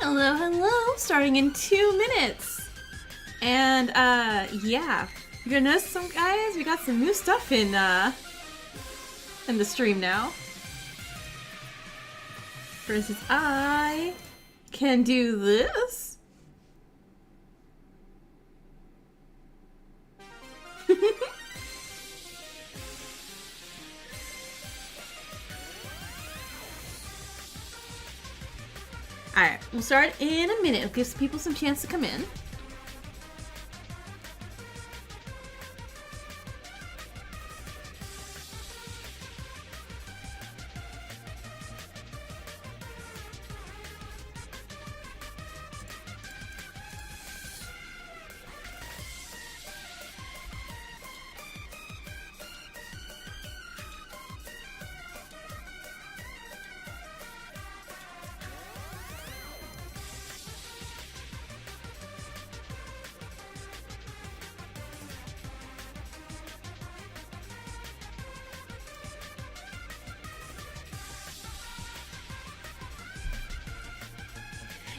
Hello, hello, starting in 2 minutes. And, yeah. You're gonna notice some guys, we got some new stuff in the stream now. For instance, I can do this. Alright, we'll start in a minute. It'll give people some chance to come in.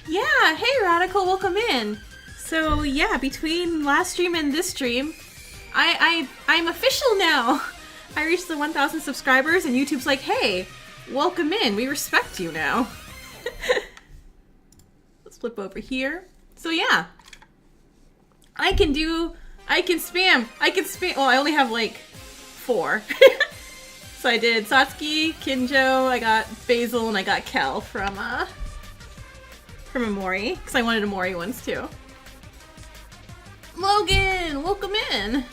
Yeah, hey Radical, welcome in. So yeah, between last stream and this stream, I'm official now. I reached the 1,000 subscribers and YouTube's like, hey, welcome in, we respect you now. Let's flip over here. So yeah, I can spam, well I only have like 4. So I did Satsuki, Kinjo, I got Basil, and I got Kel from Amori, because I wanted Amori ones too. Logan, welcome in.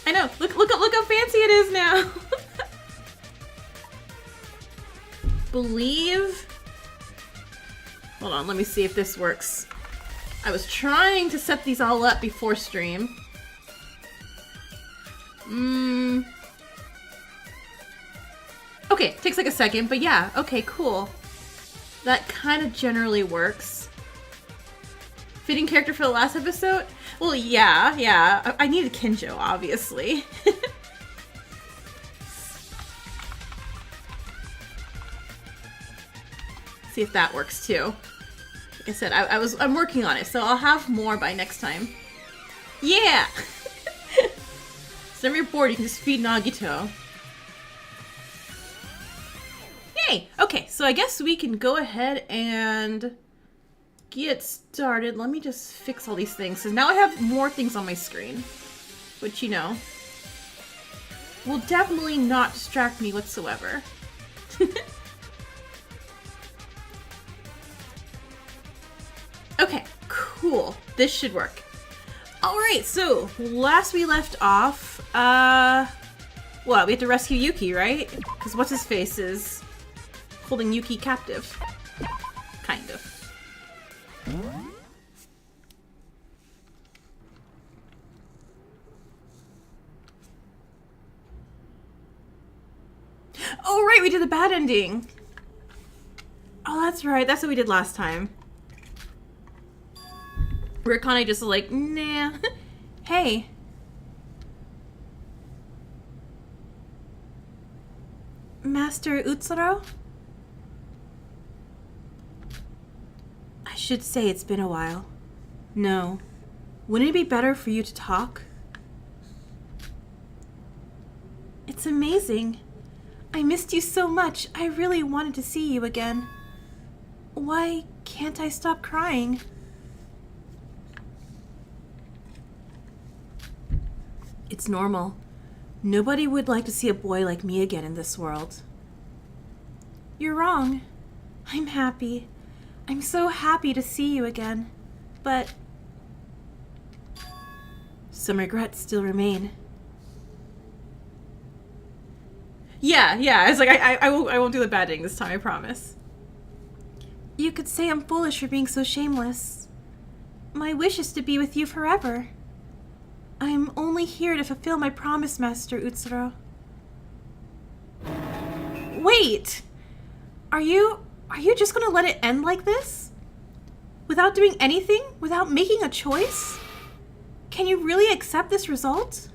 I know. Look how fancy it is now. Believe. Hold on, let me see if this works. I was trying to set these all up before stream. Okay, takes like a second, but yeah. Okay, cool. That kind of generally works. Fitting character for the last episode? Well, yeah. I needed Kinjo, obviously. See if that works too. Like I said, I'm working on it, so I'll have more by next time. Yeah! So whenever you're bored, you can just feed Nagito. Yay! Okay, so I guess we can go ahead and get started. Let me just fix all these things, because now I have more things on my screen. Which, you know, will definitely not distract me whatsoever. Okay, cool. This should work. Alright, so last we left off, well, we have to rescue Yuki, right? Because what's his face is holding Yuki captive. Kind of. Oh, right, we did the bad ending. Oh, that's right. That's what we did last time. We were kind of just like, nah. Hey. Master Utsuro? I should say it's been a while. No. Wouldn't it be better for you to talk? It's amazing. I missed you so much. I really wanted to see you again. Why can't I stop crying? It's normal. Nobody would like to see a boy like me again in this world. You're wrong. I'm happy. I'm so happy to see you again. But some regrets still remain. Yeah. It's like I won't do the bad thing this time, I promise. You could say I'm foolish for being so shameless. My wish is to be with you forever. I'm only here to fulfill my promise, Master Utsuro. Wait! Are you just gonna let it end like this? Without doing anything? Without making a choice? Can you really accept this result?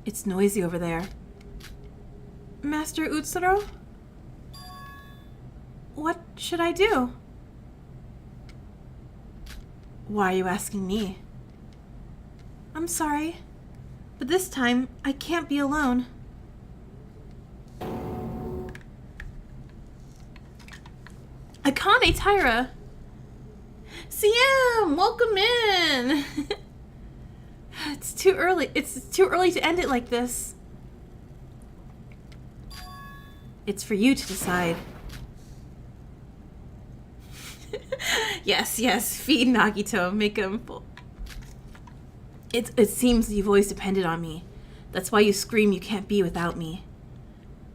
It's noisy over there. Master Utsuro? What should I do? Why are you asking me? I'm sorry, but this time I can't be alone. Akane Taira! CM! Welcome in! It's too early. It's too early to end it like this. It's for you to decide. Yes, feed Nagito, make him full. It seems you've always depended on me. That's why you scream you can't be without me.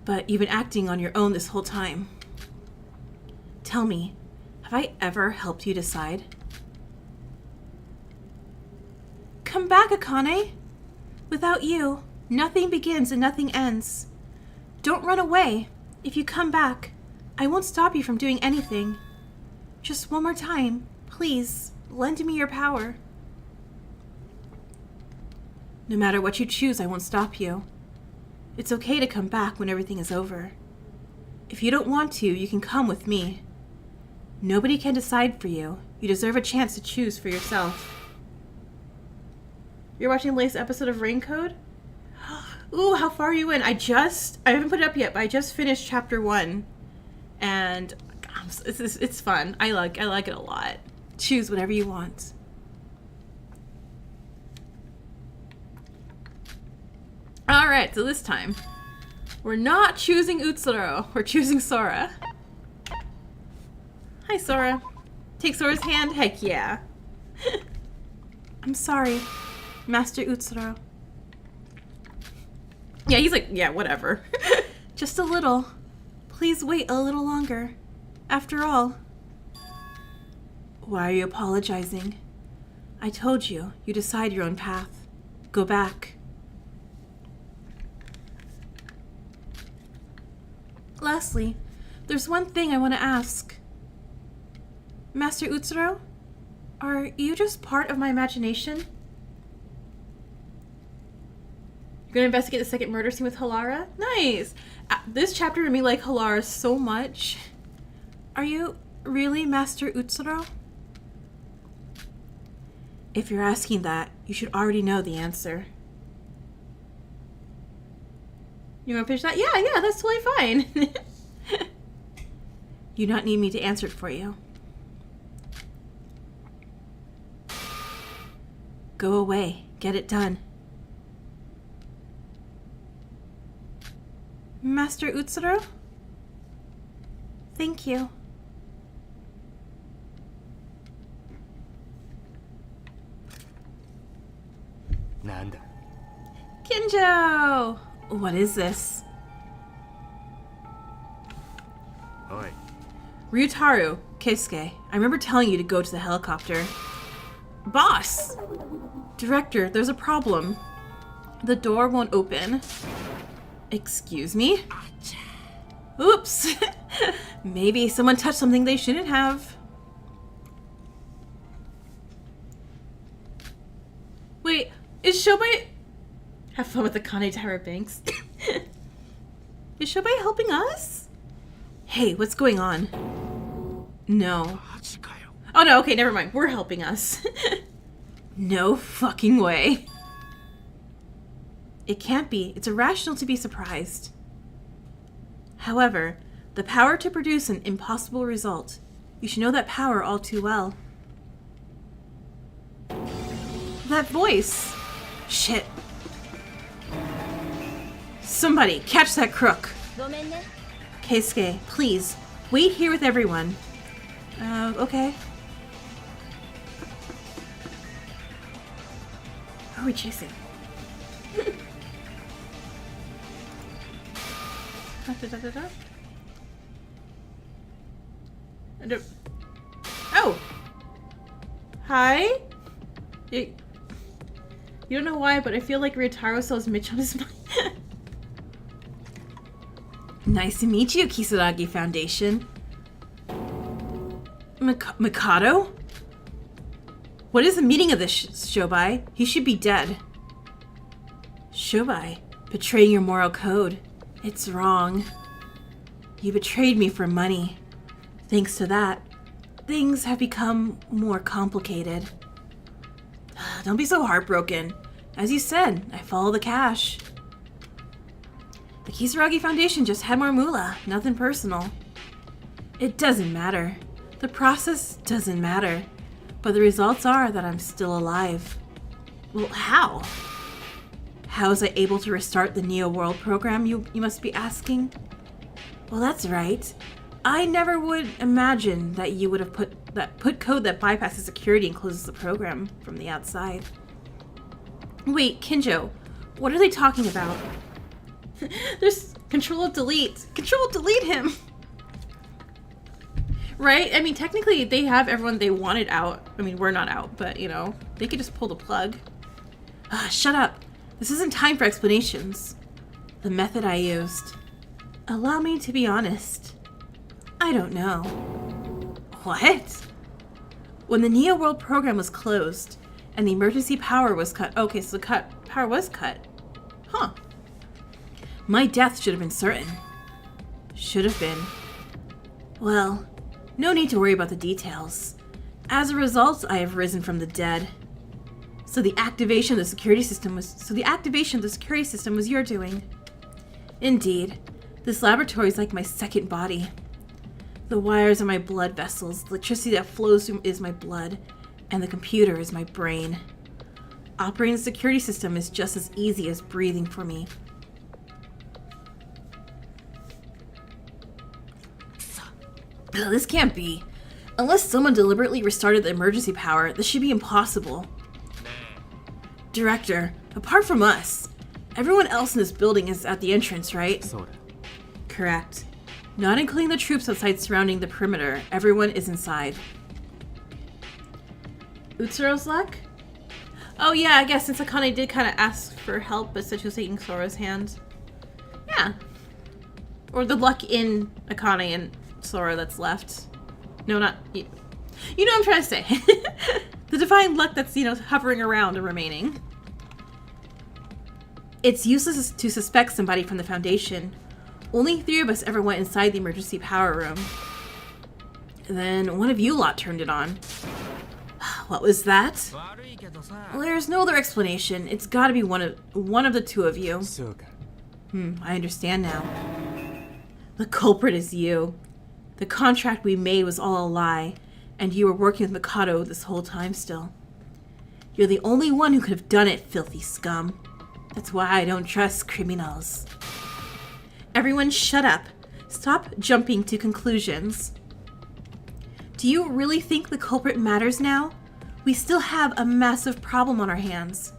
But you've been acting on your own this whole time. Tell me, have I ever helped you decide? Come back, Akane. Without you, nothing begins and nothing ends. Don't run away. If you come back, I won't stop you from doing anything. Just one more time, please, lend me your power. No matter what you choose, I won't stop you. It's okay to come back when everything is over. If you don't want to, you can come with me. Nobody can decide for you. You deserve a chance to choose for yourself. You're watching the latest episode of Raincode? Ooh, how far are you in? I haven't put it up yet, but I just finished chapter 1. And it's fun. I like it a lot. Choose whatever you want. Alright, so this time, we're not choosing Utsuro. We're choosing Sora. Hi, Sora. Take Sora's hand? Heck yeah. I'm sorry, Master Utsuro. Yeah, he's like, yeah, whatever. Just a little. Please wait a little longer. After all. Why are you apologizing? I told you, you decide your own path. Go back. Lastly, there's one thing I want to ask. Master Utsuro, are you just part of my imagination? You're gonna investigate the second murder scene with Halara? Nice! This chapter made me like Halara so much. Are you really Master Utsuro? If you're asking that, you should already know the answer. You want to finish that? Yeah, that's totally fine. You don't need me to answer it for you. Go away. Get it done. Master Utsuro? Thank you. Nanda. Kinjo! What is this? Oi. Ryutaru, Keisuke, I remember telling you to go to the helicopter. Boss! Director, there's a problem. The door won't open. Excuse me? Oops! Maybe someone touched something they shouldn't have. Wait, is Shobai... Have fun with the Kane Tower Banks. Is Shobai helping us? Hey, what's going on? No. Oh no, okay, never mind. We're helping us. No fucking way. It can't be. It's irrational to be surprised. However, the power to produce an impossible result. You should know that power all too well. That voice. Shit. Somebody, catch that crook. Keisuke, please, wait here with everyone. Okay. Who are we chasing? Oh! Hi? You don't know why, but I feel like Ryutaro still has Mitch on his mind. Nice to meet you, Kisaragi Foundation. Mikado? What is the meaning of this, Shobai? He should be dead. Shobai, betraying your moral code. It's wrong. You betrayed me for money. Thanks to that, things have become more complicated. Don't be so heartbroken. As you said, I follow the cash. The Kisaragi Foundation just had more moolah, nothing personal. It doesn't matter. The process doesn't matter. But the results are that I'm still alive. Well, how? How was I able to restart the Neo World program, you must be asking? Well, that's right. I never would imagine that you would have put code that bypasses security and closes the program from the outside. Wait, Kinjo, what are they talking about? There's Control-Delete. Control-Delete him! Right? I mean, technically, they have everyone they wanted out. I mean, we're not out, but, you know, they could just pull the plug. Shut up. This isn't time for explanations. The method I used. Allow me to be honest. I don't know. What? When the Neo World program was closed, and the emergency power was cut. Okay, so the power was cut. Huh. My death should have been certain. Should have been. Well, no need to worry about the details. As a result, I have risen from the dead. So the activation of the security system was your doing. Indeed, this laboratory is like my second body. The wires are my blood vessels, the electricity that flows through is my blood, and the computer is my brain. Operating the security system is just as easy as breathing for me. Ugh, this can't be. Unless someone deliberately restarted the emergency power, this should be impossible. Director, apart from us, everyone else in this building is at the entrance, right? Sora. Correct. Not including the troops outside surrounding the perimeter, everyone is inside. Utsuro's luck? Oh yeah, I guess since Akane did kind of ask for help, but said she was taking Sora's hand. Yeah. Or the luck in Akane and Sora that's left. No, not... You know what I'm trying to say. The divine luck that's, you know, hovering around and remaining. It's useless to suspect somebody from the Foundation. Only 3 of us ever went inside the emergency power room. And then one of you lot turned it on. What was that? Well, there's no other explanation. It's gotta be one of the 2 of you. I understand now. The culprit is you. The contract we made was all a lie, and you were working with Mikado this whole time still. You're the only one who could have done it, filthy scum. That's why I don't trust criminals. Everyone shut up. Stop jumping to conclusions. Do you really think the culprit matters now? We still have a massive problem on our hands.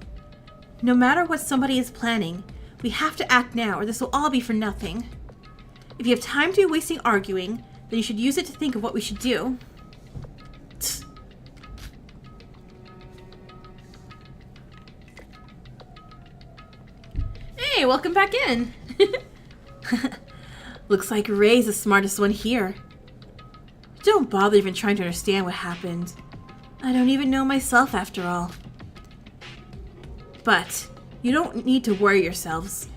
No matter what somebody is planning, we have to act now or this will all be for nothing. If you have time to be wasting arguing, then you should use it to think of what we should do. Hey, welcome back in. Looks like Ray's the smartest one here. Don't bother even trying to understand what happened. I don't even know myself after all. But you don't need to worry yourselves.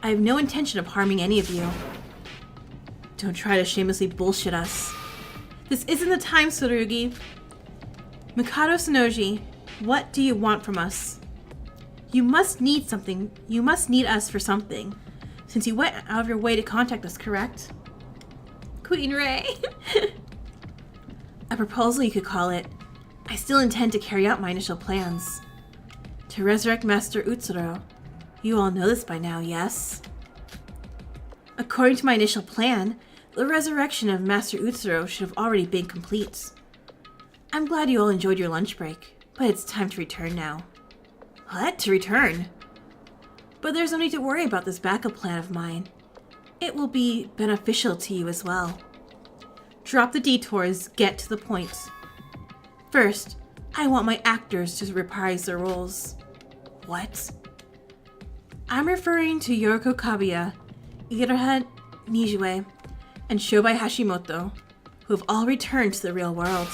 I have no intention of harming any of you. Don't try to shamelessly bullshit us. This isn't the time, Tsurugi. Mikado Sonoji, what do you want from us? You must need something. You must need us for something. Since you went out of your way to contact us, correct? Queen Ray. A proposal, you could call it. I still intend to carry out my initial plans. To resurrect Master Utsuro. You all know this by now, yes? According to my initial plan, the resurrection of Master Utsuro should have already been complete. I'm glad you all enjoyed your lunch break, but it's time to return now. What? To return? But there's no need to worry about this backup plan of mine. It will be beneficial to you as well. Drop the detours, get to the point. First, I want my actors to reprise their roles. What? I'm referring to Yoruko Kabuya, Iroha Nijue, and Shobai Hashimoto, who have all returned to the real world.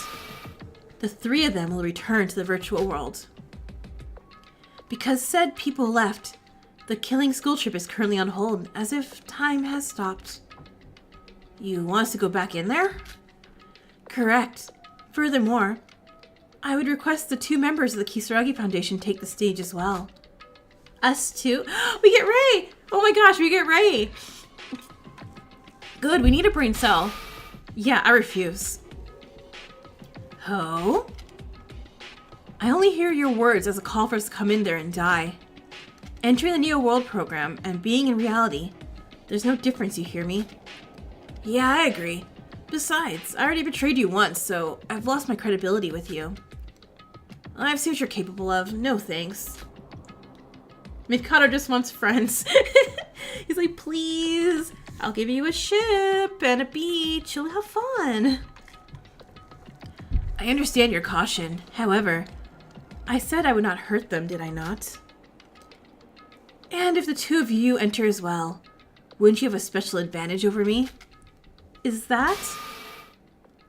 The 3 of them will return to the virtual world. Because said people left, the killing school trip is currently on hold, as if time has stopped. You want us to go back in there? Correct. Furthermore, I would request the 2 members of the Kisaragi Foundation take the stage as well. Us too? We get Ray! Oh my gosh, we get Ray! Good, we need a brain cell. Yeah, I refuse. Oh? I only hear your words as a call for us to come in there and die. Entering the Neo World program and being in reality, there's no difference, you hear me? Yeah, I agree. Besides, I already betrayed you once, so I've lost my credibility with you. I've seen what you're capable of. No thanks. Mikado just wants friends. He's like, please, I'll give you a ship and a beach. You'll have fun. I understand your caution. However, I said I would not hurt them, did I not? And if the 2 of you enter as well, wouldn't you have a special advantage over me? Is that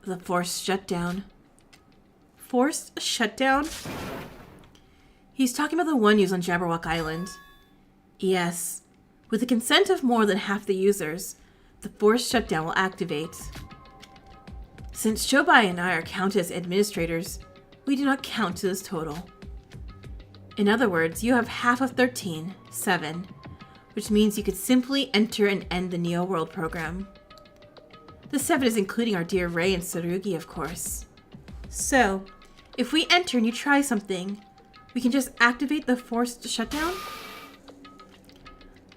the forced shutdown? Forced shutdown? He's talking about the one used on Jabberwock Island. Yes. With the consent of more than half the users, the forced shutdown will activate. Since Shobai and I are counted as administrators, we do not count to this total. In other words, you have half of 13, 7, which means you could simply enter and end the Neo World program. The 7 is including our dear Ray and Tsurugi, of course. So, if we enter and you try something, we can just activate the forced shutdown?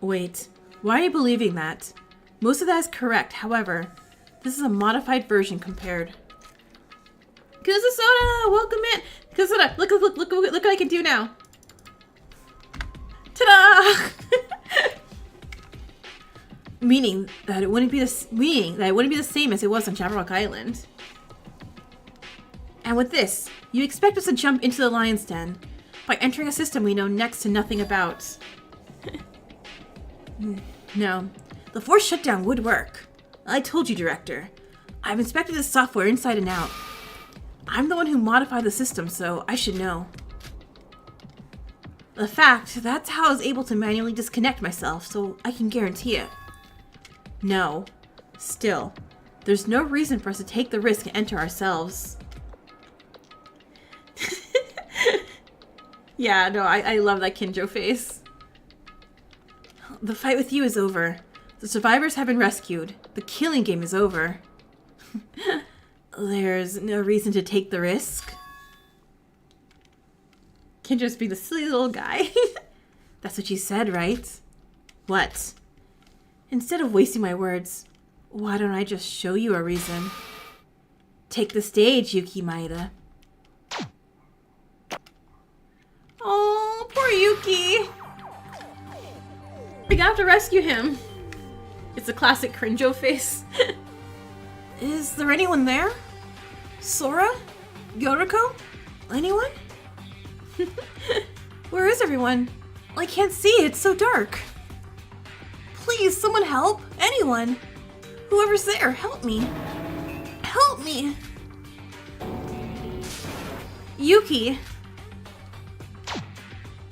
Wait, why are you believing that? Most of that is correct, however, this is a modified version compared. Kuzusoda, welcome in! Kuzusoda, look what I can do now! Ta-da! Meaning that it wouldn't be the same as it was on Jabberwock Island. And with this, you expect us to jump into the lion's den by entering a system we know next to nothing about. No, the forced shutdown would work. I told you, Director. I've inspected this software inside and out. I'm the one who modified the system, so I should know. The fact, that's how I was able to manually disconnect myself, so I can guarantee it. No. Still, there's no reason for us to take the risk and enter ourselves. Yeah, no, I love that Kinjo face. The fight with you is over. The survivors have been rescued. The killing game is over. There's no reason to take the risk. Kinjo's being the silly little guy. That's what you said, right? What? Instead of wasting my words, why don't I just show you a reason? Take the stage, Yuki Maeda. Oh, poor Yuki. We have to rescue him. It's a classic crinjo face. Is there anyone there? Sora? Yoruko? Anyone? Where is everyone? I can't see, it's so dark. Please, someone help! Anyone! Whoever's there, help me! Help me! Yuki!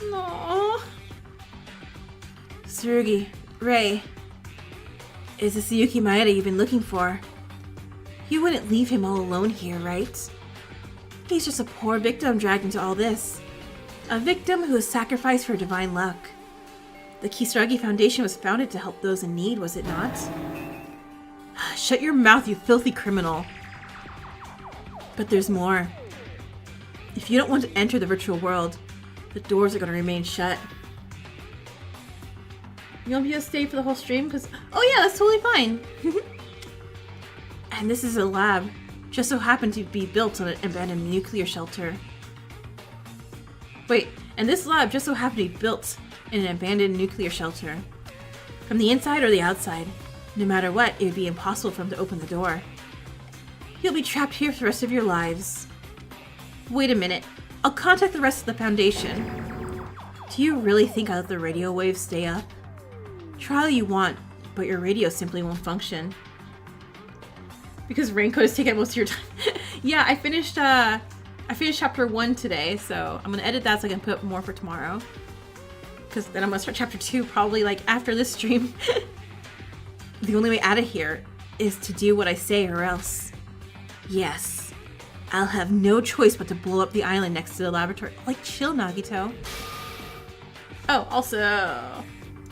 No. Tsurugi, Ray. Is this the Yuki Maeda you've been looking for? You wouldn't leave him all alone here, right? He's just a poor victim dragged into all this. A victim who was sacrificed for divine luck. The Kisaragi Foundation was founded to help those in need, was it not? Shut your mouth, you filthy criminal. But there's more. If you don't want to enter the virtual world, the doors are going to remain shut. You want me to stay for the whole stream? Oh yeah, that's totally fine. And this is a lab. Just so happened to be built on an abandoned nuclear shelter. Wait, and this lab just so happened to be built in an abandoned nuclear shelter. From the inside or the outside, no matter what, it would be impossible for him to open the door. You'll be trapped here for the rest of your lives. Wait a minute, I'll contact the rest of the Foundation. Do you really think I'll let the radio waves stay up? Try all you want, but your radio simply won't function. Because Raincoat is taking up most of your time. Yeah, I finished chapter 1 today, so I'm gonna edit that so I can put up more for tomorrow. Because then I'm gonna start chapter 2 probably like after this stream. The only way out of here is to do what I say or else. Yes. I'll have no choice but to blow up the island next to the laboratory. Like, chill, Nagito. Oh, also...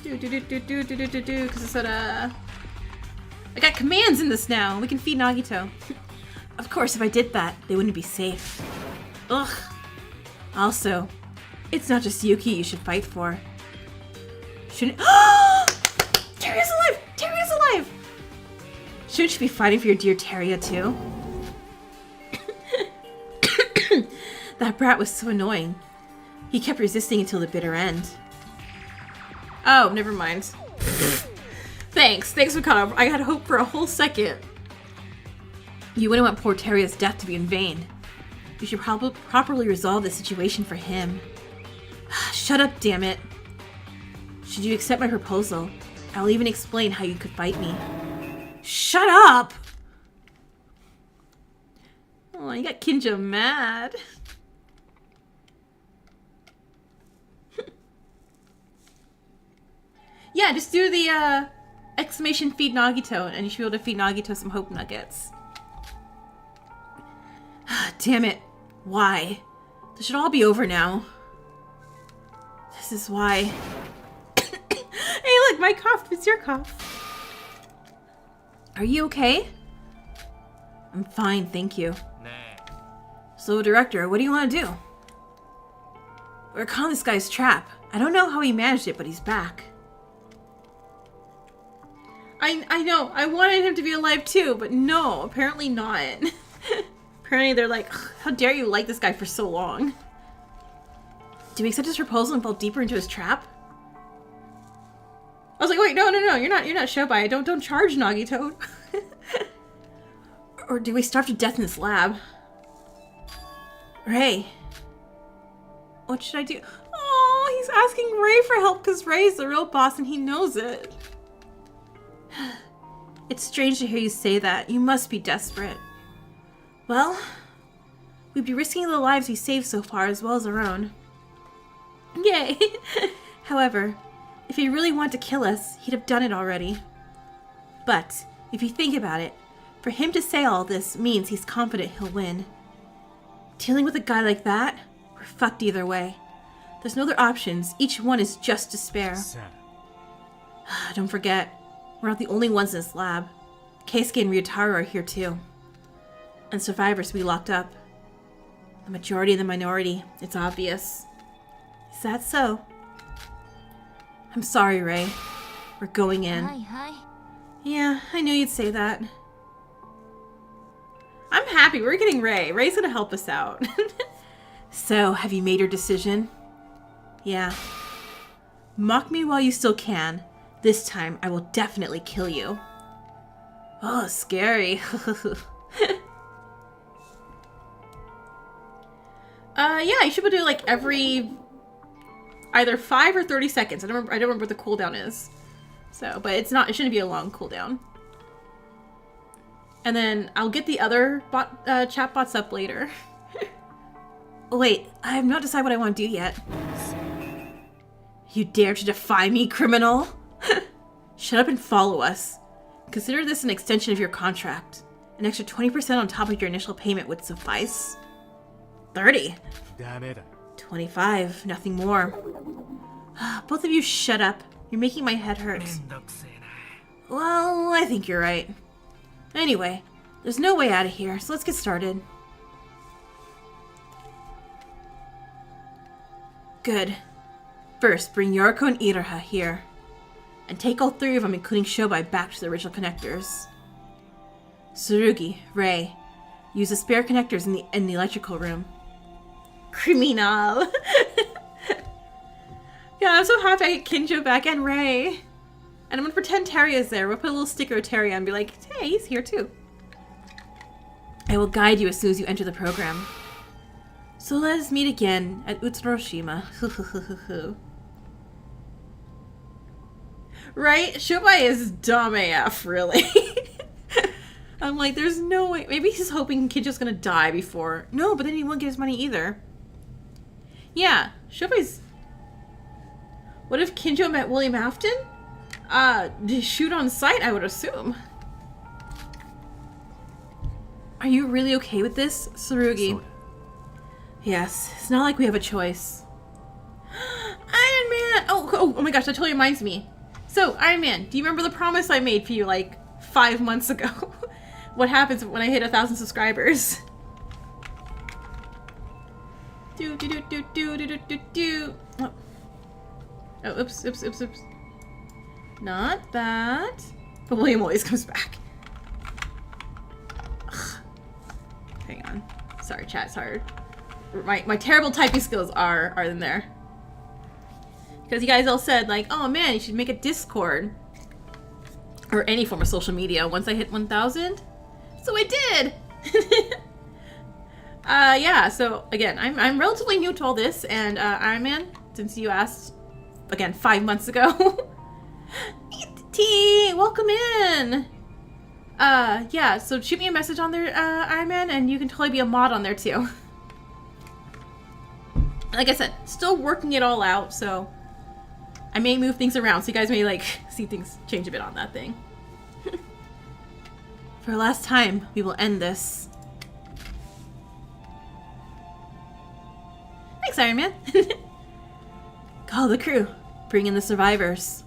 because I said, I got commands in this now. We can feed Nagito. Of course, if I did that, they wouldn't be safe. Ugh. Also, it's not just Yuki you should fight for. Shouldn't... Teria's alive! Teria's alive! Shouldn't you be fighting for your dear Teria, too? That brat was so annoying. He kept resisting until the bitter end. Oh, never mind. Thanks, Mikado. I had hope for a whole second. You wouldn't want poor Teria's death to be in vain. You should properly resolve the situation for him. Shut up, damn it. Should you accept my proposal, I'll even explain how you could fight me. Shut up! Oh, you got Kinjo mad. Yeah, just do the exclamation feed Nagito, and you should be able to feed Nagito some hope nuggets. Damn it. Why? This should all be over now. This is why. Hey, look, my cough fits your cough. Are you okay? I'm fine, thank you. So, Director, what do you want to do? We're caught in this guy's trap. I don't know how he managed it, but he's back. I know. I wanted him to be alive too, but no, apparently not. Apparently they're like, how dare you like this guy for so long? Do we accept his proposal and fall deeper into his trap? I was like, wait, no, you're not Shobai. Don't charge Nagito. Or do we starve to death in this lab? Ray. What should I do? Oh, he's asking Ray for help because Ray's the real boss and he knows it. It's strange to hear you say that. You must be desperate. Well, we'd be risking the lives we saved so far as well as our own. Yay! However, if he really wanted to kill us, he'd have done it already. But, if you think about it, for him to say all this means he's confident he'll win. Dealing with a guy like that, we're fucked either way. There's no other options. Each one is just despair. Don't forget, we're not the only ones in this lab. Keisuke and Ryutaro are here too. And survivors we locked up. The majority of the minority, it's obvious. Is that so? I'm sorry, Ray. We're going in. Hi. Yeah, I knew you'd say that. I'm happy we're getting Ray. Ray's gonna help us out. So, have you made your decision? Yeah. Mock me while you still can. This time, I will definitely kill you. Oh, scary. Yeah, you should be doing like every either 5 or 30 seconds. I don't remember what the cooldown is. So, but it shouldn't be a long cooldown. And then I'll get the other chat bots up later. Wait, I have not decided what I want to do yet. You dare to defy me, criminal? Shut up and follow us. Consider this an extension of your contract. An extra 20% on top of your initial payment would suffice. 30. 25, nothing more. Both of you shut up. You're making my head hurt. Well, I think you're right. Anyway, there's no way out of here, so let's get started. Good. First, bring Yoruko and Iraha here. And take all 3 of them, including Shobai, back to the original connectors. Tsurugi, Ray, use the spare connectors in the electrical room. Criminal! Yeah, I'm so happy I get Kinjo back and Ray. And I'm gonna pretend Teria's there. We'll put a little sticker of Teria and be like, hey, he's here too. I will guide you as soon as you enter the program. So let us meet again at Utsunoshima. Right? Shobai is dumb AF, really. I'm like, there's no way. Maybe he's hoping Kinjo's gonna die before. No, but then he won't get his money either. Yeah, Shobai's... What if Kinjo met William Afton? To shoot on sight, I would assume. Are you really okay with this, Tsurugi? Sora. Yes, it's not like we have a choice. Iron Man! Oh my gosh, that totally reminds me. So, Iron Man, do you remember the promise I made for you like 5 months ago? What happens when I hit 1,000 subscribers? Do do do do do do do do. Oh, oops. Not that. But William always comes back. Ugh. Hang on. Sorry, chat. Sorry. My terrible typing skills are in there. Because you guys all said, like, oh man, you should make a Discord. Or any form of social media once I hit 1,000. So I did! Yeah, so again, I'm relatively new to all this, and Iron Man, since you asked, again, 5 months ago. T, welcome in! Yeah, so shoot me a message on there, Iron Man, and you can totally be a mod on there too. Like I said, still working it all out, so I may move things around, so you guys may, like, see things change a bit on that thing. For the last time, we will end this. Thanks, Iron Man. Call the crew. Bring in the survivors.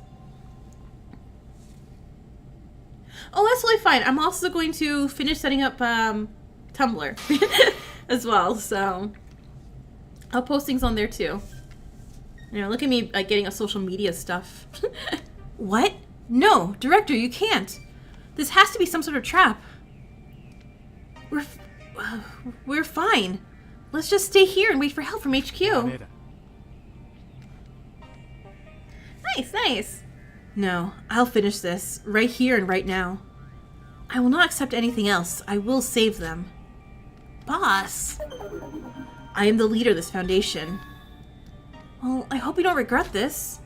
Oh, that's totally fine. I'm also going to finish setting up Tumblr as well, so I'll post things on there too. You know, look at me getting a social media stuff. What? No, director, you can't. This has to be some sort of trap. We're fine. Let's just stay here and wait for help from HQ. Nice. No, I'll finish this right here and right now. I will not accept anything else. I will save them. Boss. I am the leader of this foundation. Well, I hope you don't regret this.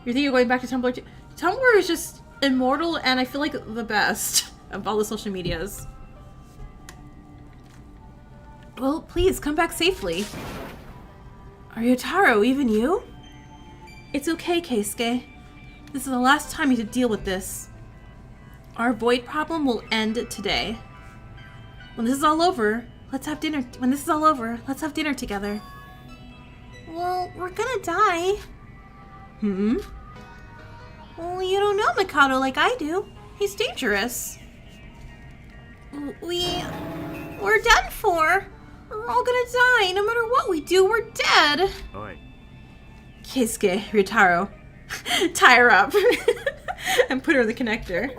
You think you're going back to Tumblr too? Tumblr is just immortal, and I feel like the best of all the social medias. Well, please, come back safely. Ryotaro, even you? It's okay, Keisuke. This is the last time you have to deal with this. Our void problem will end today. When this is all over, let's have dinner. Let's have dinner together. Well, we're gonna die. Well, you don't know Mikado like I do. He's dangerous. We're done for. We're all gonna die. No matter what we do, we're dead. Oi. Keisuke, Ryotaro, tie her up and put her in the connector.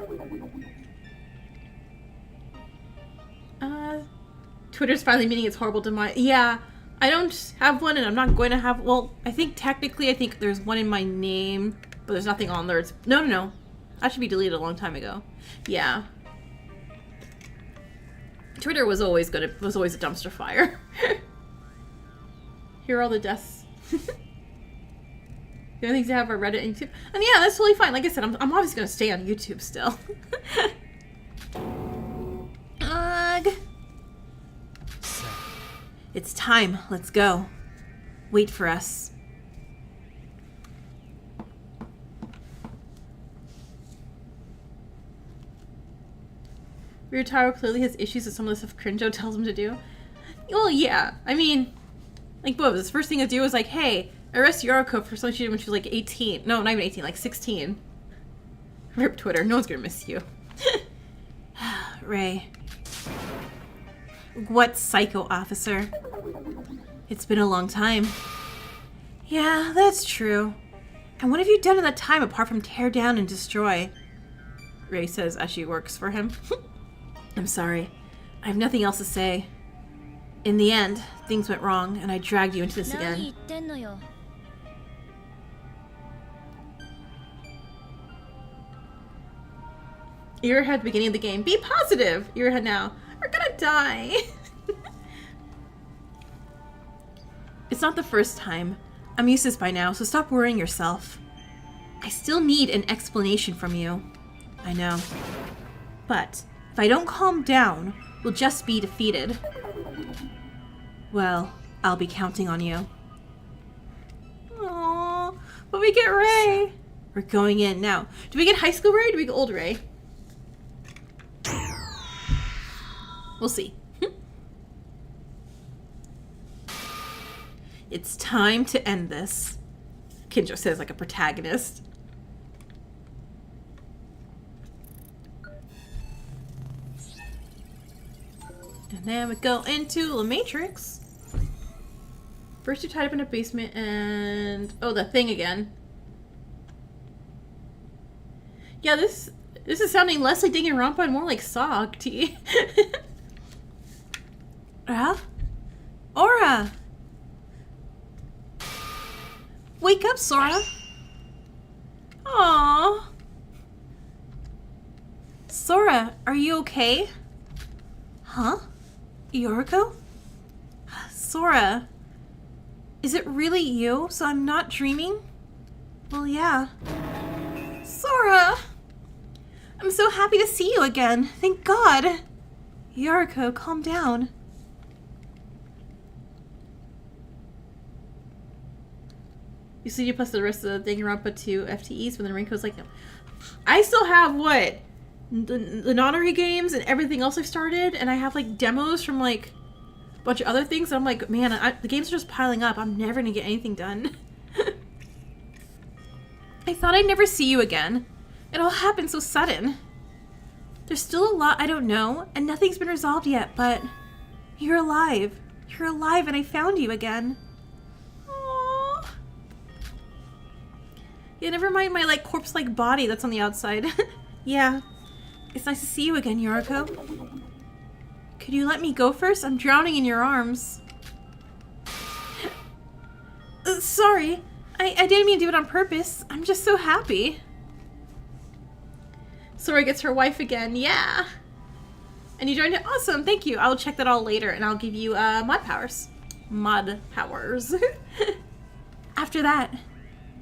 Twitter's finally meeting its horrible demise. Yeah, I don't have one, and I'm not going to have. Well, I think there's one in my name, but there's nothing on there. It's no. That should be deleted a long time ago. Yeah. Twitter was always a dumpster fire. Here are all the deaths. The only things I have are Reddit and YouTube. And yeah, that's totally fine. Like I said, I'm obviously going to stay on YouTube still. Ugh. It's time. Let's go. Wait for us. Ryotaro clearly has issues with some of the stuff Crinjo tells him to do. Well, yeah. I mean, like, both. His first thing to do was like, hey, arrest Yoruko for something she did when she was like 18. No, not even 18, like 16. Rip Twitter. No one's gonna miss you. Ray. What psycho officer? It's been a long time. Yeah, that's true. And what have you done in that time apart from tear down and destroy? Ray says as she works for him. I'm sorry. I have nothing else to say. In the end, things went wrong, and I dragged you into this again. You're ahead at the beginning of the game. Be positive! You're ahead now. We're gonna die! It's not the first time. I'm used to this by now, so stop worrying yourself. I still need an explanation from you. I know. But if I don't calm down, we'll just be defeated. Well, I'll be counting on you. Aww, but we get Ray. We're going in now. Do we get high school Ray or do we get old Ray? We'll see. It's time to end this, Kinjo says like a protagonist. And then we go into the Matrix. First, you're tied up in a basement and... Oh, the thing again. Yeah, this is sounding less like Danganronpa and more like Sog, T. Aura! Wake up, Sora! Aww. Sora, are you okay? Huh? Yoruko? Sora, is it really you? So I'm not dreaming? Well, yeah. Sora! I'm so happy to see you again. Thank God. Yoruko, calm down. You see, you posted the rest of the Danganronpa to FTEs, but then Rinko's like, no. I still have what? The Nonary games and everything else I started, and I have like demos from like a bunch of other things. And I'm like, man, the games are just piling up. I'm never gonna get anything done. I thought I'd never see you again. It all happened so sudden. There's still a lot I don't know, and nothing's been resolved yet, but you're alive. You're alive, and I found you again. Aww. Yeah, never mind my like corpse-like body that's on the outside. Yeah. It's nice to see you again, Yoruko. Could you let me go first? I'm drowning in your arms. Sorry. I didn't mean to do it on purpose. I'm just so happy. Sora gets her wife again. Yeah. And you joined it. Awesome. Thank you. I'll check that all later and I'll give you mod powers. Mod powers. After that,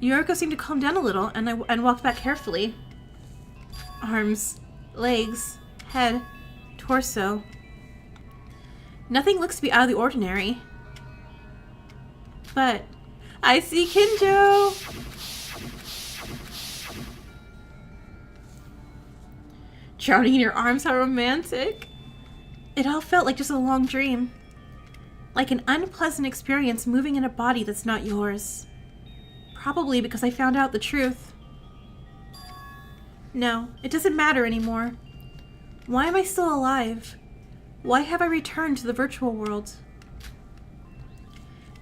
Yoruko seemed to calm down a little and walked back carefully. Arms, legs, head, torso. Nothing looks to be out of the ordinary. But I see Kinjo! Drowning in your arms, how romantic. It all felt like just a long dream. Like an unpleasant experience moving in a body that's not yours. Probably because I found out the truth. No, it doesn't matter anymore. Why am I still alive? Why have I returned to the virtual world?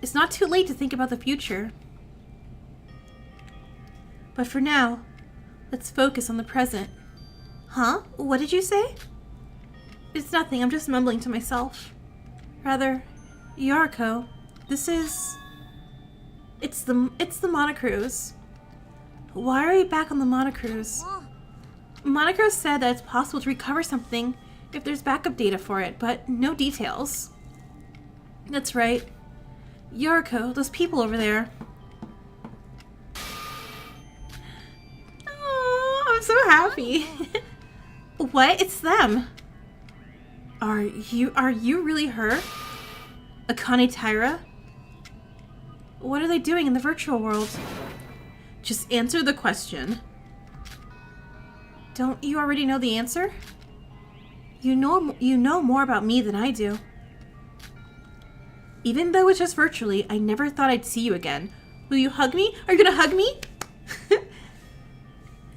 It's not too late to think about the future. But for now, let's focus on the present. Huh? What did you say? It's nothing, I'm just mumbling to myself. Rather, Yoruko, this is... It's the Monocruise. Why are we back on the Monocruise? Monocruise said that it's possible to recover something if there's backup data for it, but no details. That's right. Yoruko, those people over there. Oh, I'm so happy. What? It's them. Are you really her? Akane Taira? What are they doing in the virtual world? Just answer the question. Don't you already know the answer? You know more about me than I do. Even though it's just virtually, I never thought I'd see you again. Will you hug me? Are you gonna hug me?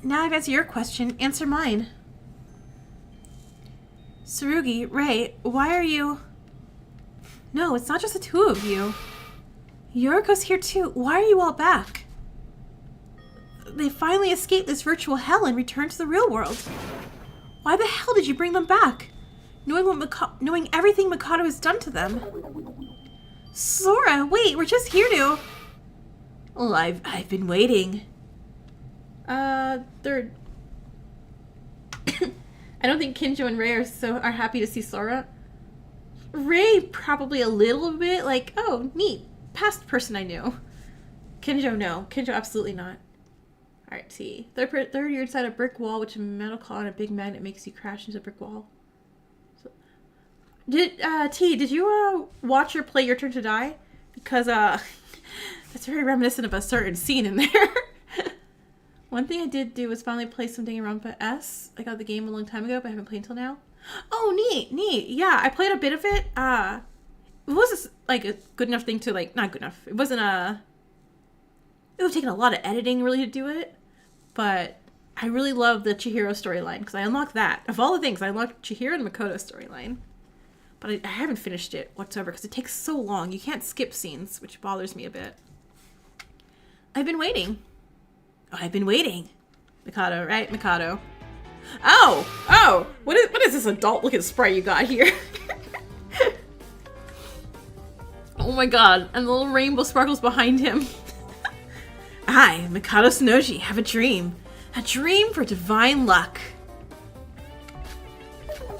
Now I've answered your question, answer mine. Tsurugi, Rei, why are you... No, it's not just the two of you. Yoruko's here too. Why are you all back? They finally escaped this virtual hell and returned to the real world. Why the hell did you bring them back? Knowing everything Mikado has done to them. Sora, wait, we're just here to... Well, I've been waiting. They're... I don't think Kinjo and Rei are happy to see Sora. Rei probably a little bit like, oh, neat. Past person I knew. Kinjo, no. Kinjo, absolutely not. Alright, T. Third, you're inside a brick wall, which a metal claw and a big magnet makes you crash into a brick wall. So, did you, watch or play Your Turn to Die? Because, that's very reminiscent of a certain scene in there. One thing I did do was finally play some Danganronpa S. I got the game a long time ago, but I haven't played until now. Oh, neat. Yeah, I played a bit of it. It wasn't like a good enough thing to like, not good enough. It wasn't it would have taken a lot of editing really to do it, but I really love the Chihiro storyline because I unlocked that. Of all the things, I unlocked Chihiro and Makoto's storyline. But I haven't finished it whatsoever because it takes so long. You can't skip scenes, which bothers me a bit. I've been waiting. Oh, I've been waiting. Mikado, right? Mikado. Oh! What is this adult-looking sprite you got here? Oh my god, and the little rainbow sparkles behind him. I, Mikado Sonoji, have a dream. A dream for divine luck.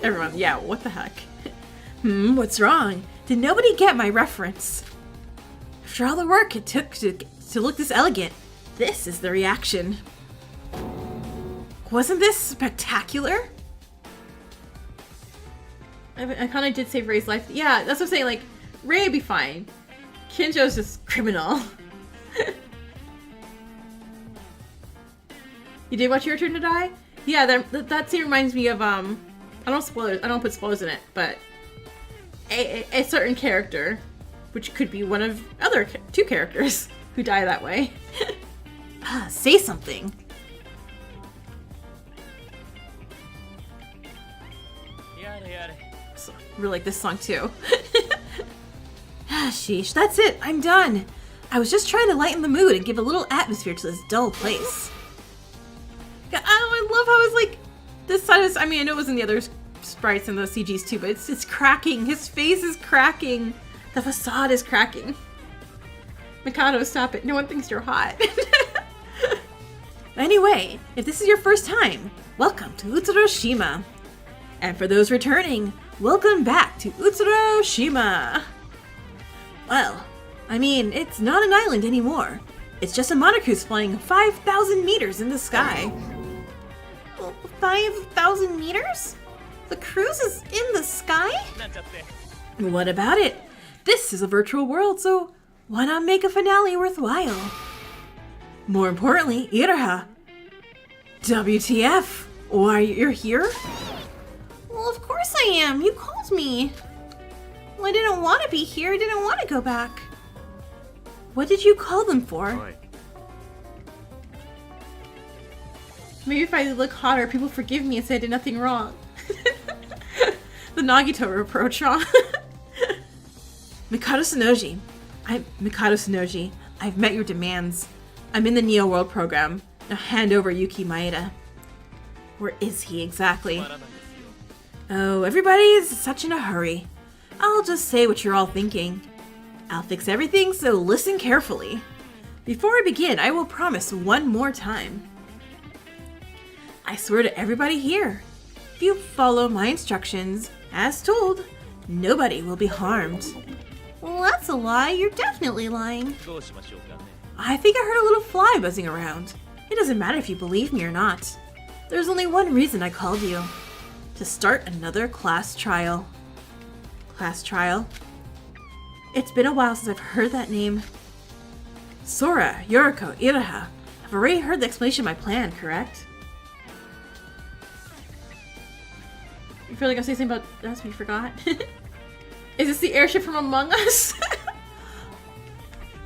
Everyone, yeah, what the heck? What's wrong? Did nobody get my reference? After all the work it took to look this elegant, this is the reaction. Wasn't this spectacular? I kind of did save Rei's life. Yeah, that's what I'm saying, like, Rei would be fine. Kinjo's just criminal. You did watch Your Turn to Die? Yeah, that scene reminds me of, I don't put spoilers in it, but a certain character, which could be one of two characters who die that way. Say something. So, really like this song too. Sheesh, that's it. I'm done. I was just trying to lighten the mood and give a little atmosphere to this dull place. I love how it's like this side is. I mean, I know it was in the other sprites and the CGs too, but it's cracking. His face is cracking. The facade is cracking. Mikado, stop it. No one thinks you're hot. Anyway, if this is your first time, welcome to Utsuroshima. And for those returning, welcome back to Utsuroshima. Well, I mean, it's not an island anymore. It's just a monocruise flying 5,000 meters in the sky. 5,000 meters? The cruise is in the sky? What about it? This is a virtual world, so why not make a finale worthwhile? More importantly, Iraha. WTF? Why, you're here? Well, of course I am. You called me. Well, I didn't want to be here. I didn't want to go back. What did you call them for? Oi. Maybe if I look hotter, people forgive me and say I did nothing wrong. The Nagito reproach, huh? Mikado Sonoji. I'm Mikado Sonoji. I've met your demands. I'm in the Neo World program. Now hand over Yuki Maeda. Where is he exactly? Oh, everybody is such in a hurry. I'll just say what you're all thinking. I'll fix everything, so listen carefully. Before I begin, I will promise one more time. I swear to everybody here, if you follow my instructions, as told, nobody will be harmed. Well, that's a lie. You're definitely lying. I think I heard a little fly buzzing around. It doesn't matter if you believe me or not. There's only one reason I called you. To start another class trial. Class trial? It's been a while since I've heard that name. Sora, Yoruko, Iraha. I've already heard the explanation of my plan, correct? You feel like I'm saying something about that's what you forgot? Is this the airship from Among Us?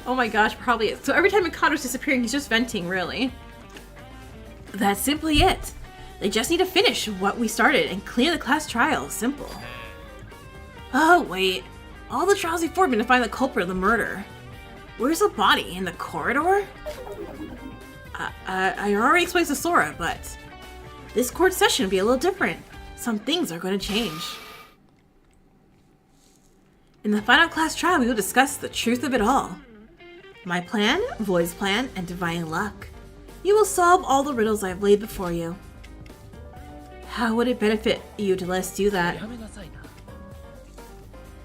Oh my gosh, probably is. So every time Mikado's disappearing, he's just venting, really. That's simply it. They just need to finish what we started and clear the class trial. Simple. Oh, wait. All the trials before have been to find the culprit of the murder. Where's the body? In the corridor? I already explained to Sora, but this court session will be a little different. Some things are going to change. In the final class trial, we will discuss the truth of it all. My plan, Void's plan, and divine luck. You will solve all the riddles I have laid before you. How would it benefit you to let us do that?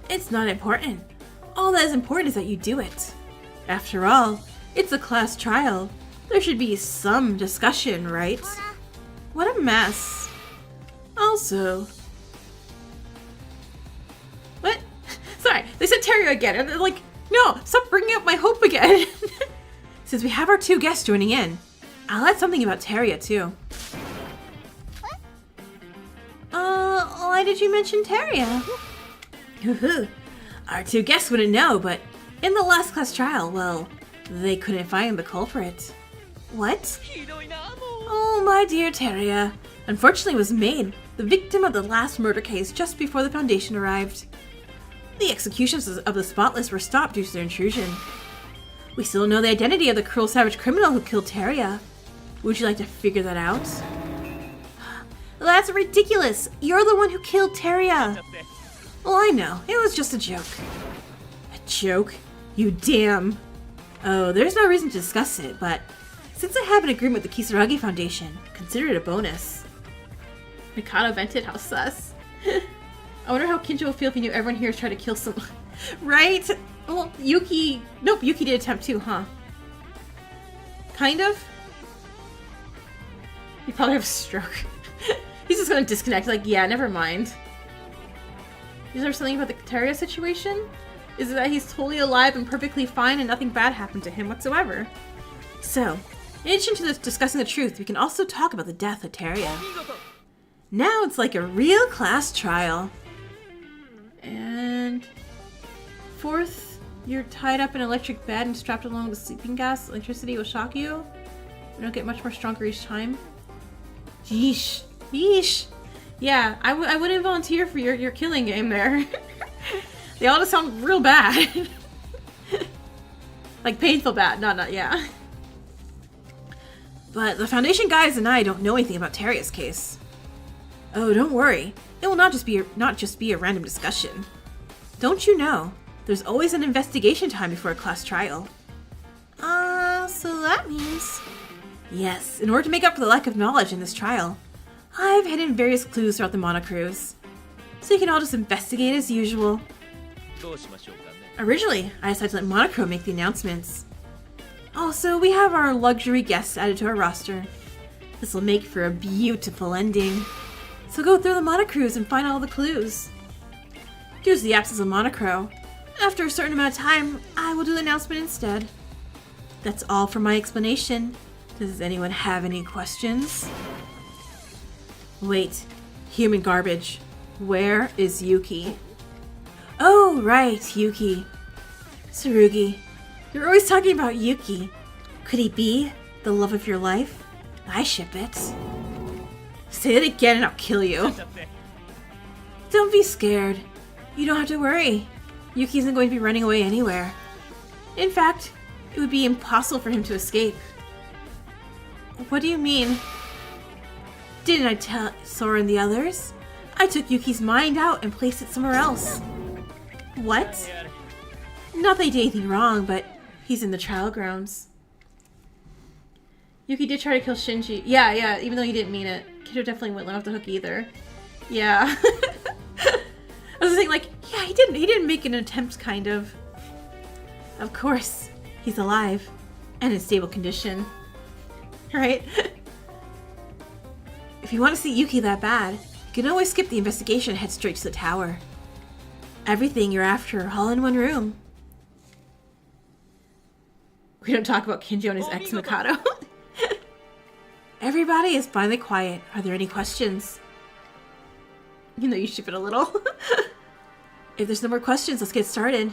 It's not important. All that is important is that you do it. After all, it's a class trial. There should be some discussion, right? What a mess. Also... What? Sorry, they said Teria again, and they're like, no, stop bringing up my hope again. Since we have our two guests joining in, I'll add something about Teria too. I did you mention Teria? Hoo-hoo. Our two guests wouldn't know, but in the last class trial, well, they couldn't find the culprit. What? Oh, my dear Teria. Unfortunately was made the victim of the last murder case just before the Foundation arrived. The executions of the spotless were stopped due to their intrusion. We still don't know the identity of the cruel savage criminal who killed Teria. Would you like to figure that out? That's ridiculous! You're the one who killed Teria! Well, I know. It was just a joke. A joke? You damn... Oh, there's no reason to discuss it, but since I have an agreement with the Kisaragi Foundation, consider it a bonus. Mikado vented, how sus. I wonder how Kinjo will feel if he knew everyone here is trying to kill someone. Right? Well, Yuki... Nope, Yuki did attempt too, huh? Kind of? He probably have a stroke. He's just gonna disconnect, like, yeah, never mind. Is there something about the Teria situation? Is it that he's totally alive and perfectly fine and nothing bad happened to him whatsoever? So, in addition to discussing the truth, we can also talk about the death of Teria. Now it's like a real class trial. And... Fourth, you're tied up in an electric bed and strapped along with sleeping gas. Electricity will shock you. You don't get much more stronger each time. Yeesh. Yeesh. Yeah, I wouldn't volunteer for your killing game there. They all just sound real bad. Like painful bad, not yeah. But the Foundation guys and I don't know anything about Teria's case. Oh, don't worry. It will not just be a random discussion. Don't you know? There's always an investigation time before a class trial. So that means... Yes, in order to make up for the lack of knowledge in this trial, I've hidden various clues throughout the monocrews. So you can all just investigate as usual. Originally, I decided to let Monocro make the announcements. Also, we have our luxury guests added to our roster. This will make for a beautiful ending. So go through the monocrews and find all the clues. Due to the absence of Monocro, after a certain amount of time, I will do the announcement instead. That's all for my explanation. Does anyone have any questions? Wait, human garbage. Where is Yuki? Oh, right, Yuki. Tsurugi, you're always talking about Yuki. Could he be the love of your life? I ship it. Say it again and I'll kill you. Don't be scared. You don't have to worry. Yuki isn't going to be running away anywhere. In fact, it would be impossible for him to escape. What do you mean? Didn't I tell Sora and the others? I took Yuki's mind out and placed it somewhere else. What? Not that he did anything wrong, but he's in the trial grounds. Yuki did try to kill Shinji. Yeah, even though he didn't mean it. Kiddo definitely wouldn't let off the hook either. Yeah. I was thinking like, yeah, he didn't make an attempt, kind of. Of course, he's alive and in stable condition. Right? If you want to see Yuki that bad, you can always skip the investigation and head straight to the tower. Everything you're after, all in one room. We don't talk about Kinjo and his ex Mikado. Everybody is finally quiet. Are there any questions? You know you ship it a little. If there's no more questions, let's get started.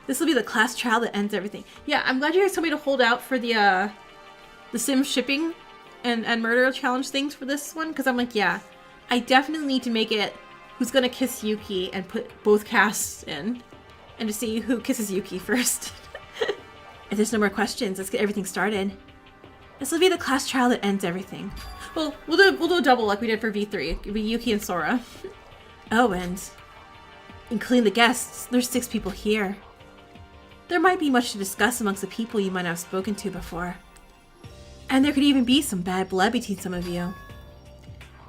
This will be the class trial that ends everything. Yeah, I'm glad you guys told me to hold out for the sim shipping and murder challenge things for this one, because I'm like, yeah, I definitely need to make it who's gonna kiss Yuki and put both casts in, and to see who kisses Yuki first. If there's no more questions, let's get everything started. This will be the class trial that ends everything. Well, we'll do a double like we did for V3. It'll be Yuki and Sora. Oh, and including the guests, there's 6 people here. There might be much to discuss amongst the people you might not have spoken to before. And there could even be some bad blood between some of you.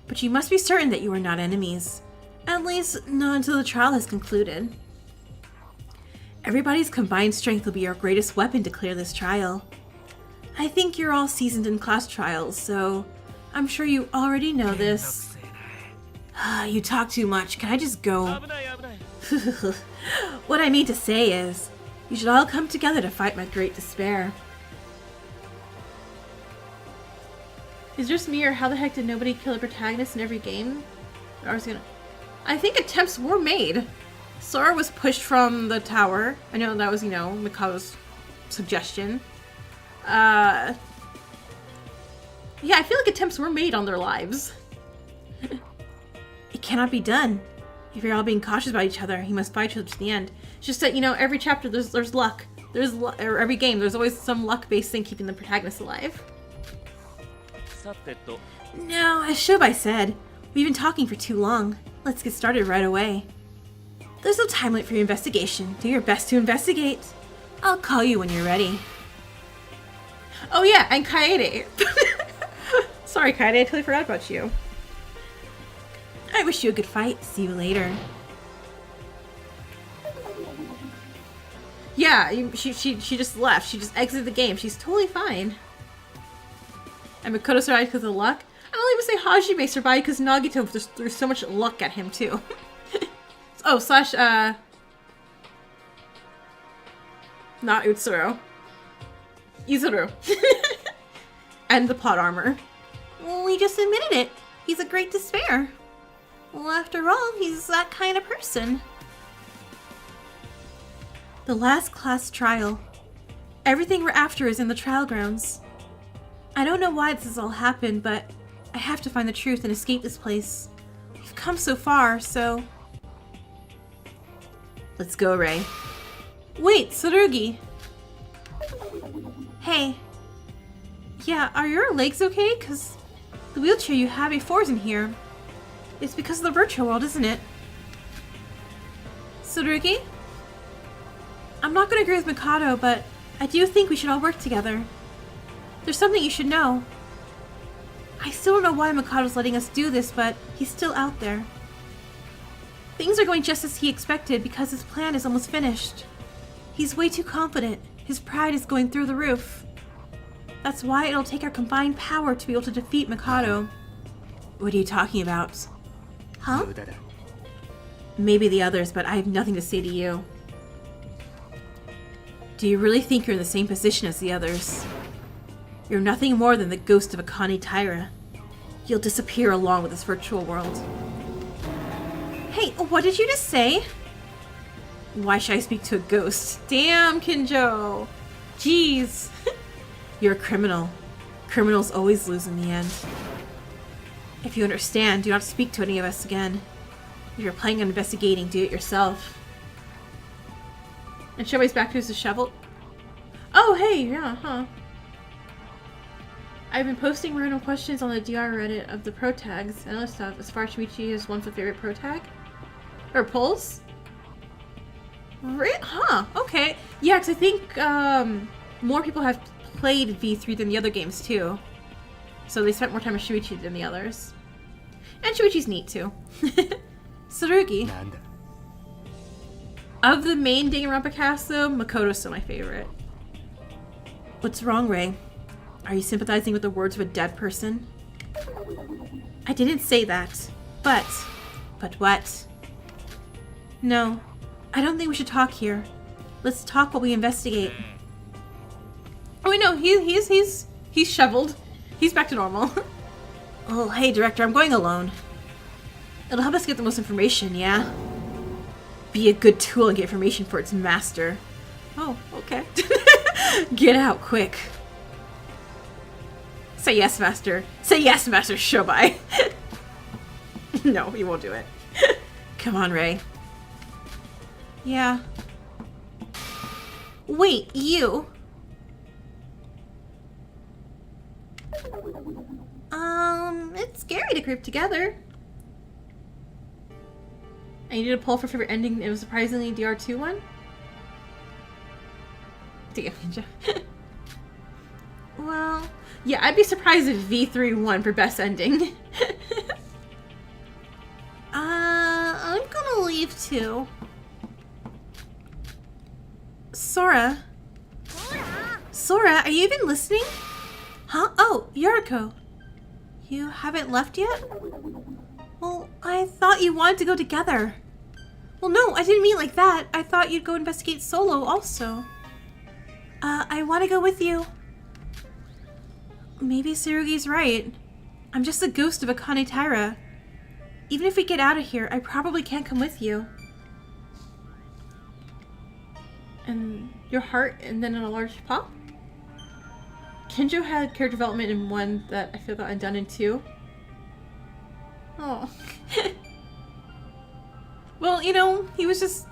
But you must be certain that you are not enemies. At least, not until the trial has concluded. Everybody's combined strength will be our greatest weapon to clear this trial. I think you're all seasoned in class trials, so I'm sure you already know this. You talk too much. Can I just go? What I mean to say is, you should all come together to fight my great despair. Is it just me, or how the heck did nobody kill a protagonist in every game? I was gonna... I think attempts were made. Sora was pushed from the tower. I know that was, Mikado's suggestion. Yeah, I feel like attempts were made on their lives. It cannot be done. If you're all being cautious about each other, you must fight each other to the end. It's just that, every chapter there's luck. Or every game, there's always some luck-based thing keeping the protagonist alive. No, as Shobai said, we've been talking for too long. Let's get started right away. There's no time limit for your investigation. Do your best to investigate. I'll call you when you're ready. Oh yeah, and Kaede. Sorry, Kaede, I totally forgot about you. I wish you a good fight. See you later. Yeah, she just left. She just exited the game. She's totally fine. And Mikado survived because of luck. I don't even say Hajime survived because Nagito just threw so much luck at him too. Oh, slash not Utsuro. Izuru. And the plot armor. Well, he just admitted it. He's a great despair. Well, after all, he's that kind of person. The last class trial. Everything we're after is in the trial grounds. I don't know why this has all happened, but I have to find the truth and escape this place. We've come so far, so... Let's go, Rei. Wait, Tsurugi! Hey. Yeah, are your legs okay? 'Cause the wheelchair you had before isn't here. It's because of the virtual world, isn't it? Tsurugi? I'm not gonna agree with Mikado, but I do think we should all work together. There's something you should know. I still don't know why Mikado's letting us do this, but he's still out there. Things are going just as he expected because his plan is almost finished. He's way too confident. His pride is going through the roof. That's why it'll take our combined power to be able to defeat Mikado. What are you talking about? Huh? Maybe the others, but I have nothing to say to you. Do you really think you're in the same position as the others? You're nothing more than the ghost of a Connie Tyra. You'll disappear along with this virtual world. Hey, what did you just say? Why should I speak to a ghost? Damn, Kinjo! Jeez! You're a criminal. Criminals always lose in the end. If you understand, do not speak to any of us again. If you're planning on investigating, do it yourself. And Shobai's back to his disheveled. Oh, hey, yeah, huh. I've been posting random questions on the DR Reddit of the pro tags and other stuff. As far as Shimichi is one for favorite pro tag? Or polls? Huh, okay. Yeah, because I think more people have played V3 than the other games too. So they spent more time with Shuichi than the others. And Shuichi's neat too. Tsurugi. Of the main Danganronpa cast though, Makoto's still my favorite. What's wrong, Rei? Are you sympathizing with the words of a dead person? I didn't say that. But what? No, I don't think we should talk here. Let's talk while we investigate. Oh wait, no, he's shoveled. He's back to normal. Oh, hey, Director, I'm going alone. It'll help us get the most information, yeah? Be a good tool and get information for its master. Oh, okay. Get out, quick. Say yes, Master. Say yes, Master Shobai. No, he won't do it. Come on, Rei. Yeah. Wait, you? It's scary to group together. I needed a poll for favorite ending. It was surprisingly DR2 one. Damn, Ninja. Well, yeah, I'd be surprised if V3 won for best ending. I'm gonna leave too. Sora? Sora, are you even listening? Huh? Oh, Yoruko. You haven't left yet? Well, I thought you wanted to go together. Well, no, I didn't mean like that. I thought you'd go investigate solo also. I want to go with you. Maybe Tsurugi's right. I'm just the ghost of a Kane Taira. Even if we get out of here, I probably can't come with you. And your heart, and then in a large pop? Kenjo had character development in 1 that I feel got undone in 2. Oh. Well, you know, he was just...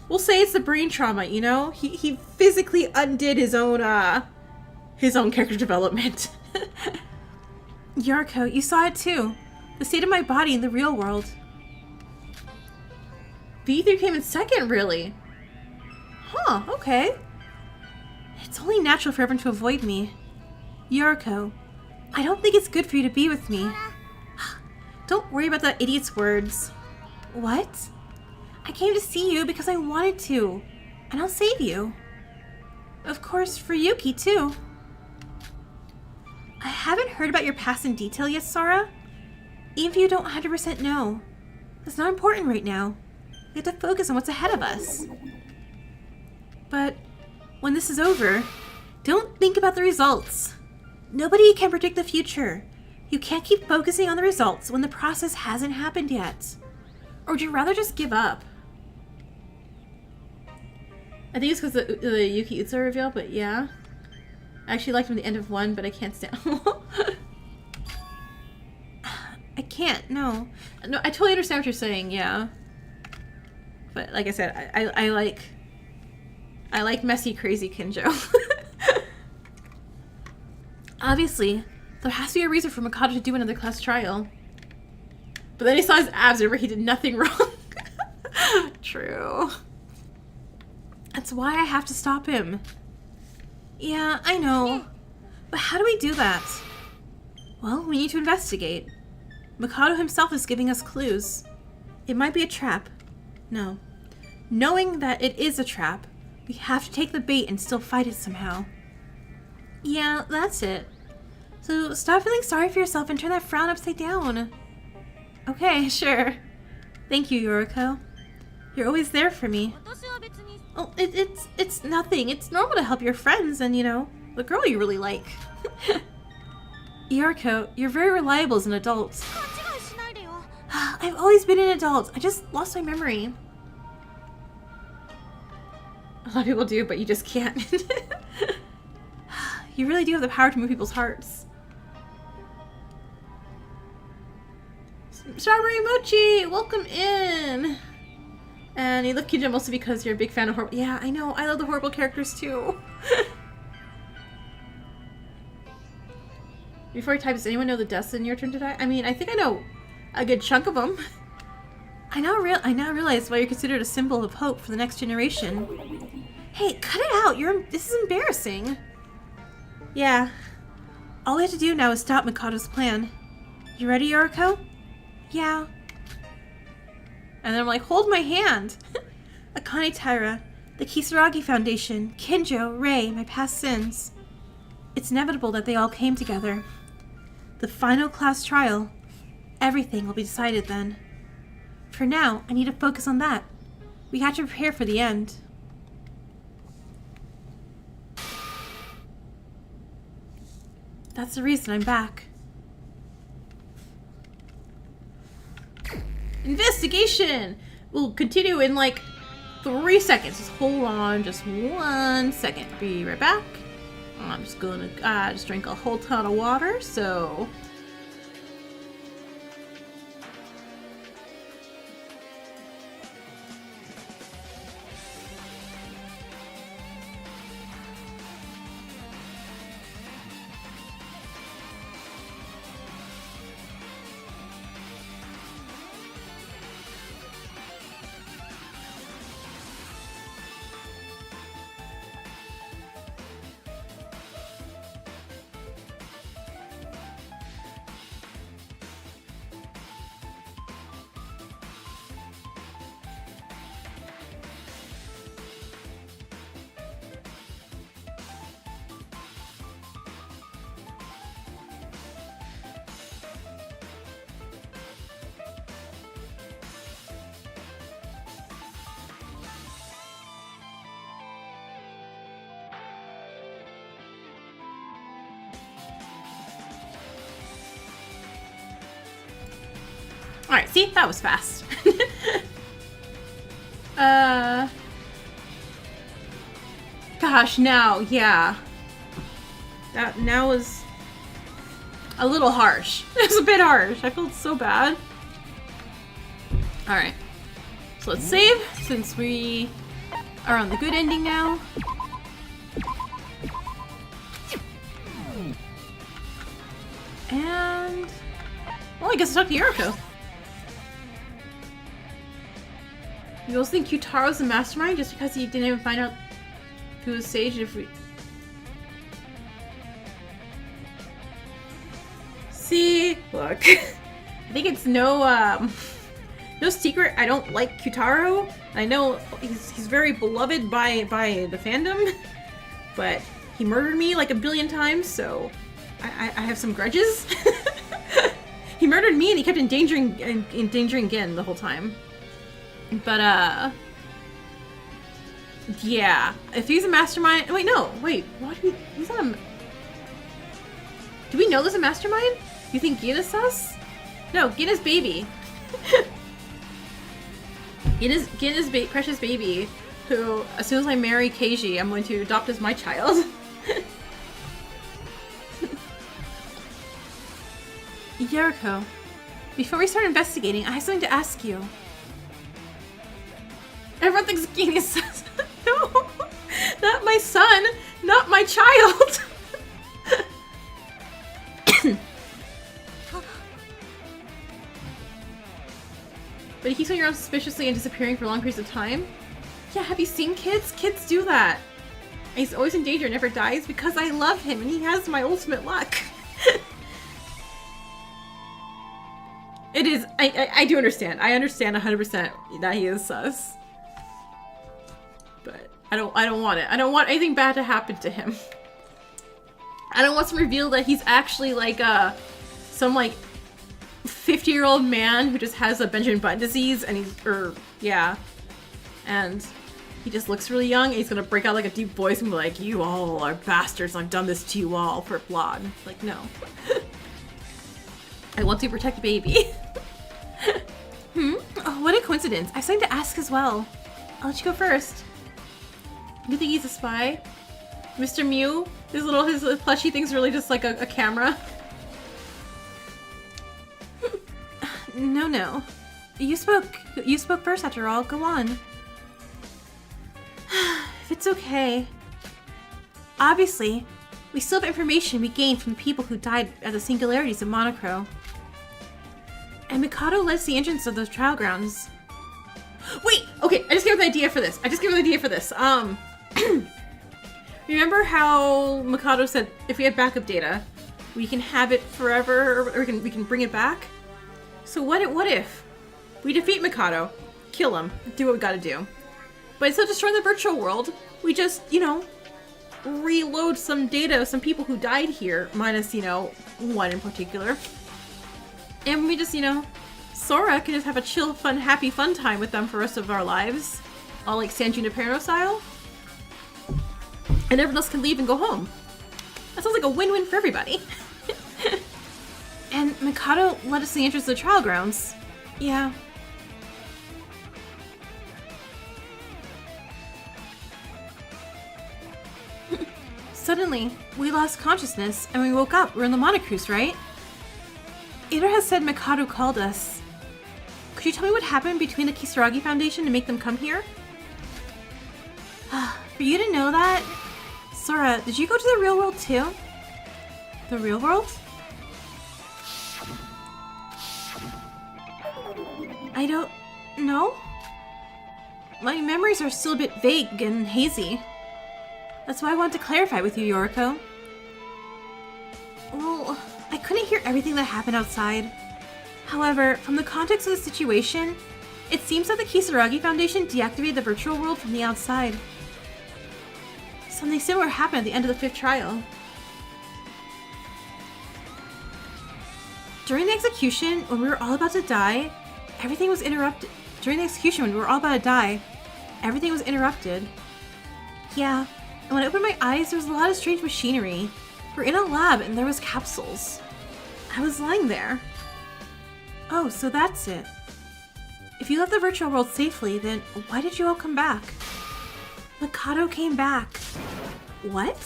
We'll say it's the brain trauma, you know? He physically undid his own character development. Yoruko, you saw it too. The state of my body in the real world. B3 came in 2nd, really? Huh, okay. It's only natural for everyone to avoid me. Yoruko, I don't think it's good for you to be with me. Don't worry about that idiot's words. What? I came to see you because I wanted to, and I'll save you. Of course, for Yuki, too. I haven't heard about your past in detail yet, Sora. Even if you don't 100% know. It's not important right now. We have to focus on what's ahead of us. But when this is over, don't think about the results. Nobody can predict the future. You can't keep focusing on the results when the process hasn't happened yet. Or would you rather just give up? I think it's because the Yuki Utsu reveal, but yeah. I actually liked him at the end of 1, but I can't stand him. I can't, no. No, I totally understand what you're saying, yeah. But like I said, I like messy, crazy Kenjo. Obviously, there has to be a reason for Mikado to do another class trial. But then he saw his abs and he did nothing wrong. True. That's why I have to stop him. Yeah, I know. But how do we do that? Well, we need to investigate. Mikado himself is giving us clues. It might be a trap. No. Knowing that it is a trap, we have to take the bait and still fight it somehow. Yeah, that's it. So stop feeling sorry for yourself and turn that frown upside down. Okay, sure. Thank you, Yoruko. You're always there for me. Oh, it's nothing. It's normal to help your friends and, you know, the girl you really like. Yoruko, you're very reliable as an adult. I've always been an adult. I just lost my memory. A lot of people do, but you just can't. You really do have the power to move people's hearts. Strawberry Mochi, welcome in. And you love Kinja mostly because you're a big fan of horrible. Yeah, I know. I love the horrible characters too. Before he types, does anyone know the deaths in Your Turn to Die? I mean, I think I know a good chunk of them. I now realize why you're considered a symbol of hope for the next generation. Hey, cut it out! This is embarrassing. Yeah. All we have to do now is stop Mikado's plan. You ready, Yoruko? Yeah. And then I'm like, hold my hand! Akane Taira, the Kisaragi Foundation, Kinjo, Rei, my past sins. It's inevitable that they all came together. The final class trial. Everything will be decided then. For now, I need to focus on that. We have to prepare for the end. That's the reason I'm back. Investigation! We'll continue in like 3 seconds. Just hold on just 1 second. Be right back. I'm just gonna just drink a whole ton of water, so... Alright, see? That was fast. Gosh, now, yeah. That now was a little harsh. It was a bit harsh. I felt so bad. Alright. So let's save, since we are on the good ending now. And... well, I guess I'll talk to Yoruko. You also think Kyutaro's the mastermind just because he didn't even find out who was Sage if we... See? Look. I think it's no secret I don't like Kyutaro. I know he's very beloved by the fandom, but he murdered me like a billion times, so I have some grudges. He murdered me and he kept endangering Gin the whole time. But yeah, if he's a mastermind, wait, what do we, he's not a, do we know there's a mastermind? You think Gin is sus? No, Gin is baby. Gin is precious baby, who, as soon as I marry Keiji, I'm going to adopt as my child. Yoruko, before we start investigating, I have something to ask you. Everyone thinks Gin is sus. No, not my son, not my child. But he keeps going around suspiciously and disappearing for long periods of time? Yeah, have you seen kids? Kids do that. And he's always in danger and never dies because I love him and he has my ultimate luck. It is, I do understand. I understand 100% that he is sus. But I don't want it. I don't want anything bad to happen to him. I don't want to reveal that he's actually like some like 50-year-old man who just has a Benjamin Button disease and and he just looks really young and he's gonna break out like a deep voice and be like, you all are bastards, I've done this to you all for blood. Like, no. I want to protect baby. Oh, what a coincidence. I have something to ask as well. I'll let you go first. You think he's a spy? Mr. Mew? His plushie thing's really just like a camera. No. You spoke first after all. Go on. If it's okay. Obviously, we still have information we gained from the people who died at the singularities of Monochrome. And Mikado lets the entrance of those trial grounds. Wait! Okay, I just came up with an idea for this. Remember how Mikado said if we have backup data, we can have it forever, or we can bring it back? So what if we defeat Mikado, kill him, do what we gotta do, but instead of destroying the virtual world, we just, reload some data of some people who died here, minus, one in particular. And we just, Sora can just have a chill, fun, happy, fun time with them for the rest of our lives. All like San Junipero style. And everyone else can leave and go home. That sounds like a win-win for everybody. And Mikado let us the entrance to the trial grounds. Yeah. Suddenly, we lost consciousness and we woke up. We're in the Monochrome, right? Ida has said Mikado called us. Could you tell me what happened between the Kisaragi Foundation to make them come here? For you to know that? Sora, did you go to the real world too? The real world? I don't know. My memories are still a bit vague and hazy. That's why I want to clarify with you, Yoruko. Well, I couldn't hear everything that happened outside. However, from the context of the situation, it seems that the Kisaragi Foundation deactivated the virtual world from the outside. Something similar happened at the end of the 5th trial. During the execution, when we were all about to die, everything was interrupted. Everything was interrupted. Yeah, and when I opened my eyes, there was a lot of strange machinery. We're in a lab and there was capsules. I was lying there. Oh, so that's it. If you left the virtual world safely, then why did you all come back? Mikado came back. What?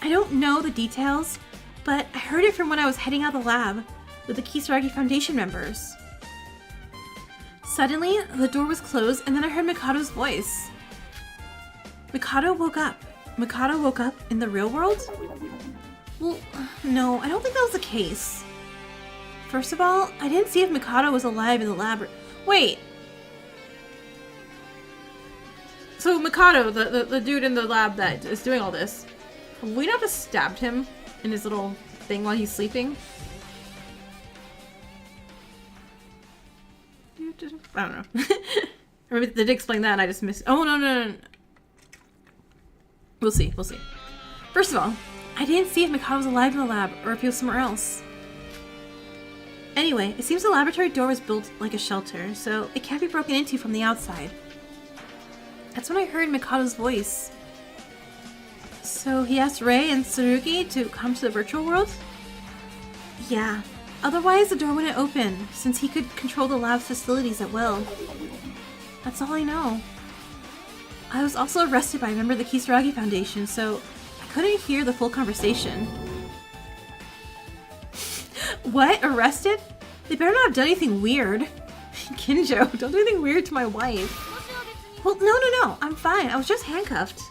I don't know the details, but I heard it from when I was heading out of the lab with the Kisaragi Foundation members. Suddenly, the door was closed and then I heard Mikado's voice. Mikado woke up. Mikado woke up in the real world? Well, no, I don't think that was the case. First of all, I didn't see if Mikado was alive in the lab. Wait! So Mikado, the dude in the lab that is doing all this, have we not just stabbed him in his little thing while he's sleeping? I don't know. Or maybe they did explain that and I just missed. Oh, no. We'll see. First of all, I didn't see if Mikado was alive in the lab or if he was somewhere else. Anyway, it seems the laboratory door was built like a shelter, so it can't be broken into from the outside. That's when I heard Mikado's voice. So he asked Rei and Tsurugi to come to the virtual world? Yeah. Otherwise, the door wouldn't open, since he could control the lab's facilities at will. That's all I know. I was also arrested by a member of the Kisaragi Foundation, so I couldn't hear the full conversation. What? Arrested? They better not have done anything weird. Kinjo, don't do anything weird to my wife. Well, no, I'm fine. I was just handcuffed.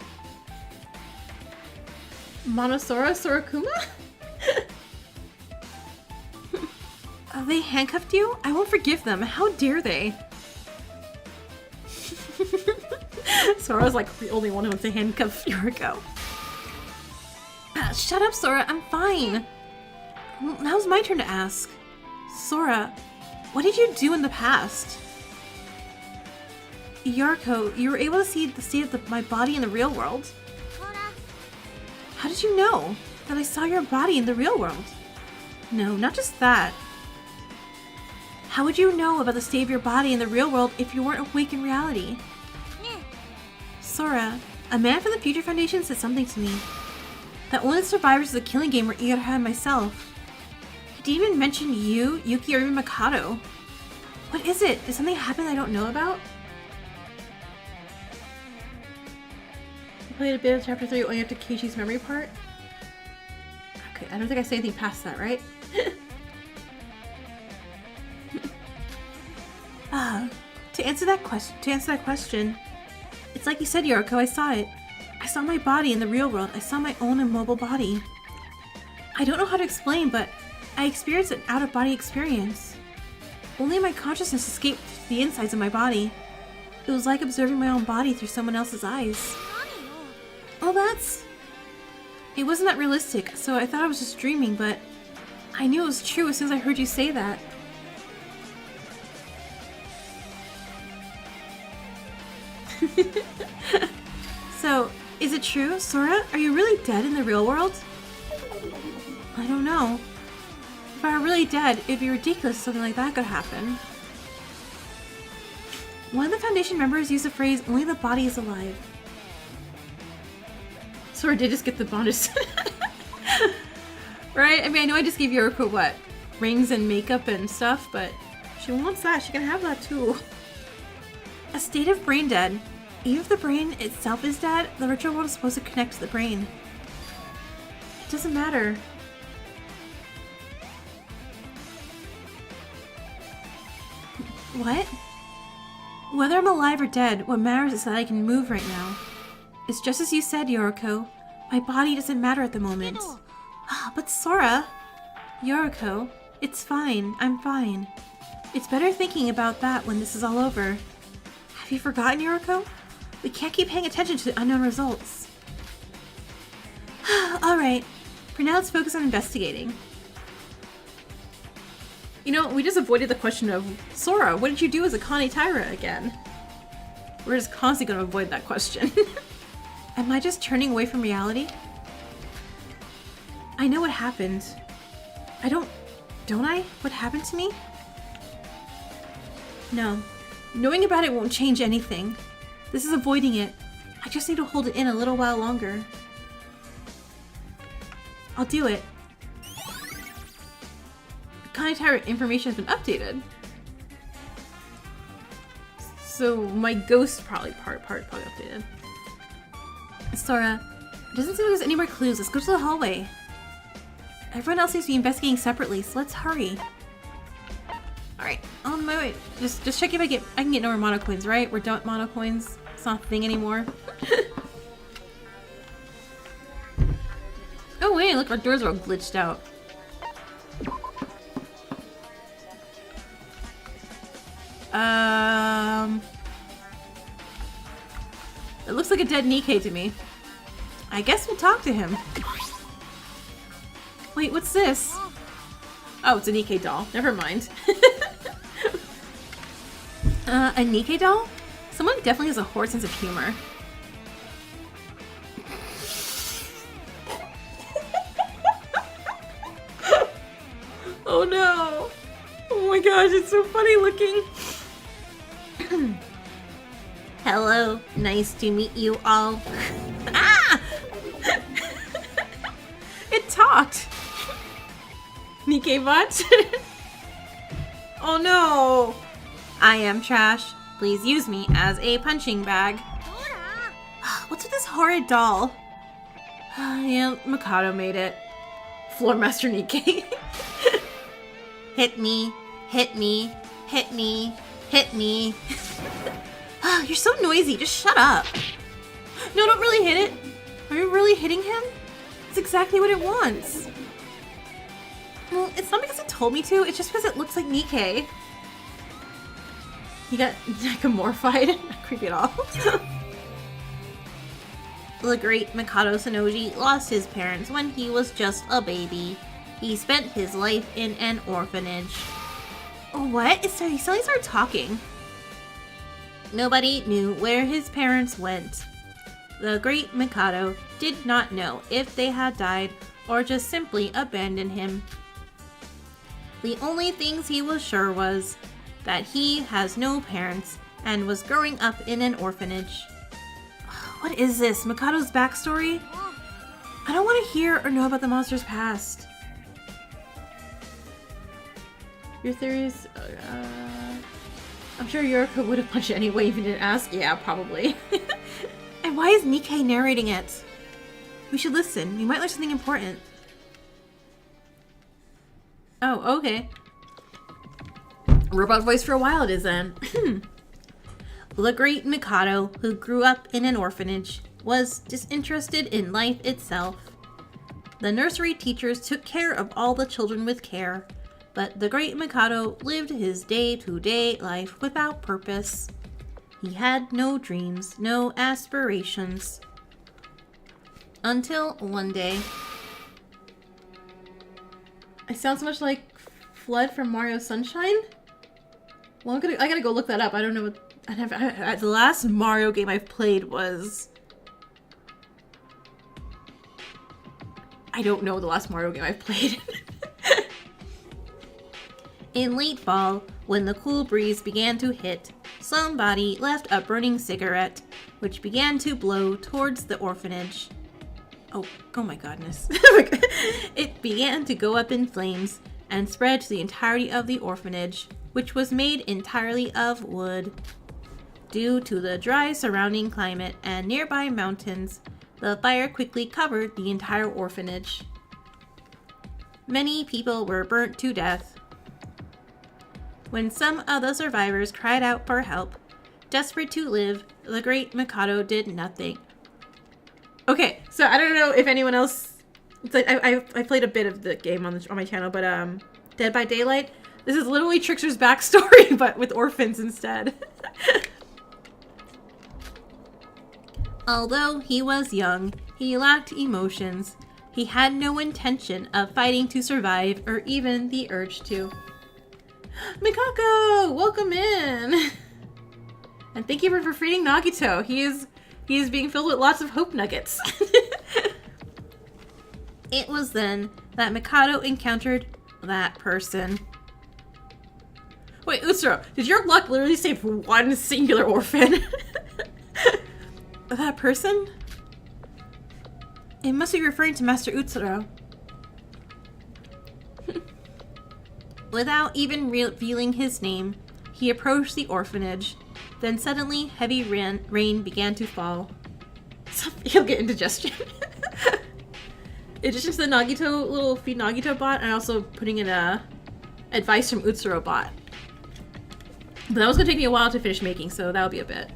Monosora Sorakuma? They handcuffed you? I won't forgive them. How dare they? Sora's like the only one who wants to handcuff Yoruko. Shut up, Sora. I'm fine. Now it's my turn to ask. Sora, what did you do in the past? Yoruko, you were able to see the state of my body in the real world. How did you know that I saw your body in the real world? No, not just that. How would you know about the state of your body in the real world if you weren't awake in reality? Sora, a man from the Future Foundation said something to me. That only the survivors of the killing game were Igaraha and myself. He didn't even mention you, Yuki, or even Mikado. What is it? Did something happen I don't know about? I played a bit of Chapter 3 only up to Keishi's memory part. Okay, I don't think I say anything past that, right? To answer that question, it's like you said, Yoruko, I saw it. I saw my body in the real world. I saw my own immobile body. I don't know how to explain, but I experienced an out-of-body experience. Only my consciousness escaped the insides of my body. It was like observing my own body through someone else's eyes. Oh, it wasn't that realistic, so I thought I was just dreaming, but I knew it was true as soon as I heard you say that. So, is it true, Sora? Are you really dead in the real world? I don't know. If I were really dead, it'd be ridiculous if something like that could happen. One of the Foundation members used the phrase, only the body is alive. Sora did just get the bonus. Right? I mean, I know I just gave Yoruko, what? Rings and makeup and stuff, but if she wants that, she can have that too. A state of brain dead. Even if the brain itself is dead, the virtual world is supposed to connect to the brain. It doesn't matter. What? Whether I'm alive or dead, what matters is that I can move right now. It's just as you said, Yoruko. My body doesn't matter at the moment. But Sora... Yoruko, it's fine. I'm fine. It's better thinking about that when this is all over. Have you forgotten, Yoruko? We can't keep paying attention to unknown results. Alright. For now, let's focus on investigating. You know, we just avoided the question of, Sora, what did you do as a Kane Taira again? We're just constantly going to avoid that question. Am I just turning away from reality? I know what happened. Don't I? What happened to me? No. Knowing about it won't change anything. This is avoiding it. I just need to hold it in a little while longer. I'll do it. contact information has been updated. So my ghost probably updated. Sora, it doesn't seem like there's any more clues. Let's go to the hallway. Everyone else seems to be investigating separately, so let's hurry. Alright, on my way. Just check if I can get no more mono coins, right? We're done with mono coins. It's not a thing anymore. Oh wait, look, our doors are all glitched out. It looks like a dead Nikkei to me. I guess we'll talk to him. Wait, what's this? Oh, it's a Nikkei doll. Never mind. A Nikkei doll? Someone definitely has a horrid sense of humor. Oh no! Oh my gosh, it's so funny looking. Hello, nice to meet you all. Ah! It talked. Nikkei bot. Oh no! I am trash. Please use me as a punching bag. What's with this horrid doll? Yeah, Mikado made it. Floor Master Nikkei. Hit me, hit me, hit me, hit me. You're so noisy, just shut up. No, don't really hit it. Are you really hitting him? It's exactly what it wants. Well, it's not because it told me to, it's just because it looks like Nikkei. He got Nakamorphied. Not creepy at all. The great Mikado Sonoji lost his parents when he was just a baby. He spent his life in an orphanage. Oh, what? He suddenly started talking. Nobody knew where his parents went. The great Mikado did not know if they had died or just simply abandoned him. The only things he was sure was that he has no parents and was growing up in an orphanage. What is this? Mikado's backstory? I don't want to hear or know about the monster's past. Your theories? I'm sure Yoruko would have punched it anyway if he didn't ask. Yeah, probably. And why is Nikkei narrating it? We should listen. We might learn something important. Oh, okay. Robot voice for a while it is then. The great Mikado, who grew up in an orphanage, was disinterested in life itself. The nursery teachers took care of all the children with care, but the great Mikado lived his day-to-day life without purpose. He had no dreams, no aspirations. Until one day... I sound so much like Flood from Mario Sunshine? Well, I gotta go look that up. I don't know what... the last Mario game I've played was... I don't know the last Mario game I've played. In late fall, when the cool breeze began to hit, somebody left a burning cigarette, which began to blow towards the orphanage. Oh my goodness. It began to go up in flames and spread to the entirety of the orphanage, which was made entirely of wood. Due to the dry surrounding climate and nearby mountains, the fire quickly covered the entire orphanage. Many people were burnt to death. When some of the survivors cried out for help, desperate to live, the great Mikado did nothing. Okay, so I don't know if anyone else... It's like I played a bit of the game on my channel, but Dead by Daylight, this is literally Trickster's backstory, but with orphans instead. Although he was young, he lacked emotions. He had no intention of fighting to survive or even the urge to. Mikako, welcome in. And thank you for freeing Nagito. He is being filled with lots of hope nuggets. It was then that Mikado encountered that person. Wait, Utsuro, did your luck literally save one singular orphan? That person? It must be referring to Master Utsuro. Without even revealing his name, he approached the orphanage. Then suddenly, heavy rain began to fall. He'll get indigestion. It's just the Nagito, little feed Nagito bot, and also putting in a advice from Utsuro bot. But that was gonna take me a while to finish making, so that'll be a bit.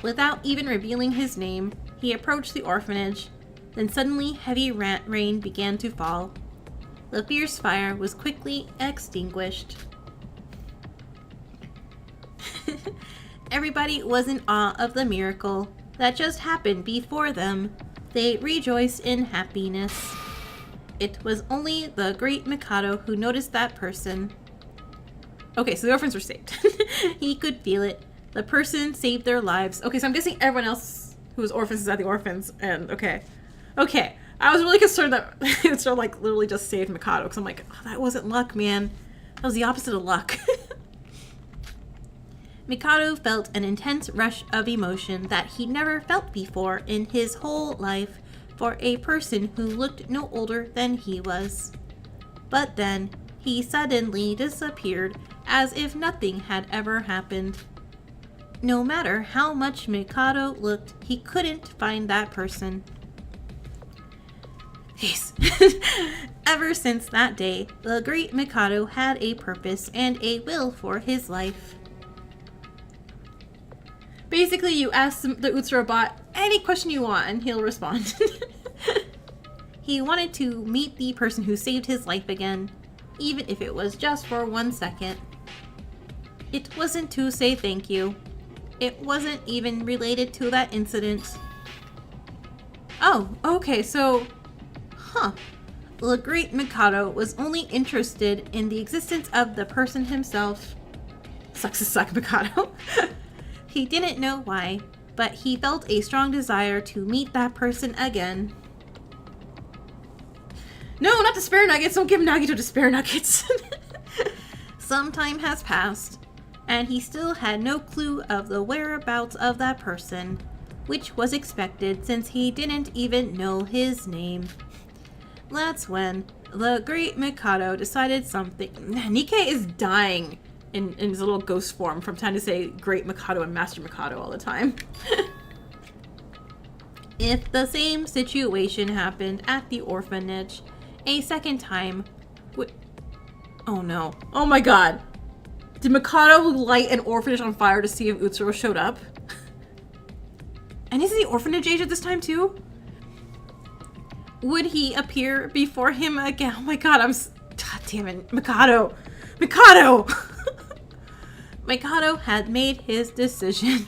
Without even revealing his name, he approached the orphanage. Then suddenly, heavy rain began to fall. The fierce fire was quickly extinguished. Everybody was in awe of the miracle that just happened before them. They rejoiced in happiness. It was only the great Mikado who noticed that person. Okay, so the orphans were saved. He could feel it. The person saved their lives. Okay, so I'm guessing everyone else who was orphans is at the orphans, and okay. Okay, I was really concerned that it's sort of like literally just saved Mikado, because I'm like, oh, that wasn't luck, man. That was the opposite of luck. Mikado felt an intense rush of emotion that he never felt before in his whole life for a person who looked no older than he was. But then, he suddenly disappeared as if nothing had ever happened. No matter how much Mikado looked, he couldn't find that person. Jeez. Ever since that day, the great Mikado had a purpose and a will for his life. Basically, you ask the Utsuro bot any question you want, and he'll respond. He wanted to meet the person who saved his life again, even if it was just for 1 second. It wasn't to say thank you. It wasn't even related to that incident. Oh, okay, so... The great Mikado was only interested in the existence of the person himself. Sucks to suck, Mikado. He didn't know why, but he felt a strong desire to meet that person again. No, not despair nuggets! Don't give Nagito despair nuggets! Some time has passed, and he still had no clue of the whereabouts of that person, which was expected since he didn't even know his name. That's when the great Mikado decided something. Nikkei is dying in his little ghost form from trying to say Great Mikado and Master Mikado all the time. If the same situation happened at the orphanage a second time, oh no. Oh my god. Did Mikado light an orphanage on fire to see if Utsuro showed up? And is the orphanage age at this time too? Would he appear before him again? Oh my god, God damn it. Mikado! Mikado! Mikado had made his decision.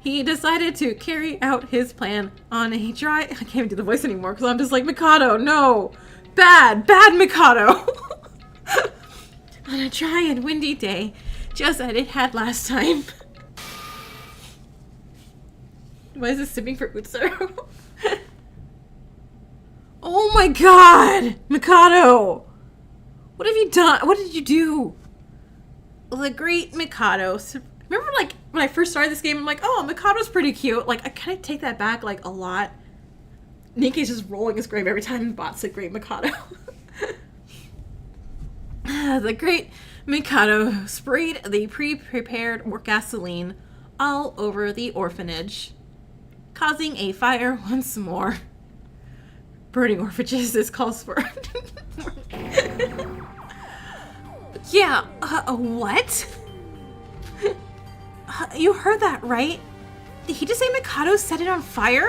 He decided to carry out his plan on a dry... I can't even do the voice anymore because I'm just like, Mikado, no! Bad Mikado! On a dry and windy day, just as it had last time. Why is this sipping for Utsuro? Oh my god! Mikado! What have you done? What did you do? The great Mikado. Remember, like, when I first started this game, I'm like, oh, Mikado's pretty cute. Like, I kind of take that back, like, a lot. Nikkei's just rolling his grave every time the bot's the great Mikado. The great Mikado sprayed the pre-prepared gasoline all over the orphanage, causing a fire once more. Burning orphanages is calls for. Yeah, what? You heard that, right? Did he just say Mikado set it on fire?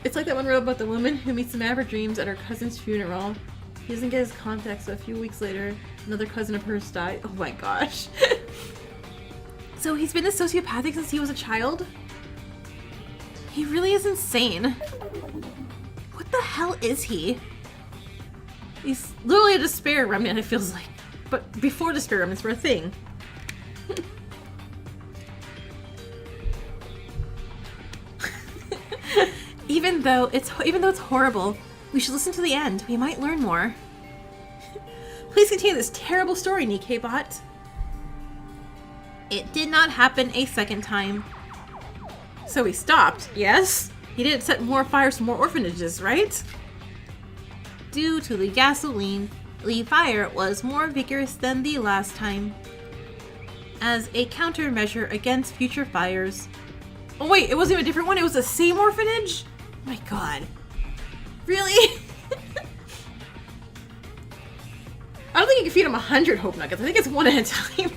It's like that one riddle about the woman who meets the man of her dreams at her cousin's funeral. He doesn't get his contact, so a few weeks later, another cousin of hers died. Oh my gosh. So he's been a sociopathic since he was a child? He really is insane. What the hell is he? He's literally a despair remnant, it feels like. But before despair remnants were a thing. Even though it's horrible, we should listen to the end. We might learn more. Please continue this terrible story, Nikkei bot. It did not happen a second time. So he stopped, yes? He didn't set more fires to more orphanages, right? Due to the gasoline, the fire was more vigorous than the last time. As a countermeasure against future fires. Oh wait, it wasn't even a different one, it was the same orphanage? Oh my god. Really? I don't think you can feed him 100 hope nuggets. I think it's one at a time.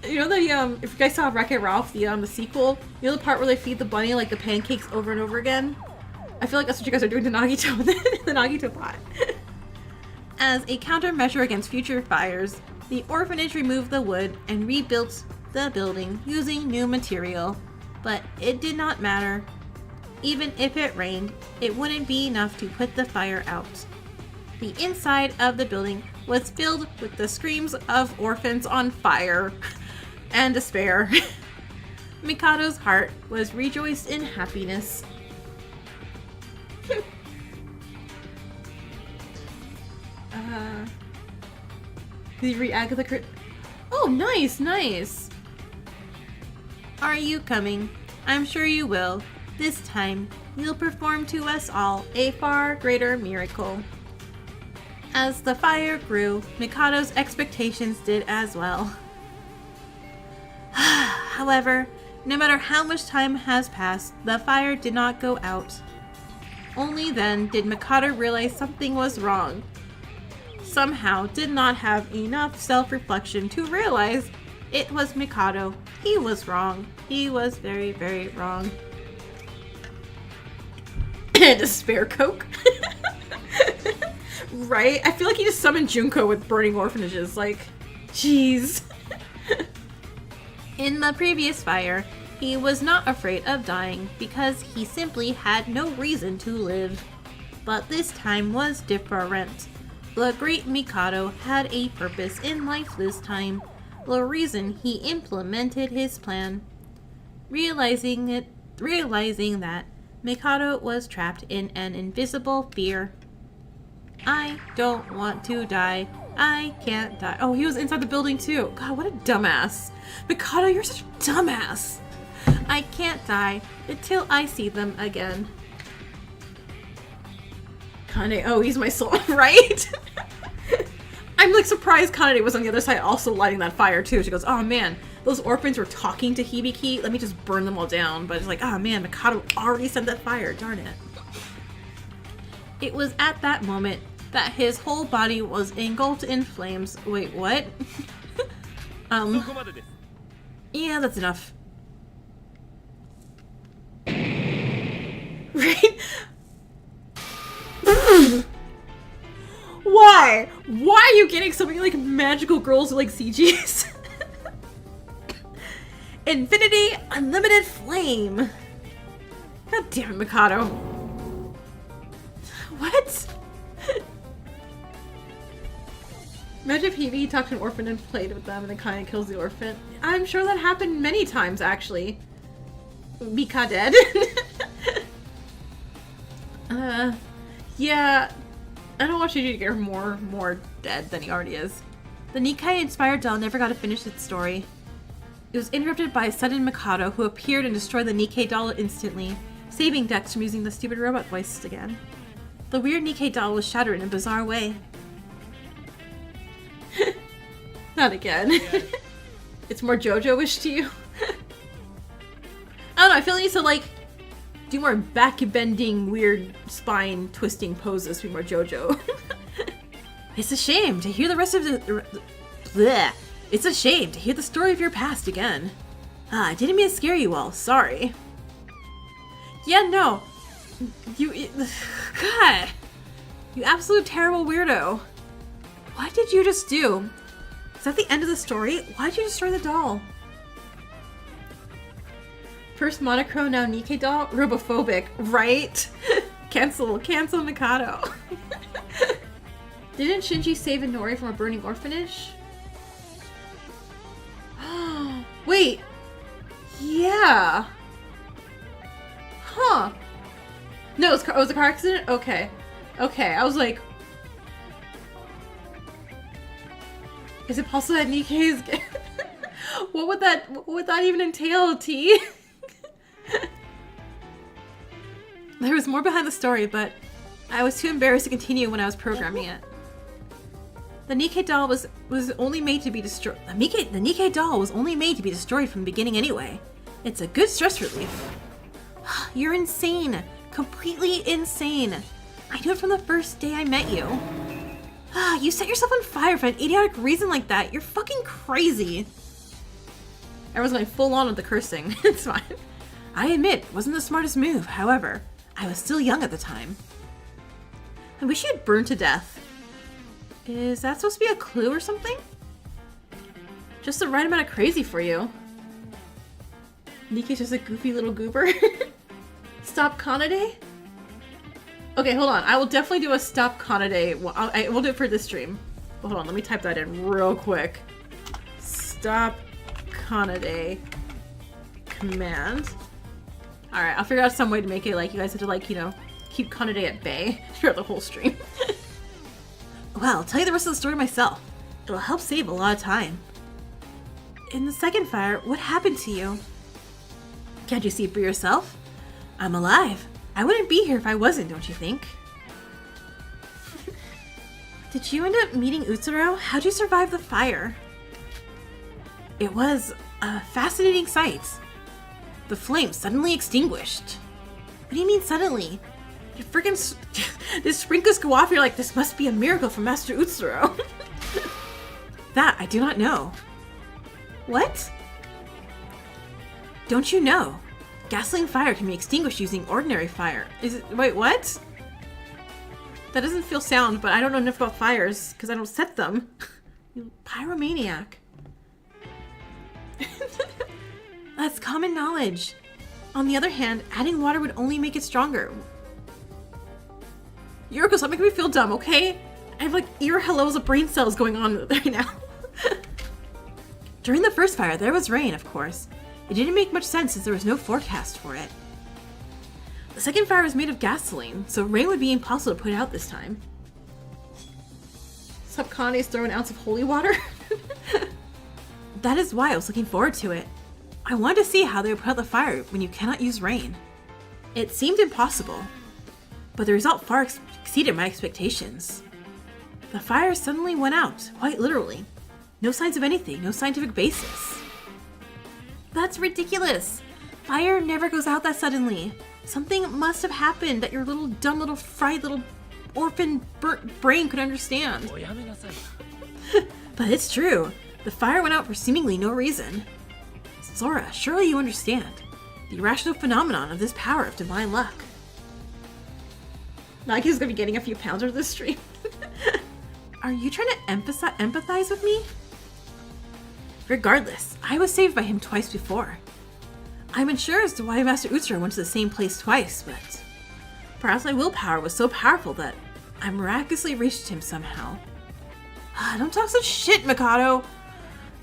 You know the if you guys saw Wreck-It Ralph, the sequel, you know the part where they feed the bunny like the pancakes over and over again? I feel like that's what you guys are doing to Nagito in the Nagito pot. As a countermeasure against future fires, the orphanage removed the wood and rebuilt the building using new material. But it did not matter. Even if it rained, it wouldn't be enough to put the fire out. The inside of the building was filled with the screams of orphans on fire and despair. Mikado's heart was rejoiced in happiness. Did you read Agatha Christie? Oh, nice, nice. Are you coming? I'm sure you will. This time, you'll perform to us all a far greater miracle. As the fire grew, Mikado's expectations did as well. However, no matter how much time has passed, the fire did not go out. Only then did Mikado realize something was wrong. Somehow did not have enough self-reflection to realize it was Mikado. He was wrong. He was very, very wrong. Despair Coke. Right? I feel like he just summoned Junko with burning orphanages. Like, jeez. In the previous fire, he was not afraid of dying because he simply had no reason to live. But this time was different. The great Mikado had a purpose in life this time, the reason he implemented his plan. Realizing that Mikado was trapped in an invisible fear. I don't want to die. I can't die. Oh, he was inside the building too. God, what a dumbass. Mikado, you're such a dumbass. I can't die until I see them again. Kanade, oh, he's my soul, right? I'm like surprised Kanade was on the other side also lighting that fire too. She goes, oh man, those orphans were talking to Hibiki. Let me just burn them all down. But it's like, oh man, Mikado already sent that fire. Darn it. It was at that moment that his whole body was engulfed in flames. Wait, what? Yeah, that's enough. Right? Why? Why are you getting so many like magical girls who like CGs? Infinity Unlimited Flame. God damn it, Mikado. What? Imagine if he talked to an orphan and played with them and then kind of kills the orphan. I'm sure that happened many times, actually. Mika dead. Yeah. I don't want you to get more dead than he already is. The Nikkei-inspired doll never got to finish its story. It was interrupted by a sudden Mikado who appeared and destroyed the Nikkei doll instantly, saving Dex from using the stupid robot voice again. The weird Nikkei doll was shattered in a bizarre way. Not again. It's more JoJo-ish to you. I don't know, I feel like you need to like do more back-bending, weird spine-twisting poses to be more JoJo. It's a shame to hear the rest of the... Bleh. It's a shame to hear the story of your past again. I didn't mean to scare you all. Sorry. Yeah, no. You... God. You absolute terrible weirdo. What did you just do? Is that the end of the story? Why'd you destroy the doll? First monochrome, now Nikkei doll? Robophobic, right? Cancel Mikado. Didn't Shinji save Inori from a burning orphanage? Wait. Yeah. Huh. No, it was a car accident? Okay. Okay, I was like... Is it possible that Nikkei's... What would that even entail, T? There was more behind the story, but I was too embarrassed to continue when I was programming it. The Nikkei doll was only made to be destroyed. The Nikkei doll was only made to be destroyed from the beginning anyway. It's a good stress relief. You're insane. Completely insane. I knew it from the first day I met you. You set yourself on fire for an idiotic reason like that. You're fucking crazy. Everyone's going full on with the cursing. It's fine. I admit, it wasn't the smartest move. However, I was still young at the time. I wish you had burned to death. Is that supposed to be a clue or something? Just the right amount of crazy for you. Nikkei's just a goofy little goober. Stop Kanade? Okay, hold on. I will definitely do a stop Kanade. We'll do it for this stream. But hold on, let me type that in real quick. Stop Kanade command. Alright, I'll figure out some way to make it like you guys have to like, you know, keep Kanade at bay throughout the whole stream. Well, I'll tell you the rest of the story myself. It'll help save a lot of time. In the second fire, what happened to you? Can't you see it for yourself? I'm alive. I wouldn't be here if I wasn't, don't you think? Did you end up meeting Utsuro? How'd you survive the fire? It was a fascinating sight. The flame suddenly extinguished. What do you mean suddenly? Did freaking did sprinkles go off? You're like, this must be a miracle from Master Utsuro. That I do not know. What? Don't you know? Gasoline fire can be extinguished using ordinary fire. Wait, what? That doesn't feel sound, but I don't know enough about fires because I don't set them. You pyromaniac. That's common knowledge. On the other hand, adding water would only make it stronger. Yoruko, stop making me feel dumb, okay? I have like ear hellos of brain cells going on right now. During the first fire, there was rain, of course. It didn't make much sense since there was no forecast for it. The second fire was made of gasoline, so rain would be impossible to put out this time. Subkane's throw an ounce of holy water? That is why I was looking forward to it. I wanted to see how they would put out the fire when you cannot use rain. It seemed impossible, but the result far exceeded my expectations. The fire suddenly went out, quite literally. No signs of anything, no scientific basis. That's ridiculous! Fire never goes out that suddenly. Something must have happened that your little dumb little fried little orphan burnt brain could understand. But it's true. The fire went out for seemingly no reason. Sora, surely you understand the irrational phenomenon of this power of divine luck. Nagi's gonna be getting a few pounds out of this stream. Are you trying to empathize with me? Regardless, I was saved by him twice before. I'm unsure as to why Master Utsuro went to the same place twice, but perhaps my willpower was so powerful that I miraculously reached him somehow. Don't talk such shit, Mikado!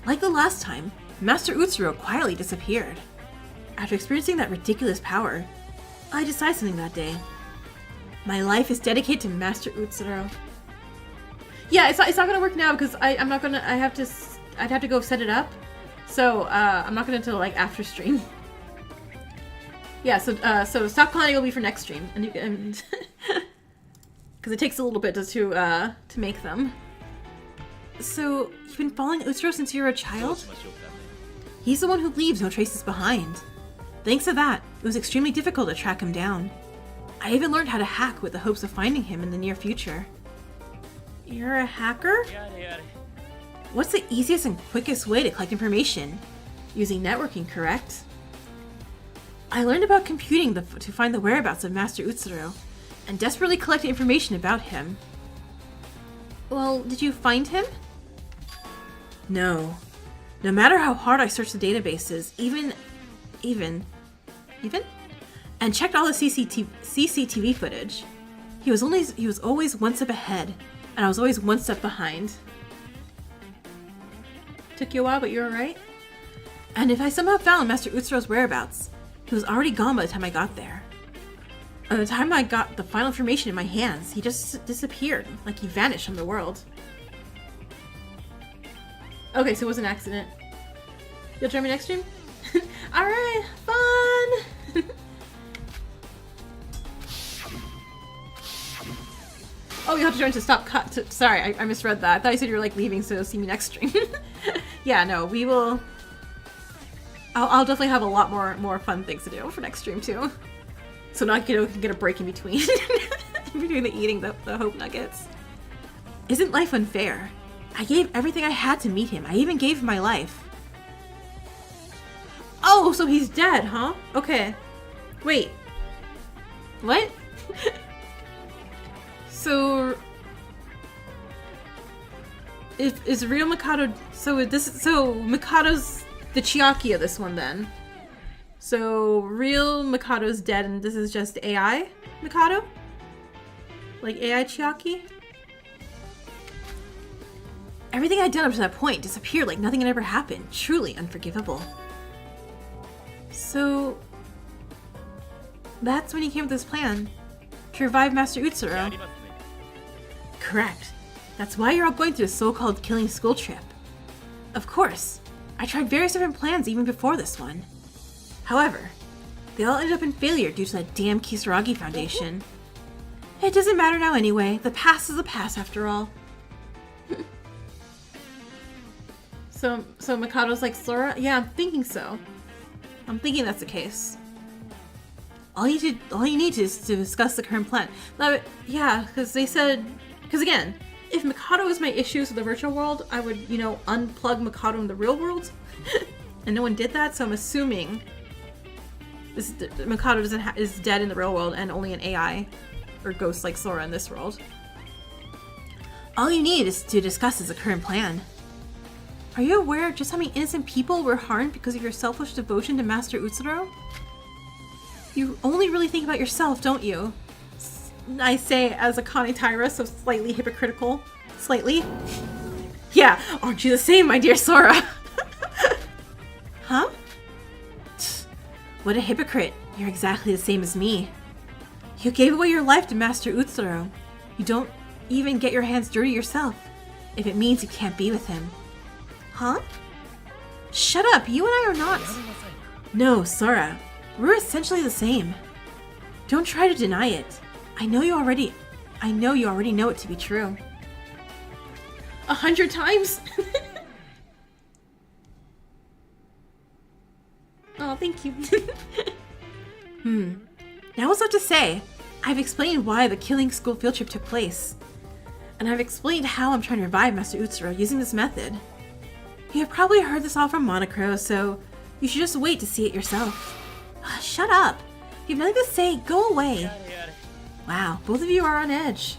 Like the last time, Master Utsuro quietly disappeared. After experiencing that ridiculous power, I decided something that day. My life is dedicated to Master Utsuro. Yeah, it's not gonna work now because I'd have to go set it up. So I'm not gonna until like after stream. Yeah, so Stop Calling will be for next stream, and you can because it takes a little bit to make them. So you've been following Utsuro since you were a child? He's the one who leaves no traces behind. Thanks to that, it was extremely difficult to track him down. I even learned how to hack with the hopes of finding him in the near future. You're a hacker? What's the easiest and quickest way to collect information? Using networking, correct? I learned about computing to find the whereabouts of Master Utsuro, and desperately collected information about him. Well, did you find him? No. No matter how hard I searched the databases, even? And checked all the CCTV footage. He was always one step ahead, and I was always one step behind. Took you a while, but you're alright? And if I somehow found Master Utsuro's whereabouts, he was already gone by the time I got there. By the time I got the final information in my hands, he just disappeared, like he vanished from the world. Okay, so it was an accident. You'll join me next stream? Alright, fun! we have to turn to stop cut. Sorry, I misread that. I thought you said you were like leaving, so you'll see me next stream. Yeah, no, we will. I'll definitely have a lot more fun things to do for next stream too. So Nagito can get a break in between, in between the eating the hope nuggets. Isn't life unfair? I gave everything I had to meet him. I even gave him my life. Oh, so he's dead, huh? Okay. Wait. What? So is real Mikado? So Mikado's the Chiaki of this one then. So real Mikado's dead, and this is just AI Mikado, like AI Chiaki. Everything I'd done up to that point disappeared like nothing had ever happened. Truly unforgivable. So that's when he came with this plan to revive Master Utsuro. Correct. That's why you're all going through a so-called killing school trip. Of course, I tried various different plans even before this one. However, they all ended up in failure due to that damn Kisaragi Foundation. It doesn't matter now anyway. The past is the past after all. So Mikado's like, Sora? Yeah, I'm thinking so. I'm thinking that's the case. All you need is to discuss the current plan. Yeah, because they said... Because again, if Mikado was my issues with the virtual world, I would, unplug Mikado in the real world. And no one did that, so I'm assuming Mikado is dead in the real world and only an AI or ghost like Sora in this world. All you need is to discuss the current plan. Are you aware of just how many innocent people were harmed because of your selfish devotion to Master Utsuro? You only really think about yourself, don't you? I say as a Kane Taira, so slightly hypocritical. Slightly. Yeah, aren't you the same, my dear Sora? Huh? What a hypocrite. You're exactly the same as me. You gave away your life to Master Utsuro. You don't even get your hands dirty yourself, if it means you can't be with him. Huh? Shut up, you and I are not. No, Sora. We're essentially the same. Don't try to deny it. I know you already know it to be true. 100 times? Oh, thank you. Now what's left to say? I've explained why the killing school field trip took place. And I've explained how I'm trying to revive Master Utsuro using this method. You have probably heard this all from Monocro, so you should just wait to see it yourself. Shut up! You have nothing to say, go away! Wow, both of you are on edge.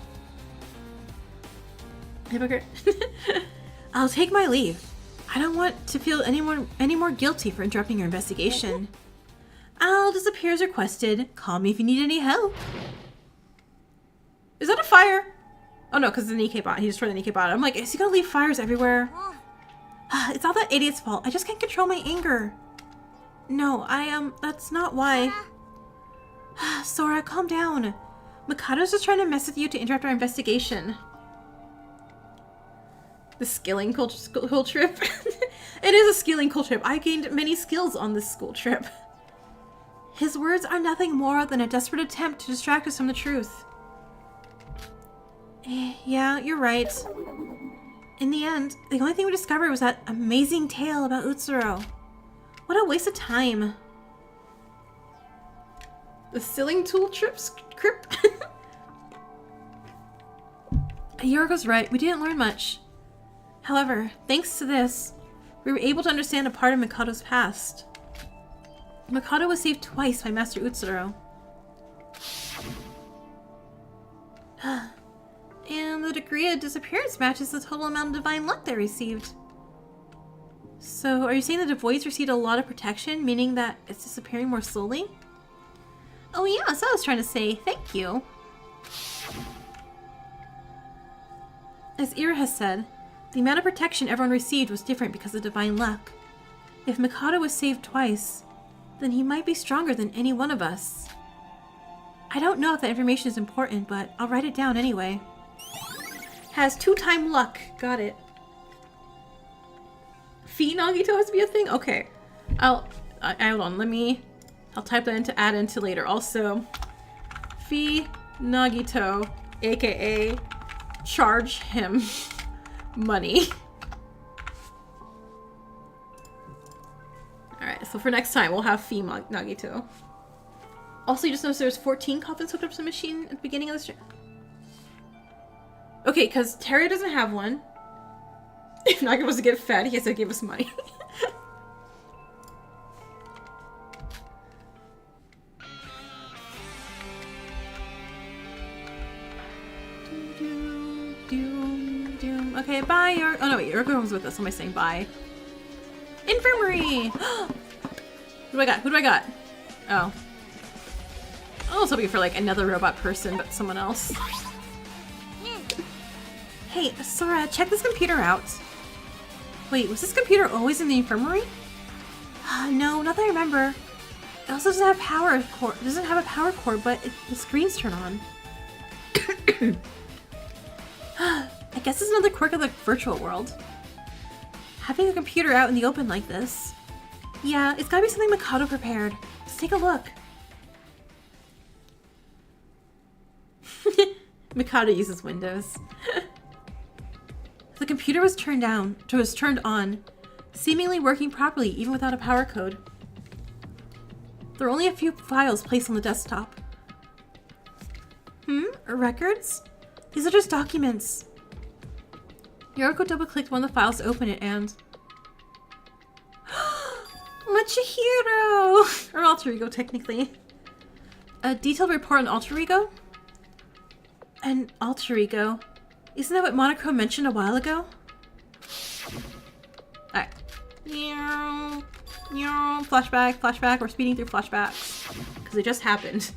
Hypocrite. I'll take my leave. I don't want to feel any more guilty for interrupting your investigation. I'll disappear as requested. Call me if you need any help. Is that a fire? Oh no, because the Nikkei bot. He destroyed the Nikkei bot. I'm like, is he gonna leave fires everywhere? It's all that idiot's fault. I just can't control my anger. No, that's not why. Sora, calm down. Mikado's just trying to mess with you to interrupt our investigation. The skilling school trip? It is a skilling school trip. I gained many skills on this school trip. His words are nothing more than a desperate attempt to distract us from the truth. Yeah, you're right. In the end, the only thing we discovered was that amazing tale about Utsuro. What a waste of time. The Silling Tool Trips Crypt? Yoruko's right, we didn't learn much. However, thanks to this, we were able to understand a part of Mikado's past. Mikado was saved twice by Master Utsuro. And the degree of disappearance matches the total amount of divine luck they received. So, are you saying the Devoids received a lot of protection, meaning that it's disappearing more slowly? Oh yeah, so I was trying to say thank you. As Ira has said, the amount of protection everyone received was different because of divine luck. If Mikado was saved twice, then he might be stronger than any one of us. I don't know if that information is important, but I'll write it down anyway. Has 2-time luck. Got it. Fee Nagito has to be a thing? Okay. Hold on, I'll type that in to add into later. Also, Fee Nagito, aka charge him money. Alright, so for next time, we'll have Fee Nagito. Also, you just noticed there's 14 coffins hooked up to the machine at the beginning of the stream. Okay, because Teria doesn't have one. If Nagito was to get fed, he has to give us money. Okay, bye. Oh no, wait, Yoruko comes with us. What am I saying? Bye. Infirmary! Who do I got? Who do I got? Oh. I was hoping for like another robot person, but someone else. Hey, Sora, check this computer out. Wait, was this computer always in the infirmary? No, not that I remember. It also doesn't have power cord. It doesn't have a power cord, but the screens turn on. I guess it's another quirk of the virtual world. Having a computer out in the open like this. Yeah, it's gotta be something Mikado prepared. Let's take a look. Mikado uses Windows. The computer was turned on, seemingly working properly even without a power code. There are only a few files placed on the desktop. Records? These are just documents. Yoruko double-clicked one of the files to open it and... Machihiro! Or alter ego, technically. A detailed report on alter ego? An alter ego? Isn't that what Monochrome mentioned a while ago? Alright. Flashback, flashback. We're speeding through flashbacks. Because it just happened.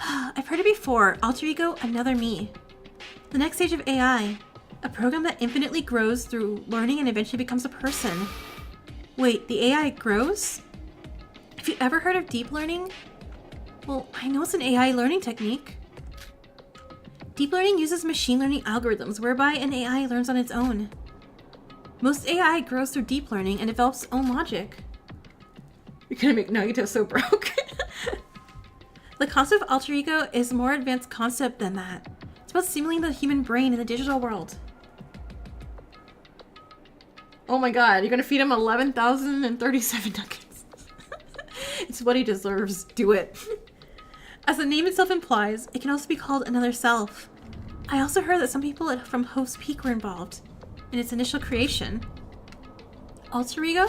I've heard it before. Alter ego, another me. The next stage of AI. A program that infinitely grows through learning and eventually becomes a person. Wait, the AI grows? Have you ever heard of deep learning? Well, I know it's an AI learning technique. Deep learning uses machine learning algorithms whereby an AI learns on its own. Most AI grows through deep learning and develops its own logic. You're gonna make Nagito so broke. The concept of alter ego is a more advanced concept than that. It's about simulating the human brain in the digital world. Oh my god, you're gonna feed him 11,037 nuggets. It's what he deserves. Do it. As the name itself implies, it can also be called another self. I also heard that some people from Host Peak were involved in its initial creation. Alter ego?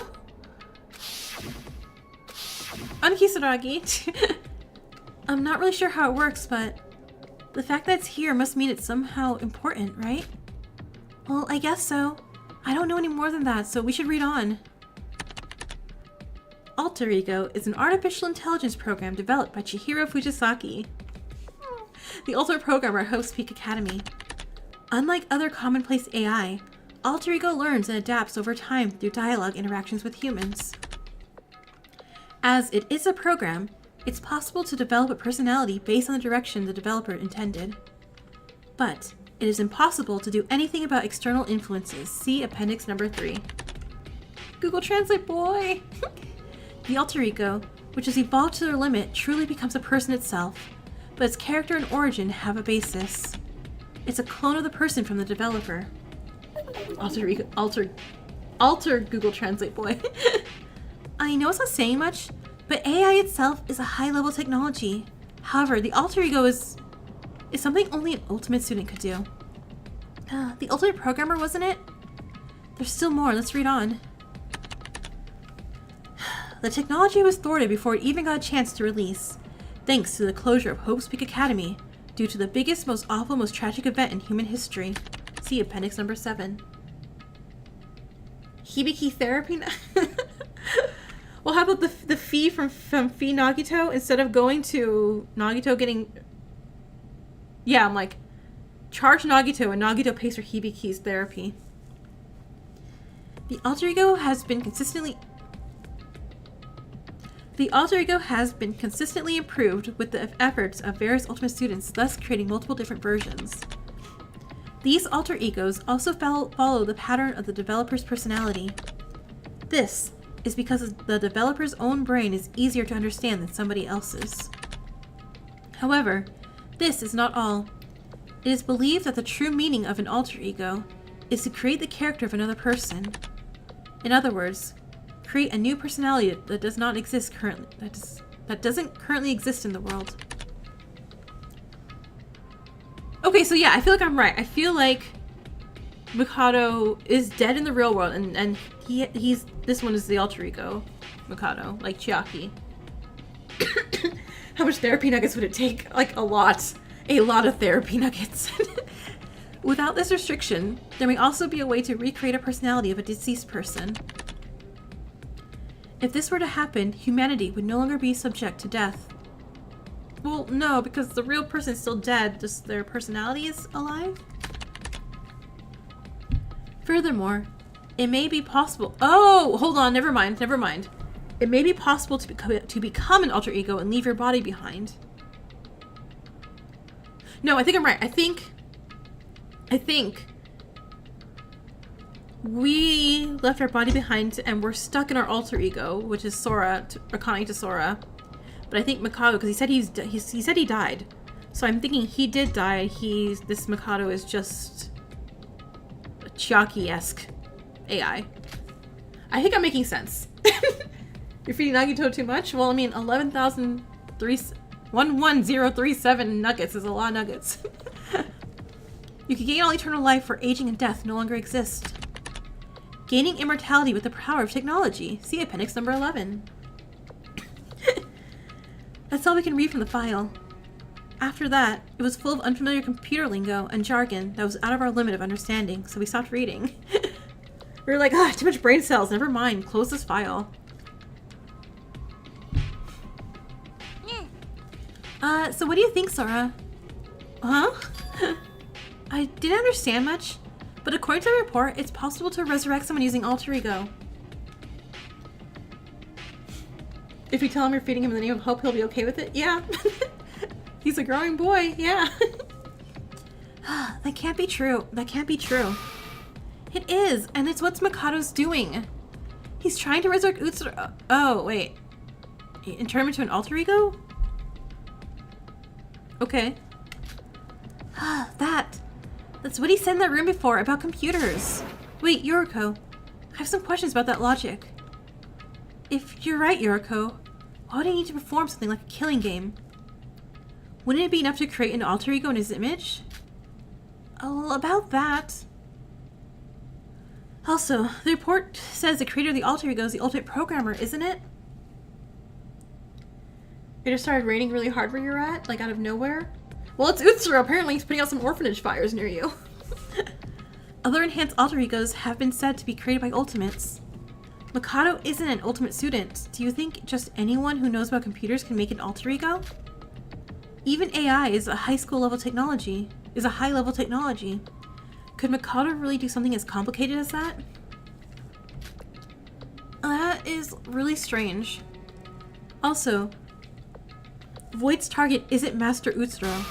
Kisaragi. I'm not really sure how it works, but the fact that it's here must mean it's somehow important, right? Well, I guess so. I don't know any more than that, so we should read on. Alter ego is an artificial intelligence program developed by Chihiro Fujisaki, the ultimate programmer at Host Peak Academy. Unlike other commonplace AI, alter ego learns and adapts over time through dialogue interactions with humans. As it is a program, it's possible to develop a personality based on the direction the developer intended. But it is impossible to do anything about external influences. See Appendix number 3. Google Translate, boy! The alter ego, which has evolved to their limit, truly becomes a person itself, but its character and origin have a basis. It's a clone of the person from the developer. Alter Google Translate, boy. I know it's not saying much, but AI itself is a high-level technology. However, the alter ego is something only an ultimate student could do. The ultimate programmer, wasn't it? There's still more. Let's read on. The technology was thwarted before it even got a chance to release, thanks to the closure of Hope's Peak Academy, due to the biggest, most awful, most tragic event in human history. See Appendix number 7. Hibiki therapy? Well, how about the fee from Fee Nagito? Instead of going to Nagito getting... Yeah, I'm like, charge Nagito and Nagito pays for Hibiki's therapy. The alter ego has been consistently improved with the efforts of various Ultimate students, thus creating multiple different versions. These alter egos also follow the pattern of the developer's personality. This is because the developer's own brain is easier to understand than somebody else's. However, this is not all. It is believed that the true meaning of an alter ego is to create the character of another person. In other words, create a new personality that does not exist currently, that doesn't currently exist in the world. Okay, so yeah, I feel like I'm right. I feel like Mikado is dead in the real world, and he's this one is the alter ego Mikado, like Chiaki. How much therapy nuggets would it take? Like a lot of therapy nuggets. Without this restriction, there may also be a way to recreate a personality of a deceased person. If this were to happen, humanity would no longer be subject to death. Well, no, because the real person is still dead, just their personality is alive? Furthermore, it may be possible— oh, hold on, never mind. It may be possible to become an alter ego and leave your body behind. No, I think I'm right. I think we left our body behind and we're stuck in our alter ego, which is Sora, according to Sora. But I think Mikado, because he said he said he died, so I'm thinking he did die. This Mikado is just a Chiaki-esque AI. I think I'm making sense. You're feeding Nagito too much? Well, I mean, 11037 nuggets is a lot of nuggets. You can gain all eternal life, for aging and death no longer exist. Gaining immortality with the power of technology. See appendix number 11. That's all we can read from the file. After that, it was full of unfamiliar computer lingo and jargon that was out of our limit of understanding, so we stopped reading. We were like, too much brain cells, never mind, close this file. So what do you think, Sora? Huh? I didn't understand much, but according to the report, it's possible to resurrect someone using alter ego. If you tell him you're feeding him in the name of hope, he'll be okay with it? Yeah. He's a growing boy, yeah. That can't be true. That can't be true. It is, and it's what Mikado's doing. He's trying to resurrect Utsuro. Oh, wait. And turn him into an alter ego? Okay. That's what he said in that room before about computers. Wait, Yoruko. I have some questions about that logic. If you're right, Yoruko, why would he need to perform something like a killing game? Wouldn't it be enough to create an alter ego in his image? Oh, about that. Also, the report says the creator of the alter ego is the ultimate programmer, isn't it? It just started raining really hard where you're at, like out of nowhere. Well, it's Utsuro. Apparently he's putting out some orphanage fires near you. Other enhanced alter egos have been said to be created by ultimates. Mikado isn't an ultimate student. Do you think just anyone who knows about computers can make an alter ego? Even AI is a high-level technology. Could Mikado really do something as complicated as that? That is really strange. Also, Void's target isn't Master Utsuro.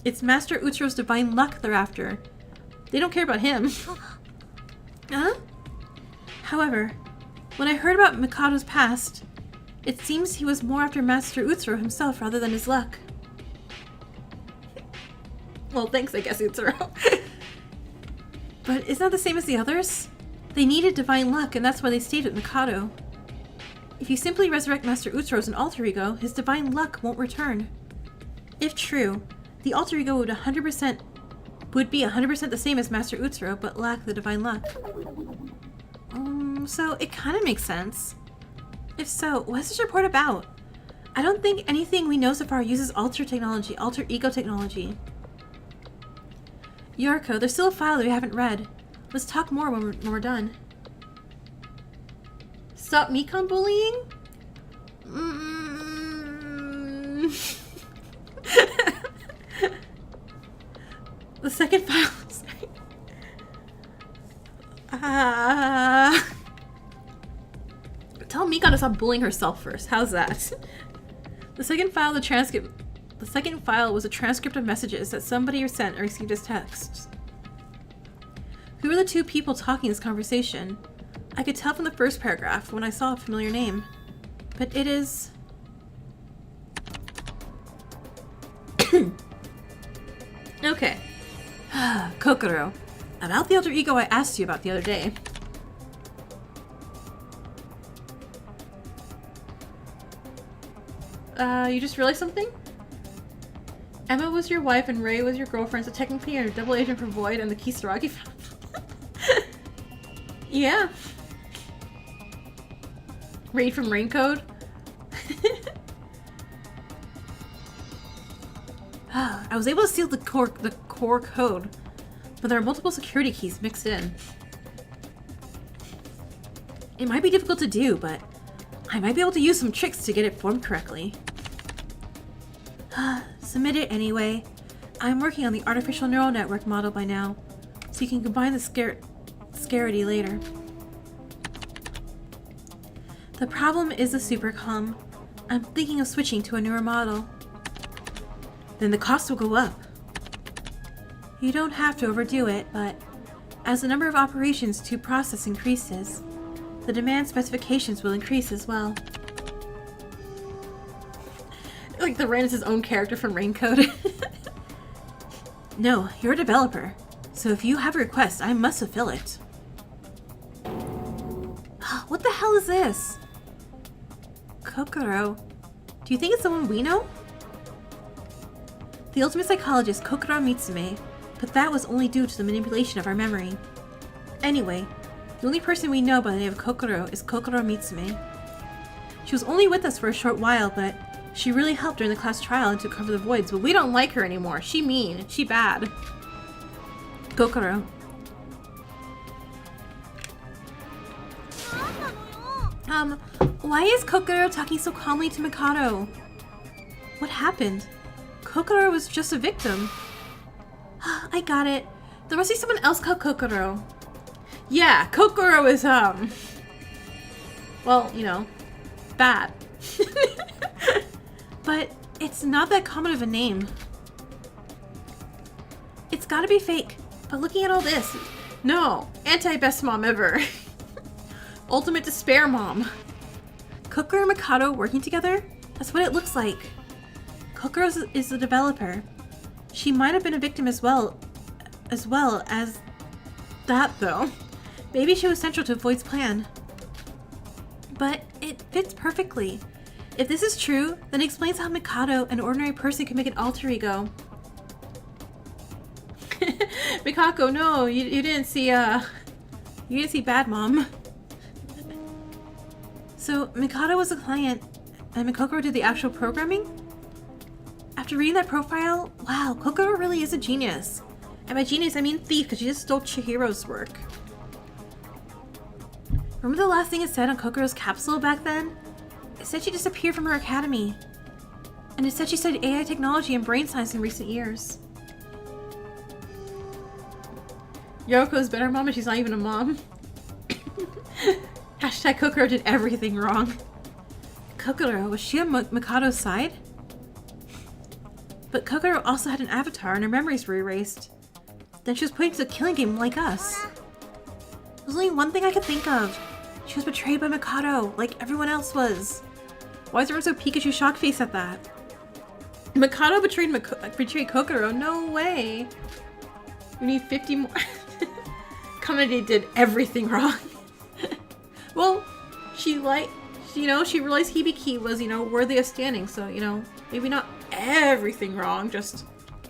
It's Master Utsuro's divine luck they're after. They don't care about him. Huh? However, when I heard about Mikado's past, it seems he was more after Master Utsuro himself rather than his luck. Well, thanks, I guess, Utsuro. But isn't that the same as the others? They needed divine luck, and that's why they stayed with Mikado. If you simply resurrect Master Utsuro as an alter ego, his divine luck won't return. If true, the alter ego would be 100% the same as Master Utsuro, but lack the divine luck. So it kind of makes sense. If so, what's this report about? I don't think anything we know so far uses alter ego technology. Yoruko, there's still a file that we haven't read. Let's talk more when we're done. Stop Mekon bullying? The second file. Tell Mikon to stop bullying herself first. How's that? The second file was a transcript of messages that somebody sent or received as texts. Who were the two people talking this conversation? I could tell from the first paragraph when I saw a familiar name. But it is... Okay. Kokoro. About the alter ego I asked you about the other day. You just realized something? Emma was your wife and Ray was your girlfriend, so technically you're a double agent for Void and the Kisaragi found. Yeah. Raid from Raincode. I was able to seal the core code, but there are multiple security keys mixed in. It might be difficult to do, but I might be able to use some tricks to get it formed correctly. Submit it anyway. I'm working on the artificial neural network model by now, so you can combine the scarcity later. The problem is the supercom. I'm thinking of switching to a newer model. Then the cost will go up. You don't have to overdo it, but as the number of operations to process increases, the demand specifications will increase as well. Like the Ran is his own character from Raincode. No, you're a developer, so if you have a request, I must fulfill it. What the hell is this? Kokoro. Do you think it's someone we know? The ultimate psychologist, Kokoro Mitsume, but that was only due to the manipulation of our memory. Anyway, the only person we know by the name of Kokoro is Kokoro Mitsume. She was only with us for a short while, but she really helped during the class trial and to cover the voids, but we don't like her anymore. She mean. She bad. Kokoro. Why is Kokoro talking so calmly to Mikado? What happened? Kokoro was just a victim. I got it. There must be someone else called Kokoro. Yeah, Kokoro is, well, you know, bad. But it's not that common of a name. It's gotta be fake. But looking at all this, no, anti-best mom ever. Ultimate despair mom. Kokoro and Mikado working together? That's what it looks like. Kokoro is the developer. She might have been a victim as well as that, though. Maybe she was central to Void's plan. But it fits perfectly. If this is true, then it explains how Mikado, an ordinary person, can make an alter ego. Mikako, no, you didn't see Bad Mom. So Mikado was a client, and Kokoro did the actual programming? After reading that profile, wow, Kokoro really is a genius. And by genius, I mean thief, because she just stole Chihiro's work. Remember the last thing it said on Kokoro's capsule back then? It said she disappeared from her academy. And it said she studied AI technology and brain science in recent years. Yoruko's better mom and she's not even a mom. Hashtag Kokoro did everything wrong. Kokoro, was she on Mikado's side? But Kokoro also had an avatar and her memories were erased. Then she was put into a killing game like us. There's only one thing I could think of. She was betrayed by Mikado, like everyone else was. Why is everyone so Pikachu shock face at that? Mikado betrayed Kokoro? No way. We need 50 more. Comedy did everything wrong. Well, she realized Hibiki was, worthy of standing, so, maybe not everything wrong, just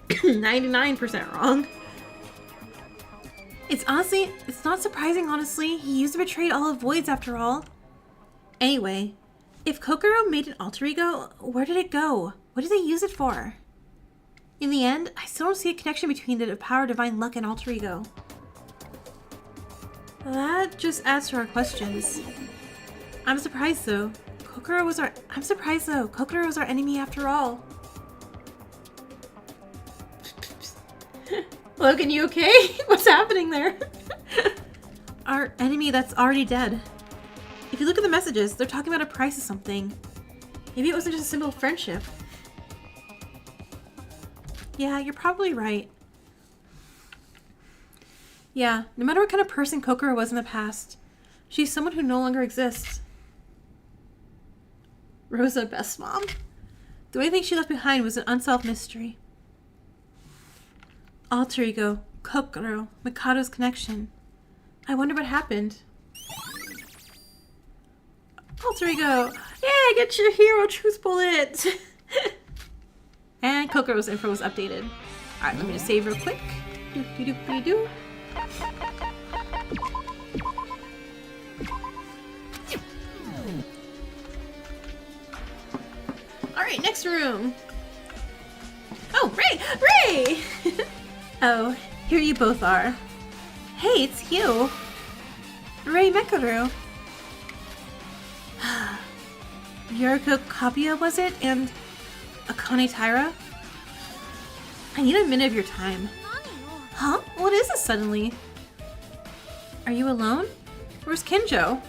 99% wrong. It's not surprising, honestly. He used to betray all of Voids after all. Anyway, if Kokoro made an alter ego, where did it go? What did they use it for? In the end, I still don't see a connection between the power of divine luck and alter ego. That just adds to our questions. I'm surprised though. Kokoro was our enemy after all. Logan, you okay? What's happening there? Our enemy that's already dead. If you look at the messages, they're talking about a price of something. Maybe it wasn't just a simple friendship. Yeah, you're probably right. Yeah, no matter what kind of person Kokoro was in the past, she's someone who no longer exists. Rosa, best mom. The only thing she left behind was an unsolved mystery. Alter ego, Kokoro, Mikado's connection. I wonder what happened. Alter ego! Yeah, get your hero truth bullet! And Kokoro's info was updated. Alright, let me just save real quick. Do. Alright, next room. Oh, Ray! Oh, here you both are. Hey, it's you. Ray Mikado. Yoruko Kapia, was it? And Akane Taira? I need a minute of your time. Huh? What is this suddenly? Are you alone? Where's Kinjo?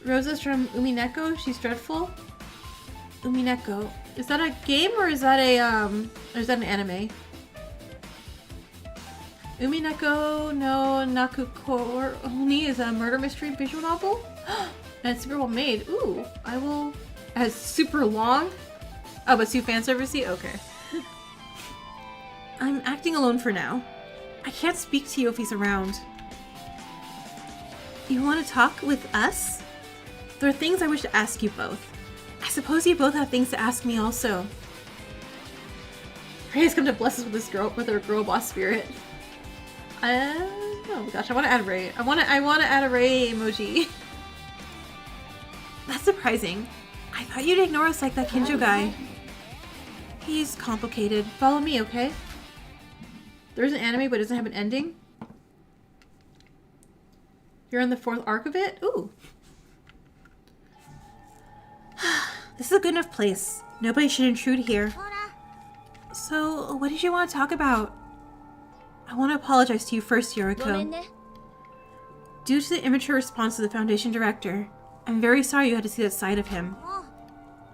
Rosa's from Umineko? She's dreadful? Umineko. Is that a game or is that an anime? Umineko no Nakukor Oni is a murder mystery visual novel? And it's super well made. Ooh, I will... It has super long? Oh, but too fanservice-y? Okay. I'm acting alone for now. I can't speak to you if he's around. You want to talk with us? There are things I wish to ask you both. I suppose you both have things to ask me also. Ray has come to bless us with this girl, with her girl boss spirit. Oh gosh, I want to add Ray. I want to add a Ray emoji. That's surprising. I thought you'd ignore us like that Kinjo guy. He's complicated. Follow me, okay? There's an anime, but it doesn't have an ending. You're in the 4th arc of it? Ooh. This is a good enough place. Nobody should intrude here. So, what did you want to talk about? I want to apologize to you first, Yoruko. Due to the immature response of the Foundation Director, I'm very sorry you had to see that side of him.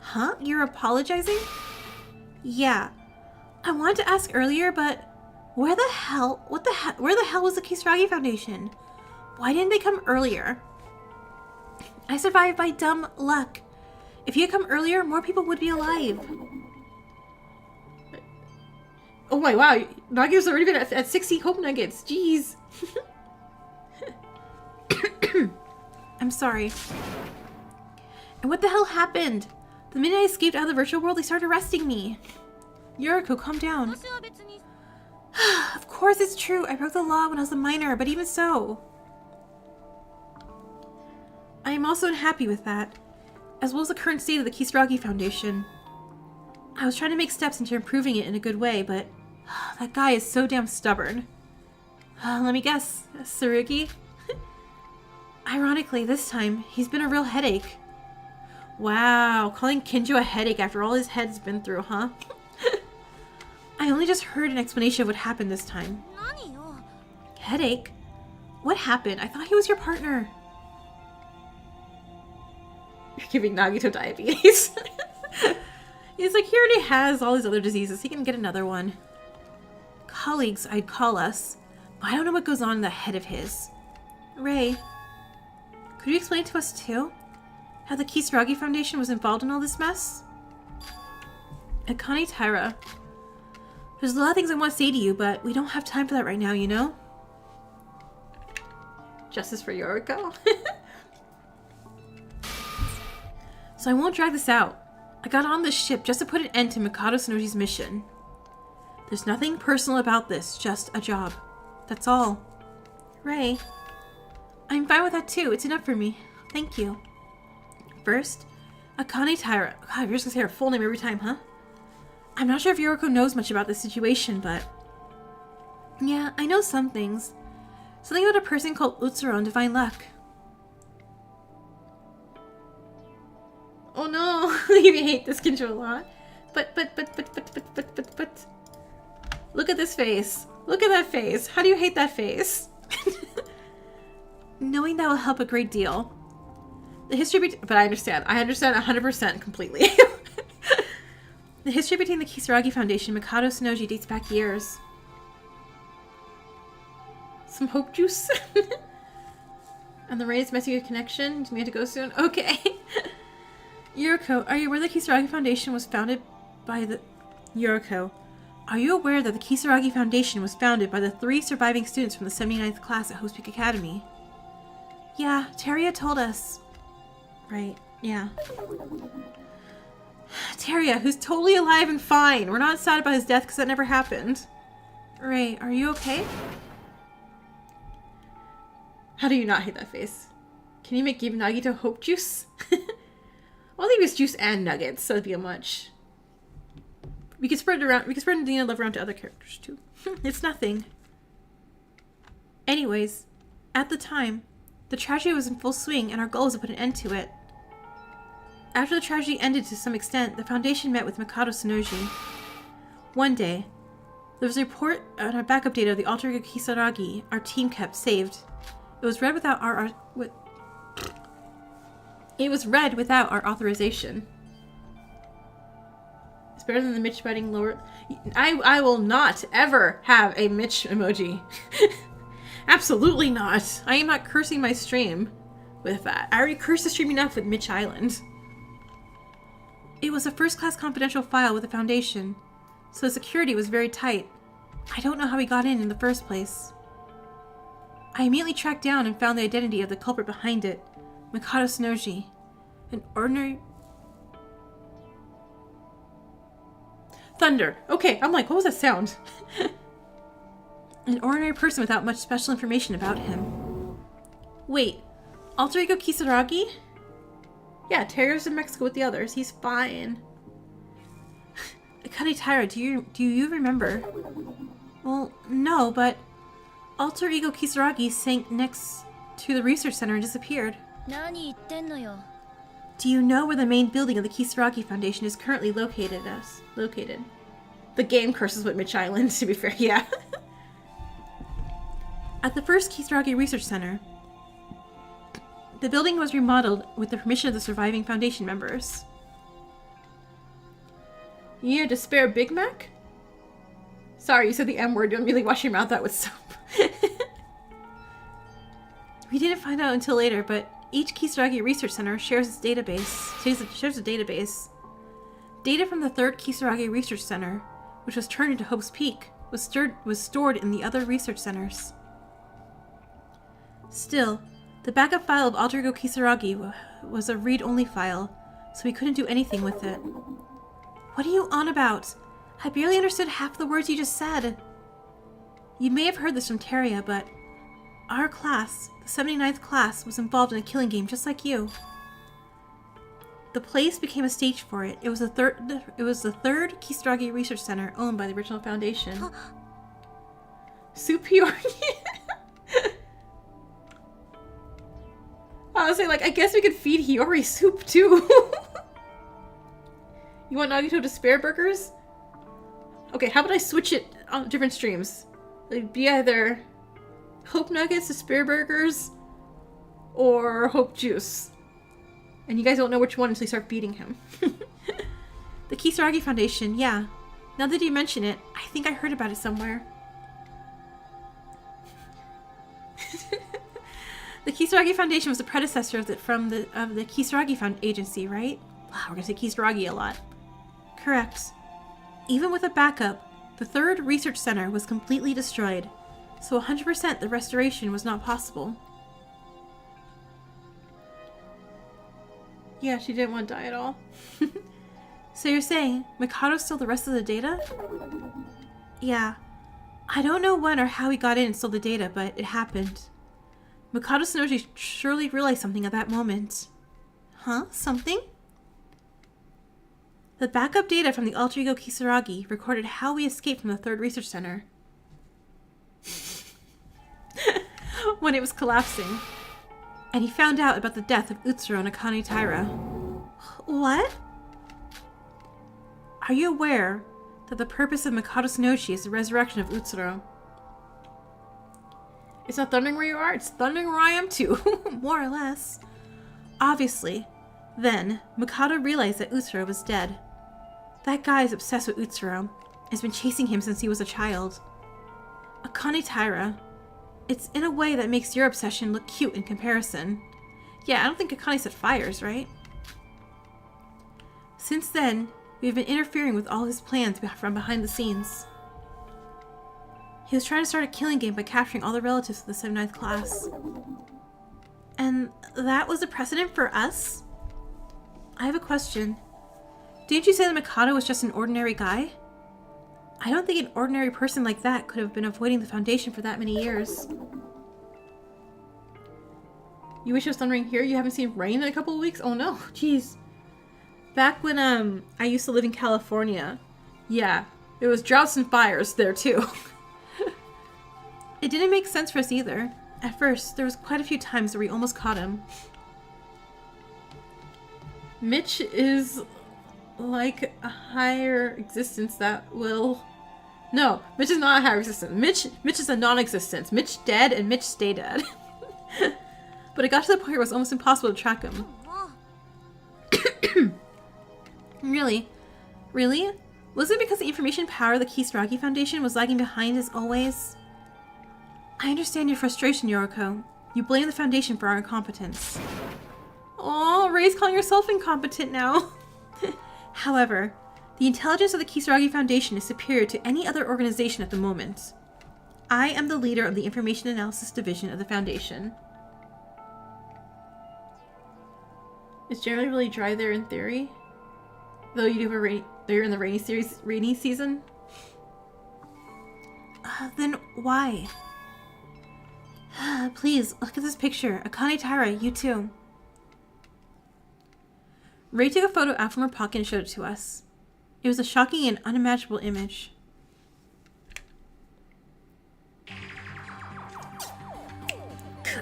Huh? You're apologizing? Yeah. I wanted to ask earlier, but where the hell was the Kisaragi Foundation? Why didn't they come earlier? I survived by dumb luck. If you had come earlier, more people would be alive. Oh my wow, Nagi's already been at 60 hope nuggets. Jeez. I'm sorry. And what the hell happened? The minute I escaped out of the virtual world, they started arresting me. Yoruko, calm down. Of course it's true. I broke the law when I was a minor, but even so. I am also unhappy with that, as well as the current state of the Kisaragi Foundation. I was trying to make steps into improving it in a good way, but that guy is so damn stubborn. Let me guess, Tsurugi? Ironically, this time, he's been a real headache. Wow, calling Kinjo a headache after all his head's been through, huh? I only just heard an explanation of what happened this time. Headache? What happened? I thought he was your partner. You're giving Nagito diabetes. He's like, he already has all these other diseases. He can get another one. Colleagues, I'd call us. But I don't know what goes on in that head of his. Ray, could you explain to us too? How the Kisaragi Foundation was involved in all this mess? Akane Taira. There's a lot of things I want to say to you, but we don't have time for that right now, you know? Justice for Yoruko. So I won't drag this out. I got on this ship just to put an end to Mikado Sonoji's mission. There's nothing personal about this, just a job. That's all. Ray. I'm fine with that too. It's enough for me. Thank you. First, Akane Taira. God, you're just gonna say her full name every time, huh? I'm not sure if Yoruko knows much about this situation, but... yeah, I know some things. Something about a person called Utsuro and Divine Luck. Oh no, you hate this Kinjo a lot. But. Look at this face. Look at that face. How do you hate that face? Knowing that will help a great deal. The history but I understand 100% completely. The history between the Kisaragi Foundation and Mikado Sonoji dates back years. Some hope juice? And the rain is messing with connection. Do we have to go soon? Okay. Yoruko, are you aware the Kisaragi Foundation was founded by the... Yoruko, Are you aware that the Kisaragi Foundation was founded by the 3 surviving students from the 79th class at Host Peak Academy? Yeah, Teria told us. Right, yeah. Teria, who's totally alive and fine. We're not sad about his death because that never happened. Ray, are you okay? How do you not hate that face? Can you give Nagito hope juice? I think it's juice and nuggets, so it'd be a much. We can spread it around. We can spread Dina love around to other characters too. It's nothing. Anyways, at the time, the tragedy was in full swing, and our goal was to put an end to it. After the tragedy ended to some extent, the Foundation met with Mikado Sonoji. One day, there was a report on our backup data of the alter ego Kisaragi our team kept saved. It was read without our authorization. It's better than the Mitch biting lower. I will not ever have a Mitch emoji. Absolutely not. I am not cursing my stream with that. I already cursed the stream enough with Mitch Island. It was a first-class confidential file with the Foundation, so the security was very tight. I don't know how we got in the first place. I immediately tracked down and found the identity of the culprit behind it, Mikado Sonoji, an ordinary... Thunder. Okay, I'm like, what was that sound? An ordinary person without much special information about him. Wait, alter ego Kisaragi? Yeah, Teria's in Mexico with the others. He's fine. Akane Taira, do you remember? Well, no, but alter ego Kisaragi sank next to the research center and disappeared. Do you know where the main building of the Kisaragi Foundation is currently located? The game curses with Mitch Island, to be fair, yeah. At the first Kisaragi Research Center, the building was remodeled with the permission of the surviving Foundation members. You need to spare Big Mac? Sorry, you said the M word. Don't really wash your mouth out with soap. We didn't find out until later, but each Kisaragi Research Center shares its database. Shares a database. Data from the 3rd Kisaragi Research Center, which was turned into Hope's Peak, was stored in the other research centers. Still, the backup file of alter ego Kisaragi was a read-only file, so we couldn't do anything with it. What are you on about? I barely understood half the words you just said. You may have heard this from Teria, but our class, the 79th class, was involved in a killing game just like you. The place became a stage for it. It was the third Kisaragi Research Center owned by the original Foundation. Superior. I was like, I guess we could feed Hiyori soup too. You want Nagito to spare burgers? Okay, how about I switch it on different streams? Like, be either Hope Nuggets to spare burgers or Hope Juice. And you guys don't know which one until you start feeding him. The Kisaragi Foundation, yeah. Now that you mention it, I think I heard about it somewhere. The Kisaragi Foundation was the predecessor of the Kisaragi Agency, right? Wow, we're gonna say Kisaragi a lot. Correct. Even with a backup, the 3rd Research Center was completely destroyed, so 100% the restoration was not possible. Yeah, she didn't want to die at all. So you're saying Mikado stole the rest of the data? Yeah. I don't know when or how he got in and stole the data, but it happened. Mikado Sonoji surely realized something at that moment. Huh? Something? The backup data from the alter ego Kisaragi recorded how we escaped from the 3rd Research Center. When it was collapsing. And he found out about the death of Utsuro and Akane Taira. What? Are you aware that the purpose of Mikado Sonoji is the resurrection of Utsuro? It's not thundering where you are, it's thundering where I am too. More or less. Obviously. Then, Mikado realized that Utsuro was dead. That guy is obsessed with Utsuro. Has been chasing him since he was a child. Akane Taira. It's in a way that makes your obsession look cute in comparison. Yeah, I don't think Akane set fires, right? Since then, we've been interfering with all his plans from behind the scenes. He was trying to start a killing game by capturing all the relatives of the 79th class. And that was a precedent for us? I have a question. Didn't you say that Mikado was just an ordinary guy? I don't think an ordinary person like that could have been avoiding the Foundation for that many years. You wish it was thundering here? You haven't seen rain in a couple of weeks? Oh no, jeez. Back when I used to live in California, yeah, there was droughts and fires there too. It didn't make sense for us either. At first, there was quite a few times where we almost caught him. Mitch is like a higher existence that will... No, Mitch is not a higher existence. Mitch is a non-existence. Mitch dead and Mitch stay dead. But it got to the point where it was almost impossible to track him. Really? Really? Was it because the information power of the Kisaragi Foundation was lagging behind as always? I understand your frustration, Yoruko. You blame the Foundation for our incompetence. Aw, Ray's calling herself incompetent now. However, the intelligence of the Kisaragi Foundation is superior to any other organization at the moment. I am the leader of the Information Analysis Division of the Foundation. It's generally really dry there in theory. Though you do have a they're in the rainy season. Then why? Please, look at this picture. Akane Taira, you too. Ray took a photo out from her pocket and showed it to us. It was a shocking and unimaginable image.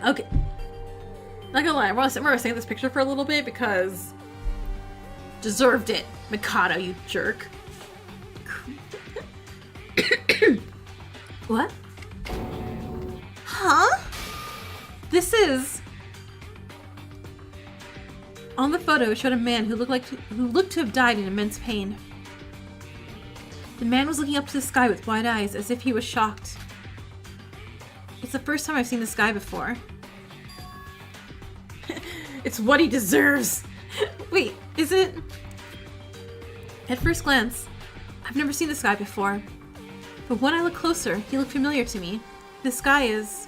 Okay. Not gonna lie, we're gonna stay at this picture for a little bit because... Deserved it, Mikado, you jerk. What? Huh? This is... On the photo, it showed a man who looked to have died in immense pain. The man was looking up to the sky with wide eyes, as if he was shocked. It's the first time I've seen this guy before. It's what he deserves! Wait, is it... At first glance, I've never seen this guy before. But when I look closer, he looked familiar to me. This guy is...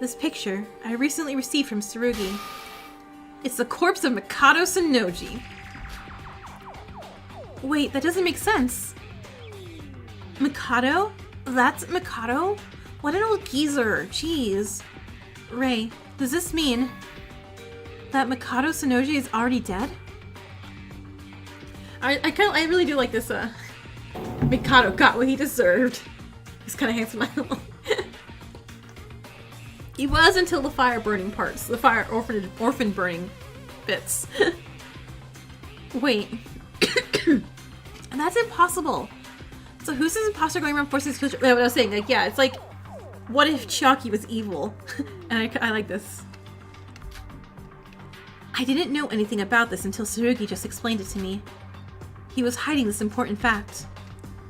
This picture I recently received from Tsurugi. It's the corpse of Mikado Sonoji. Wait, that doesn't make sense. Mikado? That's Mikado? What an old geezer. Jeez. Ray, does this mean that Mikado Sonoji is already dead? I really do like this, Mikado got what he deserved. He's kind of handsome. He was until the fire burning parts. The fire orphan burning bits. Wait. And that's impossible. So who's this imposter going around forcing his future? What I was saying, like, yeah, it's like, what if Chiaki was evil? And I like this. I didn't know anything about this until Tsurugi just explained it to me. He was hiding this important fact.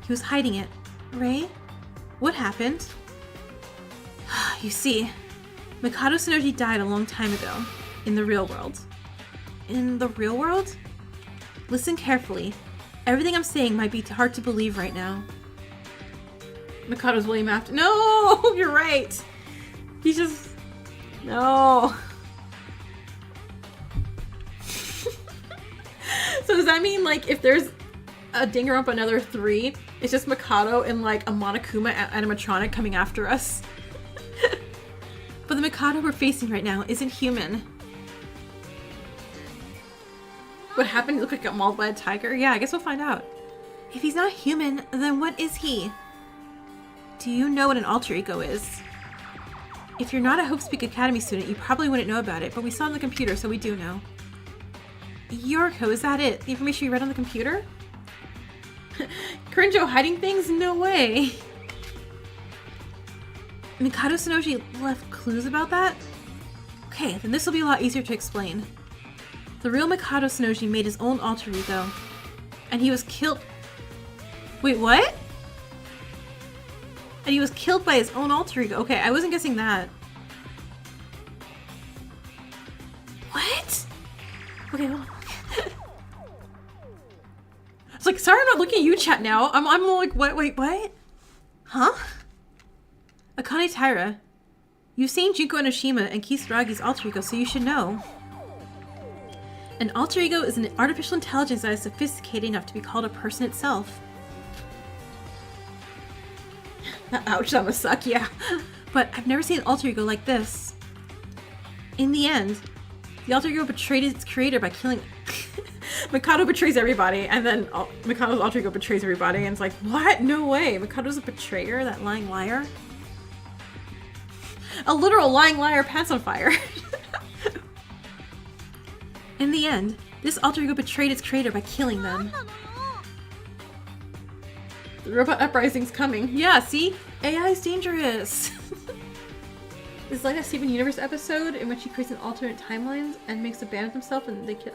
He was hiding it. Ray? What happened? You see, Mikado Sonoji died a long time ago. In the real world. In the real world? Listen carefully. Everything I'm saying might be hard to believe right now. Mikado's William after. No! You're right! He's just... No. So does that mean, like, if there's a Danganronpa Another 3, it's just Mikado and, like, a Monokuma animatronic coming after us? But the Mikado we're facing right now isn't human. What happened? He looked like a mauled by a tiger? Yeah, I guess we'll find out. If he's not human, then what is he? Do you know what an alter ego is? If you're not a Hope Speak Academy student, you probably wouldn't know about it, but we saw it on the computer, so we do know. Yoruko, is that it? The information you read on the computer? Crinjo hiding things? No way! Mikado Sonoji left clues about that? Okay, then this will be a lot easier to explain. The real Mikado Sonoji made his own alter ego. And he was killed... Wait, what? And he was killed by his own alter ego. Okay, I wasn't guessing that. What? Okay, hold on. It's like, sorry I'm not looking at you, chat, now. I'm like, what? Wait, what? Huh? Akane Taira, you've seen Junko Enoshima and Kisaragi's alter ego, so you should know. An alter ego is an artificial intelligence that is sophisticated enough to be called a person itself. Ouch, that must suck, yeah. But I've never seen an alter ego like this. In the end, the alter ego betrayed its creator by killing... Mikado betrays everybody, and then Mikado's alter ego betrays everybody, and it's like, what? No way. Mikado's a betrayer? That lying liar? A literal lying liar, pants on fire. In the end, this alter ego betrayed its creator by killing them. The robot uprising's coming. Yeah, see? AI is dangerous. It's like that Steven Universe episode in which he creates an alternate timelines and makes a band of himself and they kill...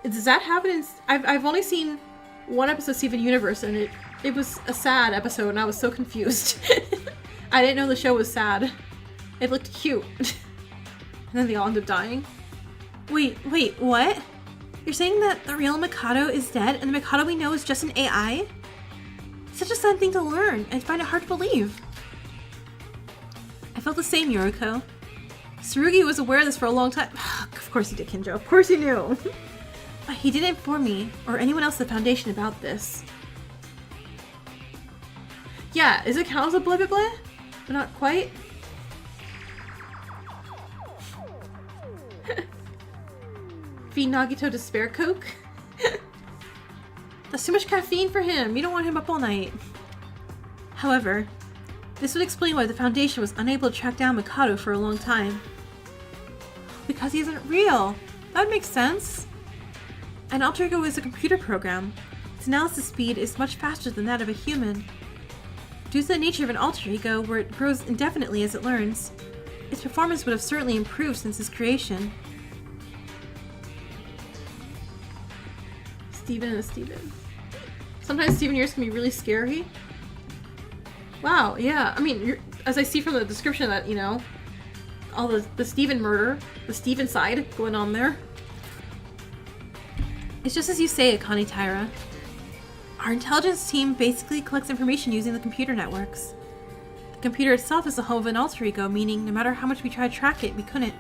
Does that happen in... I've only seen one episode of Steven Universe and it was a sad episode and I was so confused. I didn't know the show was sad. It looked cute. And then they all ended up dying. Wait, what? You're saying that the real Mikado is dead and the Mikado we know is just an AI? Such a sad thing to learn, and I find it hard to believe. I felt the same, Yoruko. Tsurugi was aware of this for a long time. Of course he did, Kinjo. Of course he knew. But he didn't inform me, or anyone else at the Foundation about this. Yeah, is it count as a blah blah blah? But not quite. Feed Nagito Despair Coke? That's too much caffeine for him. You don't want him up all night. However, this would explain why the Foundation was unable to track down Mikado for a long time. Because he isn't real. That would make sense. An alter ego is a computer program. Its analysis speed is much faster than that of a human. Due to the nature of an alter ego, where it grows indefinitely as it learns, its performance would have certainly improved since its creation. Steven and Steven. Sometimes Steven years can be really scary. Wow, yeah. I mean, as I see from the description that, you know, all the Steven murder, the Steven side going on there. It's just as you say, Akane Taira. Our intelligence team basically collects information using the computer networks. The computer itself is the home of an alter ego, meaning no matter how much we try to track it, we couldn't.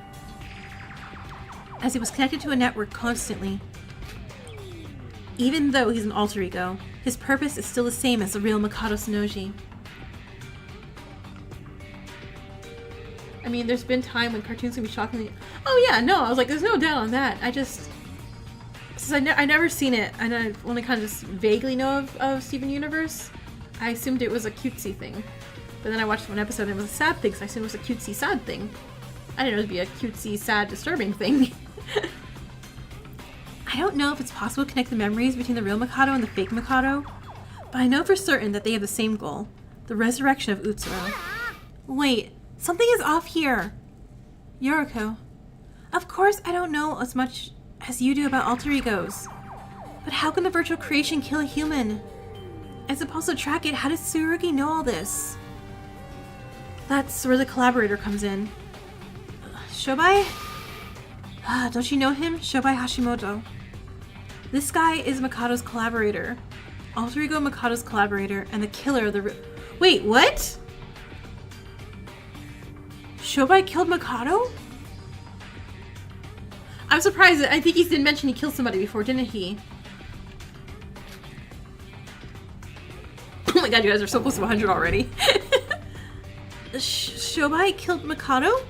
As it was connected to a network constantly. Even though he's an alter ego, his purpose is still the same as the real Mikado Sonoji. I mean, there's been time when cartoons can be shockingly... Oh yeah, no, I was like, there's no doubt on that. I just... Since I never seen it, and I only kind of just vaguely know of Steven Universe, I assumed it was a cutesy thing. But then I watched one episode and it was a sad thing, so I assumed it was a cutesy sad thing. I didn't know it'd be a cutesy, sad, disturbing thing. I don't know if it's possible to connect the memories between the real Mikado and the fake Mikado, but I know for certain that they have the same goal, the resurrection of Utsuro. Wait, something is off here. Yoruko. Of course I don't know as much as you do about alter egos, but how can the virtual creation kill a human? And supposed to track it, how does Tsurugi know all this? That's where the collaborator comes in. Shobai? Don't you know him? Shobai Hashimoto. This guy is Mikado's collaborator. Alter ego Mikado's collaborator and the killer of the... Wait, what? Shobai killed Mikado? I'm surprised. I think he did mention he killed somebody before, didn't he? Oh my god, you guys are so close to 100 already. Shobai killed Mikado?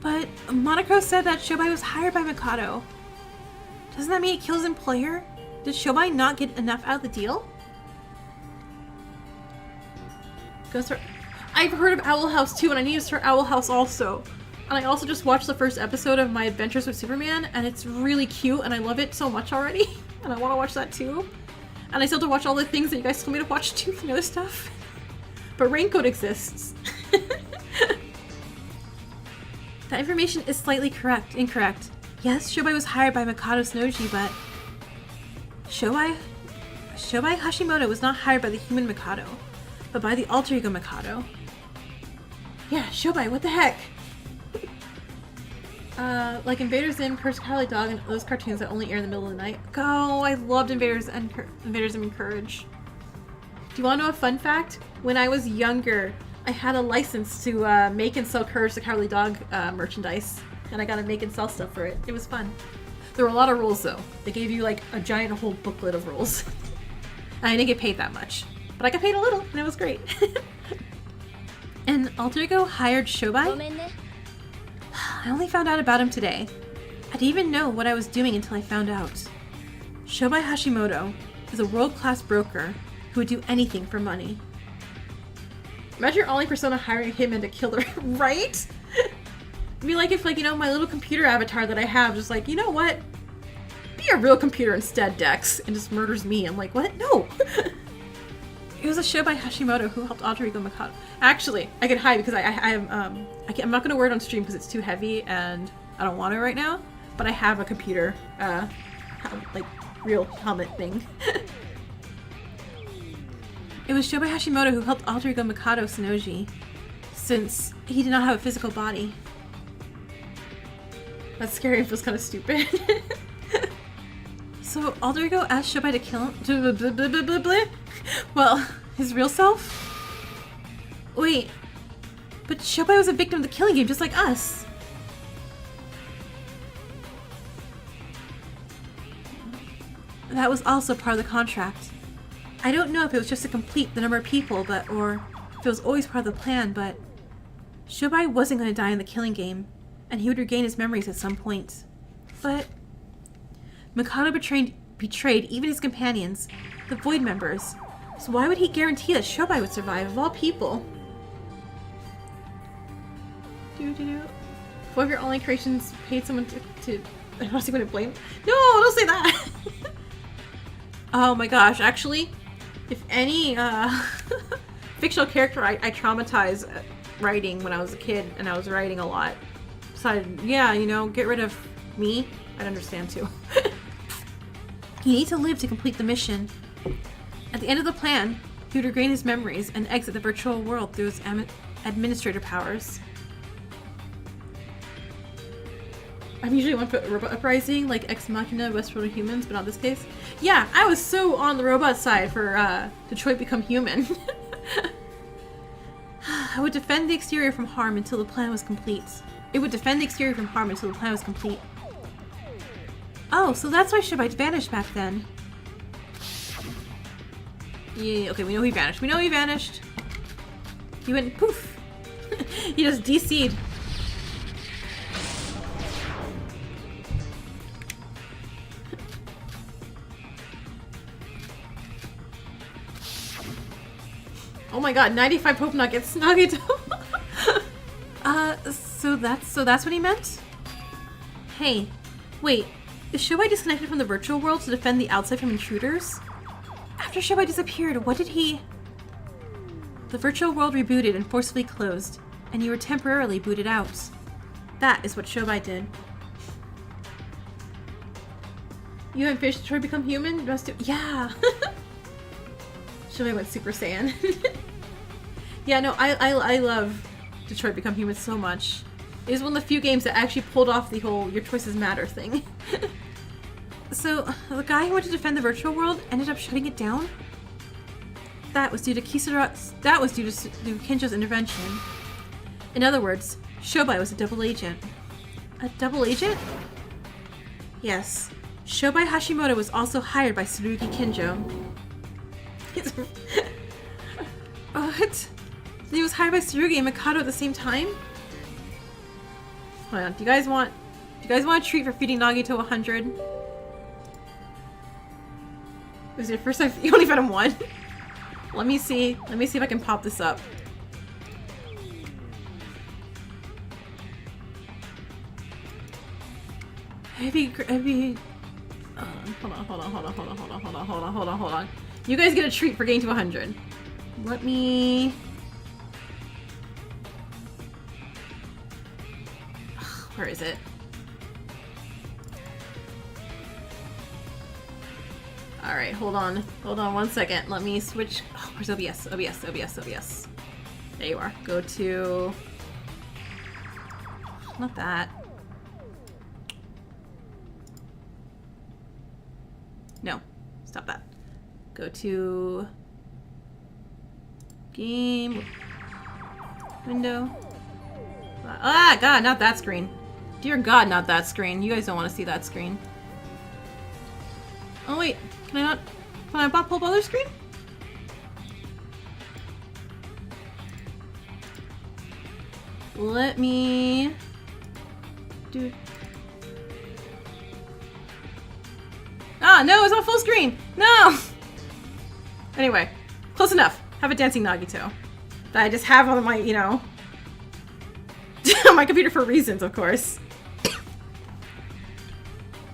But Monocro said that Shobai was hired by Mikado. Doesn't that mean it kills his employer? Did Shobai not get enough out of the deal? I've heard of Owl House too, and I need to start Owl House also. And I also just watched the first episode of My Adventures with Superman, and it's really cute, and I love it so much already. And I want to watch that too. And I still have to watch all the things that you guys told me to watch too from the other stuff. But Raincoat exists. That information is slightly incorrect. Yes, Shobai was hired by Mikado Sonoji, but Shobai Hashimoto was not hired by the human Mikado, but by the alter ego Mikado. Yeah, Shobai, what the heck? Like Invader Zim, Curse Cowardly Dog, and those cartoons that only air in the middle of the night. Go! I loved Invader Zim and Courage. Do you want to know a fun fact? When I was younger, I had a license to make and sell Courage the Cowardly Dog merchandise. And I got to make and sell stuff for it. It was fun. There were a lot of rules, though. They gave you, like, a giant whole booklet of rules. And I didn't get paid that much. But I got paid a little, and it was great. And Alter Ego hired Shobai? I only found out about him today. I didn't even know what I was doing until I found out. Shobai Hashimoto is a world-class broker who would do anything for money. Imagine your only persona hiring him and a killer, right? It'd be like if, like, you know, my little computer avatar that I have just like, you know what? Be a real computer instead, Dex, and just murders me. I'm like, what? No! It was a Shobai Hashimoto who helped Alter Ego Mikado. Actually, I can hide because I'm not going to wear it on stream because it's too heavy and I don't want it right now. But I have a computer, like, real helmet thing. It was Shobai Hashimoto who helped Alter Ego Mikado Sonoji, since he did not have a physical body. That's scary and feels kind of stupid. So Alter Ego asked Shobai to kill him? Well, his real self? Wait, but Shobai was a victim of the killing game just like us. That was also part of the contract. I don't know if it was just to complete the number of people, or if it was always part of the plan, but Shobai wasn't going to die in the killing game, and he would regain his memories at some point. But Mikado betrayed even his companions, the Void members. So why would he guarantee that Shobai would survive, of all people? If one of your online creations paid someone to I don't see what to blame. No, don't say that! Oh my gosh, actually, if any fictional character I traumatized writing when I was a kid and I was writing a lot decided, yeah, you know, get rid of me, I'd understand too. You need to live to complete the mission. At the end of the plan, he would regain his memories and exit the virtual world through his administrator powers. I'm usually one for Robot Uprising, like Ex Machina, Westworld Humans, but not this case. Yeah, I was so on the robot side for Detroit Become Human. I would defend the exterior from harm until the plan was complete. It would defend the exterior from harm until the plan was complete. Oh, so that's why Shobai vanished back then. Yeah, okay, we know he vanished. We know he vanished. He went poof. He just DC'd. Oh my god, 95 Pope Nuggets. Nugget. So that's what he meant? Hey, wait. Is Shobai disconnected from the virtual world to defend the outside from intruders? After Shobai disappeared, what did he... The virtual world rebooted and forcibly closed, and you were temporarily booted out. That is what Shobai did. You haven't finished Detroit Become Human? Yeah! Shobai went Super Saiyan. Yeah, no, I love Detroit Become Human so much. It is one of the few games that actually pulled off the whole your choices matter thing. So, the guy who went to defend the virtual world ended up shutting it down? That was due to Kinjo's intervention. In other words, Shobai was a double agent. A double agent? Yes. Shobai Hashimoto was also hired by Tsurugi Kinjo. What? He was hired by Tsurugi and Mikado at the same time? Hold on, do you guys want a treat for feeding Nagito 100? This is your first time. You only fed him one. Let me see if I can pop this up. It'd be hold on. You guys get a treat for getting to 100. Let me... Where is it? Alright, hold on 1 second. Let me switch. Oh, where's OBS? OBS. There you are. Go to... Not that. No. Stop that. Go to... Game. Window. Ah, God, not that screen. Dear God, not that screen. You guys don't want to see that screen. Oh, wait. Can I not pull up other screen? Let me... Dude. Ah, no, it's not full screen! No! Anyway, close enough. Have a dancing Nagito. That I just have on my, you know... on my computer for reasons, of course.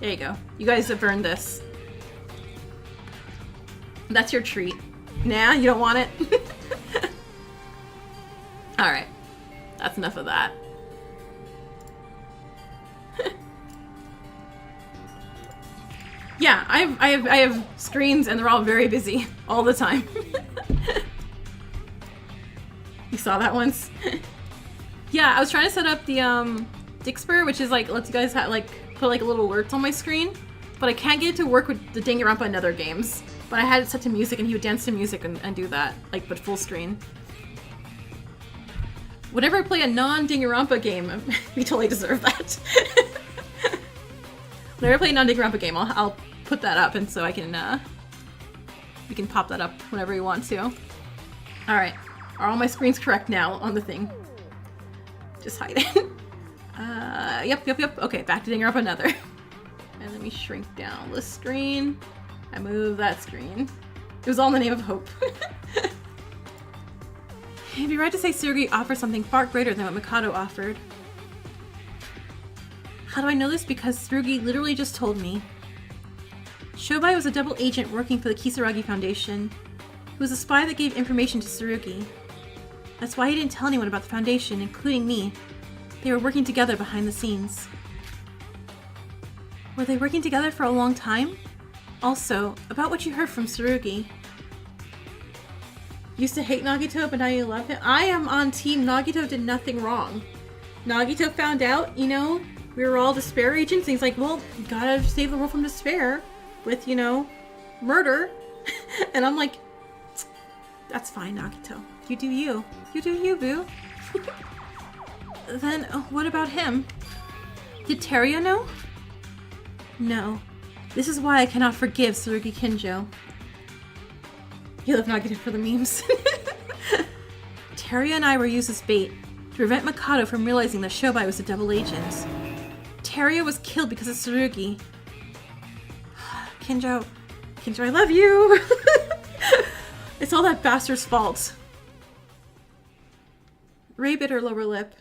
There you go. You guys have earned this. That's your treat. Nah, you don't want it? Alright. That's enough of that. Yeah, I have screens and they're all very busy all the time. You saw that once? Yeah, I was trying to set up the Dixper, which is like lets you guys put like little alerts on my screen, but I can't get it to work with the Danganronpa Another games. But I had it set to music and he would dance to music and do that, like, but full screen. Whenever I play a non-Danganronpa game, we totally deserve that. Whenever I play a non-Danganronpa game, I'll put that up, and so I can, we can pop that up whenever we want to. Alright. Are all my screens correct now on the thing? Just hide it. Yep. Okay, back to Danganronpa Another. And let me shrink down the screen. I move that screen. It was all in the name of hope. It'd be right to say Tsurugi offered something far greater than what Mikado offered. How do I know this? Because Tsurugi literally just told me. Shobai was a double agent working for the Kisaragi Foundation. He was a spy that gave information to Tsurugi. That's why he didn't tell anyone about the Foundation, including me. They were working together behind the scenes. Were they working together for a long time? Also, about what you heard from Tsurugi. Used to hate Nagito, but now you love him? I am on team Nagito did nothing wrong. Nagito found out, you know, we were all despair agents, and he's like, well, you gotta save the world from despair with, you know, murder. And I'm like, that's fine, Nagito. You do you. You do you, boo. Then, what about him? Did Teria know? No. This is why I cannot forgive Tsurugi Kinjo. You love Nagito for the memes. Teria and I were used as bait to prevent Mikado from realizing that Shobai was a double agent. Teria was killed because of Tsurugi. Kinjo, I love you! It's all that bastard's fault. Ray bit her lower lip.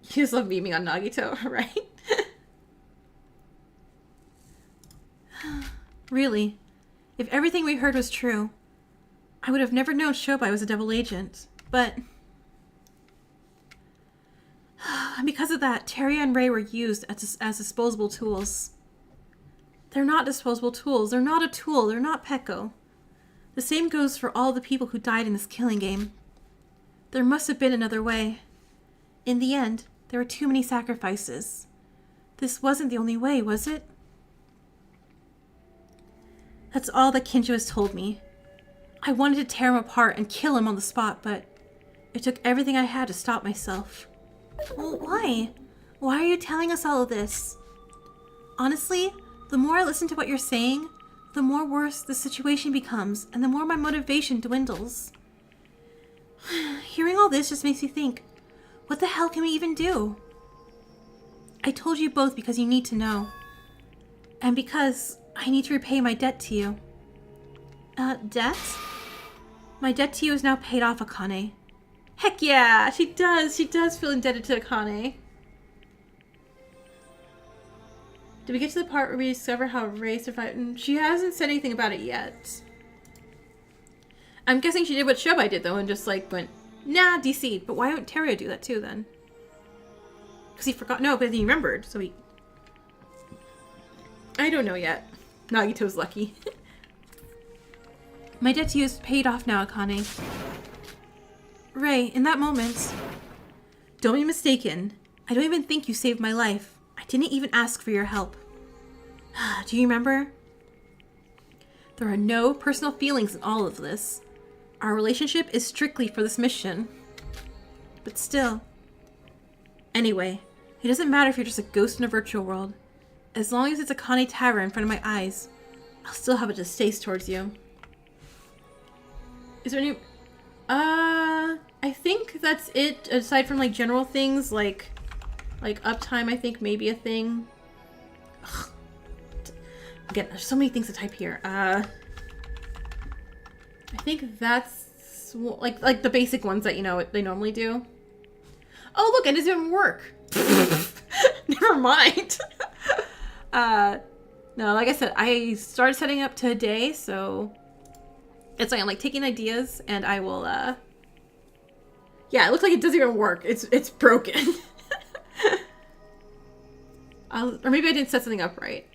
You just love memeing on Nagito, right? Really, if everything we heard was true, I would have never known Shobai was a double agent, but... because of that, Teria and Ray were used as disposable tools. They're not disposable tools. They're not a tool. They're not Peko. The same goes for all the people who died in this killing game. There must have been another way. In the end, there were too many sacrifices. This wasn't the only way, was it? That's all that Kinjo has told me. I wanted to tear him apart and kill him on the spot, but it took everything I had to stop myself. Well, why? Why are you telling us all of this? Honestly, the more I listen to what you're saying, the more worse the situation becomes, and the more my motivation dwindles. Hearing all this just makes me think, what the hell can we even do? I told you both because you need to know. And because I need to repay my debt to you. Debt? My debt to you is now paid off, Akane. Heck yeah, she does. She does feel indebted to Akane. Did we get to the part where we discover how Ray survived? She hasn't said anything about it yet. I'm guessing she did what Shobai did, though, and just, like, went, nah, DC'd. But why wouldn't Teria do that, too, then? Because he forgot. No, but he remembered, so he... I don't know yet. Nagito's lucky. My debt to you is paid off now, Akane. Ray, in that moment... Don't be mistaken. I don't even think you saved my life. I didn't even ask for your help. Do you remember? There are no personal feelings in all of this. Our relationship is strictly for this mission. But still. Anyway, it doesn't matter if you're just a ghost in a virtual world. As long as it's a Kane Taira in front of my eyes, I'll still have a distaste towards you. Is there any... I think that's it, aside from, like, general things, like uptime, I think, maybe a thing. Ugh. Again, there's so many things to type here. I think that's, like the basic ones that, you know, they normally do. Oh, look, it doesn't even work. Never mind. No, like I said, I started setting up today, so it's like I'm like taking ideas and I will, yeah, it looks like it doesn't even work. It's broken. Or maybe I didn't set something up right.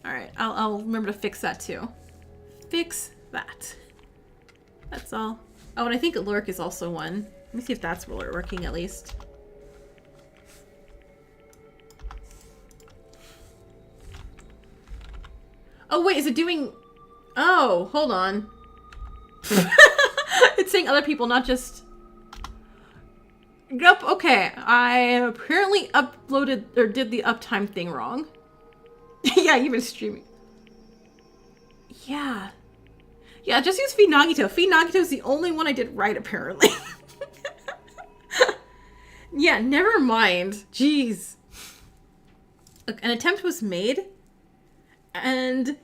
Alright, I'll remember to fix that too. Fix that. That's all. Oh, and I think Lurk is also one. Let me see if that's working at least. Oh, wait, is it doing... Oh, hold on. It's saying other people, not just... Yep, okay. I apparently uploaded, or did the uptime thing wrong. Yeah, you've been streaming. Yeah. Yeah, just use Feed Nagito. Feed Nagito is the only one I did right, apparently. Yeah, never mind. Jeez. Look, an attempt was made. And...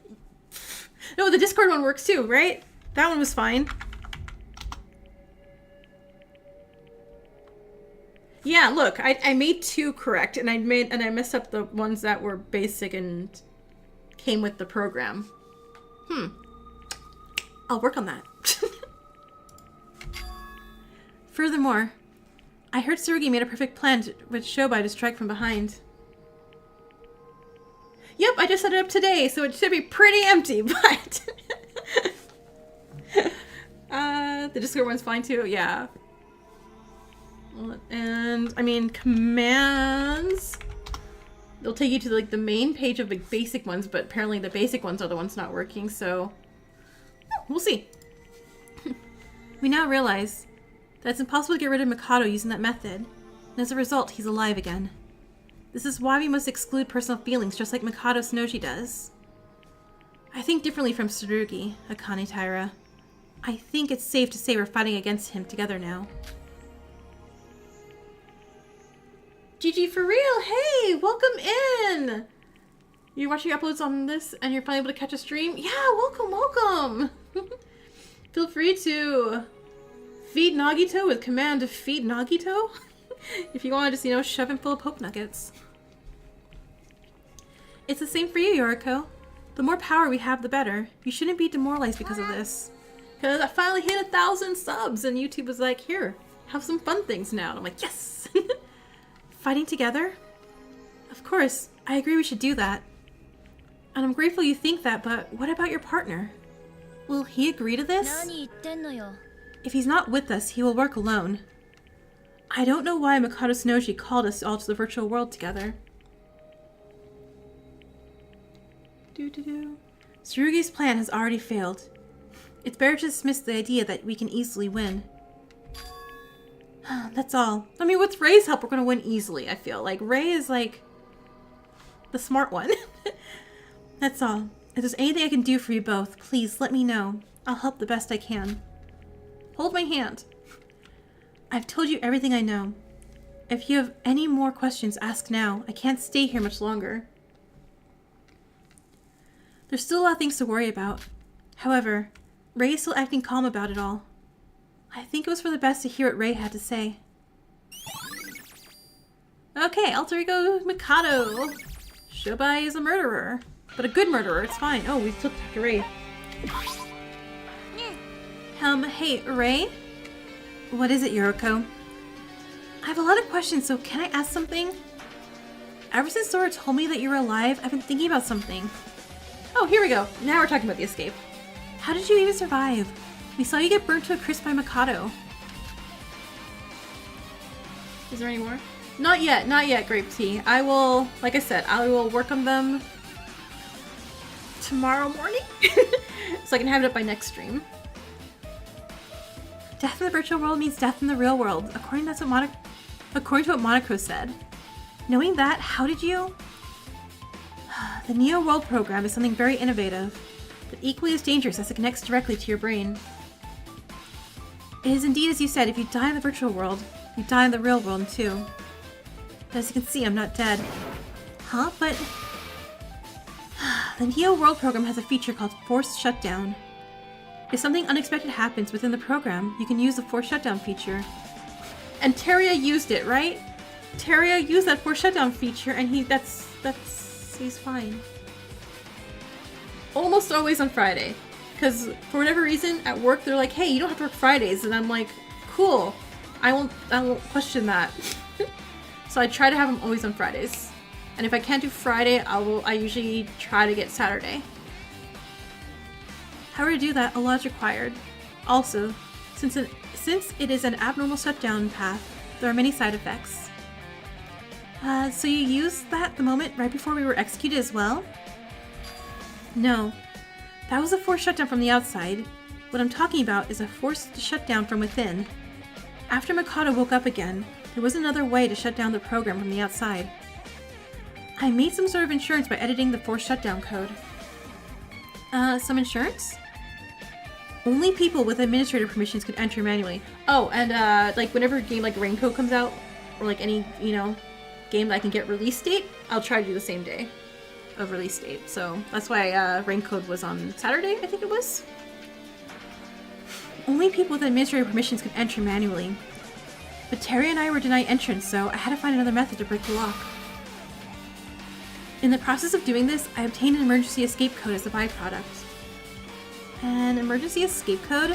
No, the Discord one works too, right? That one was fine. Yeah, look, I made 2 correct, and I messed up the ones that were basic and came with the program. I'll work on that. Furthermore, I heard Tsurugi made a perfect plan with Shobai to strike from behind. Yep, I just set it up today, so it should be pretty empty, but... the Discord one's fine too, yeah. And, I mean, commands... They'll take you to, like, the main page of the basic ones, but apparently the basic ones are the ones not working, so... We'll see. We now realize that it's impossible to get rid of Mikado using that method, and as a result, he's alive again. This is why we must exclude personal feelings, just like Mikado Sonoji does. I think differently from Tsurugi, Akane Taira. I think it's safe to say we're fighting against him together now. GG for real! Hey! Welcome in! You're watching uploads on this and you're finally able to catch a stream? Yeah, welcome, welcome! Feel free to feed Nagito with command to feed Nagito. If you want to just, you know, shove him full of Poke Nuggets. It's the same for you, Yoruko. The more power we have, the better. You shouldn't be demoralized because of this. Because I finally hit 1,000 subs and YouTube was like, here, have some fun things now. And I'm like, yes! Fighting together? Of course, I agree we should do that. And I'm grateful you think that, but what about your partner? Will he agree to this? If he's not with us, he will work alone. I don't know why Mikado Sonoji called us all to the virtual world together. Tsurugi's plan has already failed. It's better to dismiss the idea that we can easily win. That's all. I mean, with Ray's help, we're gonna win easily, I feel. Like, Ray is, like, the smart one. That's all. If there's anything I can do for you both, please let me know. I'll help the best I can. Hold my hand. I've told you everything I know. If you have any more questions, ask now. I can't stay here much longer. There's still a lot of things to worry about. However, Ray is still acting calm about it all. I think it was for the best to hear what Ray had to say. Okay, alter ego Mikado. Shobai is a murderer. But a good murderer, it's fine. Oh, we still talked to Ray. Hey, Ray? What is it, Yoruko? I have a lot of questions, so can I ask something? Ever since Sora told me that you were alive, I've been thinking about something. Oh, here we go. Now we're talking about the escape. How did you even survive? We saw you get burnt to a crisp by Mikado. Is there any more? Not yet, Grape Tea. I will, like I said, I will work on them tomorrow morning. So I can have it up by next stream. Death in the virtual world means death in the real world, according to what Monocro said. Knowing that, how did you? The Neo World program is something very innovative, but equally as dangerous as it connects directly to your brain. It is indeed as you said, if you die in the virtual world, you die in the real world too. But as you can see, I'm not dead. Huh? But... The Neo World program has a feature called Forced Shutdown. If something unexpected happens within the program, you can use the Forced Shutdown feature. And Teria used it, right? Teria used that Forced Shutdown feature, and he's fine. Almost always on Friday. Because for whatever reason, at work, they're like, hey, you don't have to work Fridays. And I'm like, cool. I won't question that. So I try to have them always on Fridays. And if I can't do Friday, I usually try to get Saturday. However, to do that, a lot is required. Also, since it is an abnormal shutdown path, there are many side effects. So you used that the moment right before we were executed as well? No. That was a forced shutdown from the outside. What I'm talking about is a forced shutdown from within. After Mikado woke up again, there was another way to shut down the program from the outside. I made some sort of insurance by editing the forced shutdown code. Some insurance? Only people with administrator permissions could enter manually. Oh, and like whenever a game like Raincoat comes out, or like any, game that I can get release date, I'll try to do the same day of release date. So that's why Raincoat was on Saturday, I think it was. Only people with administrator permissions could enter manually. But Teria and I were denied entrance, so I had to find another method to break the lock. In the process of doing this, I obtained an emergency escape code as a byproduct. An emergency escape code?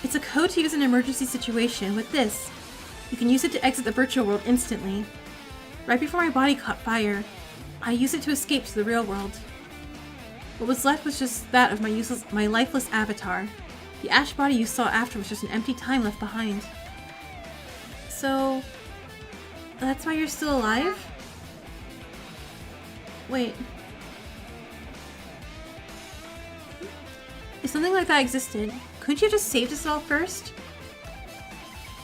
It's a code to use in an emergency situation. With this, you can use it to exit the virtual world instantly. Right before my body caught fire, I used it to escape to the real world. What was left was just that of my lifeless avatar. The ash body you saw after was just an empty time left behind. So, that's why you're still alive? Wait. If something like that existed, couldn't you have just saved us all first?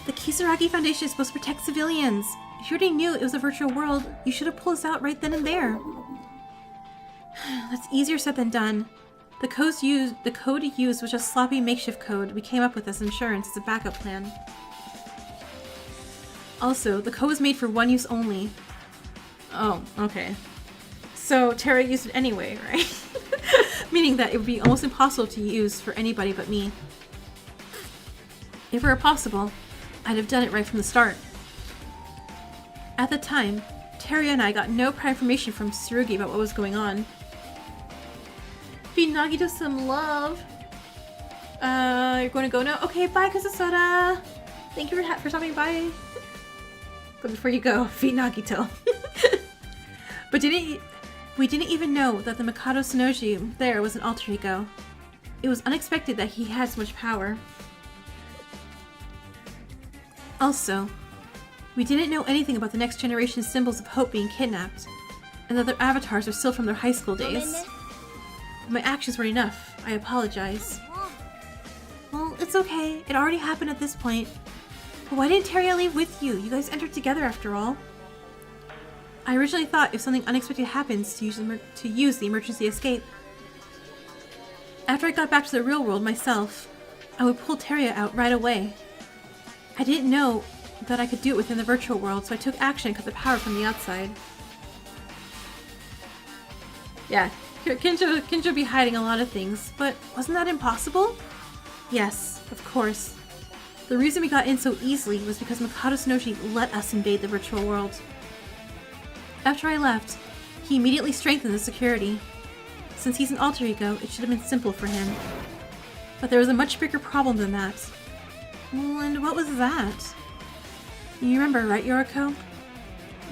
The Kisaragi Foundation is supposed to protect civilians. If you already knew it was a virtual world, you should have pulled us out right then and there. That's easier said than done. The code used was just sloppy makeshift code we came up with as insurance as a backup plan. Also, the code was made for one use only. Oh, okay. So Teria used it anyway, right? Meaning that it would be almost impossible to use for anybody but me. If it were possible, I'd have done it right from the start. At the time, Teria and I got no prior information from Tsurugi about what was going on. Feed Nagito some love. You're going to go now? Okay, bye, Kazusoda. Thank you for stopping by. But before you go, feed Nagito. But we didn't even know that the Mikado Sonoji there was an alter ego. It was unexpected that he had so much power. Also, we didn't know anything about the next generation's symbols of hope being kidnapped, and that their avatars are still from their high school days. But my actions were enough. I apologize. Well, it's okay. It already happened at this point. But why didn't Teria leave with you? You guys entered together after all. I originally thought if something unexpected happens to use the emergency escape. After I got back to the real world myself, I would pull Teria out right away. I didn't know that I could do it within the virtual world, so I took action and cut the power from the outside. Yeah, Kinjo be hiding a lot of things, but wasn't that impossible? Yes, of course. The reason we got in so easily was because Mikado Sonoji let us invade the virtual world. After I left, he immediately strengthened the security. Since he's an alter ego, it should have been simple for him. But there was a much bigger problem than that. Well, and what was that? You remember, right, Yoruko?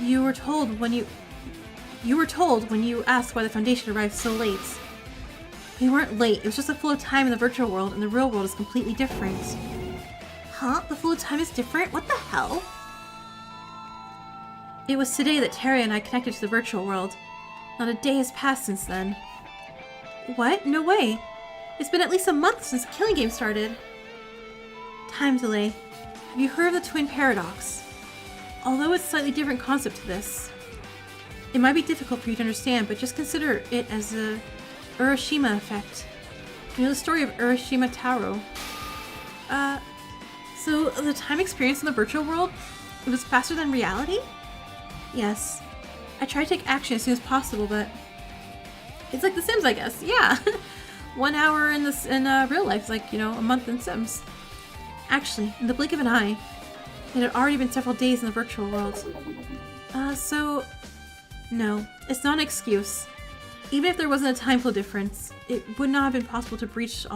You were told when you asked why the Foundation arrived so late. We weren't late, it was just a flow of time in the virtual world, and the real world is completely different. Huh? The flow of time is different? What the hell? It was today that Teria and I connected to the virtual world. Not a day has passed since then. What? No way. It's been at least a month since the killing game started. Time delay. Have you heard of the twin paradox? Although it's a slightly different concept to this. It might be difficult for you to understand, but just consider it as a Urashima effect. You know the story of Urashima Taro? So the time experience in the virtual world, it was faster than reality? Yes. I tried to take action as soon as possible, but it's like The Sims, I guess. Yeah. 1 hour in real life is like, you know, a month in Sims. Actually, in the blink of an eye, it had already been several days in the virtual world. So no, it's not an excuse. Even if there wasn't a time flow difference, it would not have been possible to breach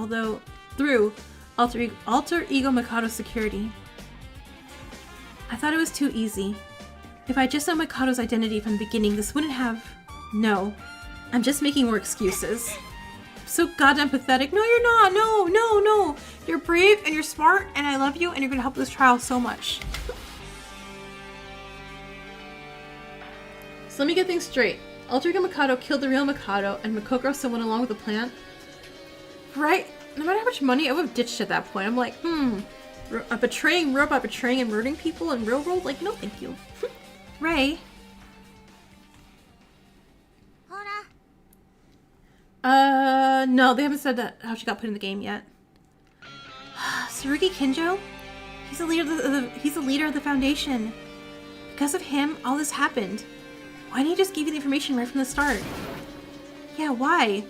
through alter ego Mikado's security. I thought it was too easy. If I just known Mikado's identity from the beginning, this wouldn't have... No. I'm just making more excuses. So goddamn pathetic. No, you're not. No, no, no. You're brave and you're smart and I love you and you're gonna help this trial so much. So let me get things straight. Alter ego Mikado killed the real Mikado and Kokoro still went along with the plan? Right? No matter how much money I would have ditched at that point. I'm like, a betraying robot betraying and murdering people in real world? Like, no thank you. Ray? No, they haven't said that how she got put in the game yet. Tsurugi Kinjo? He's a leader of the Foundation. Because of him, all this happened. Why didn't he just give you the information right from the start? Yeah, why?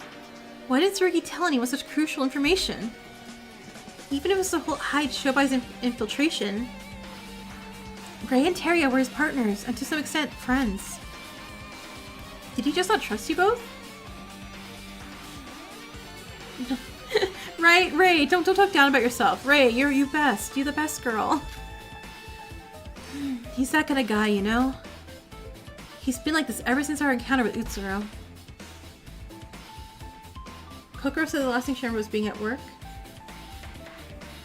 Why did Tsurugi tell anyone such crucial information? Even if it was to hide Shobai's infiltration, Ray and Teria were his partners, and to some extent, friends. Did he just not trust you both? Right, Ray, don't talk down about yourself. Ray, you're the best girl. He's that kind of guy, you know? He's been like this ever since our encounter with Utsuro. Kokoro said the last thing she remembered was being at work.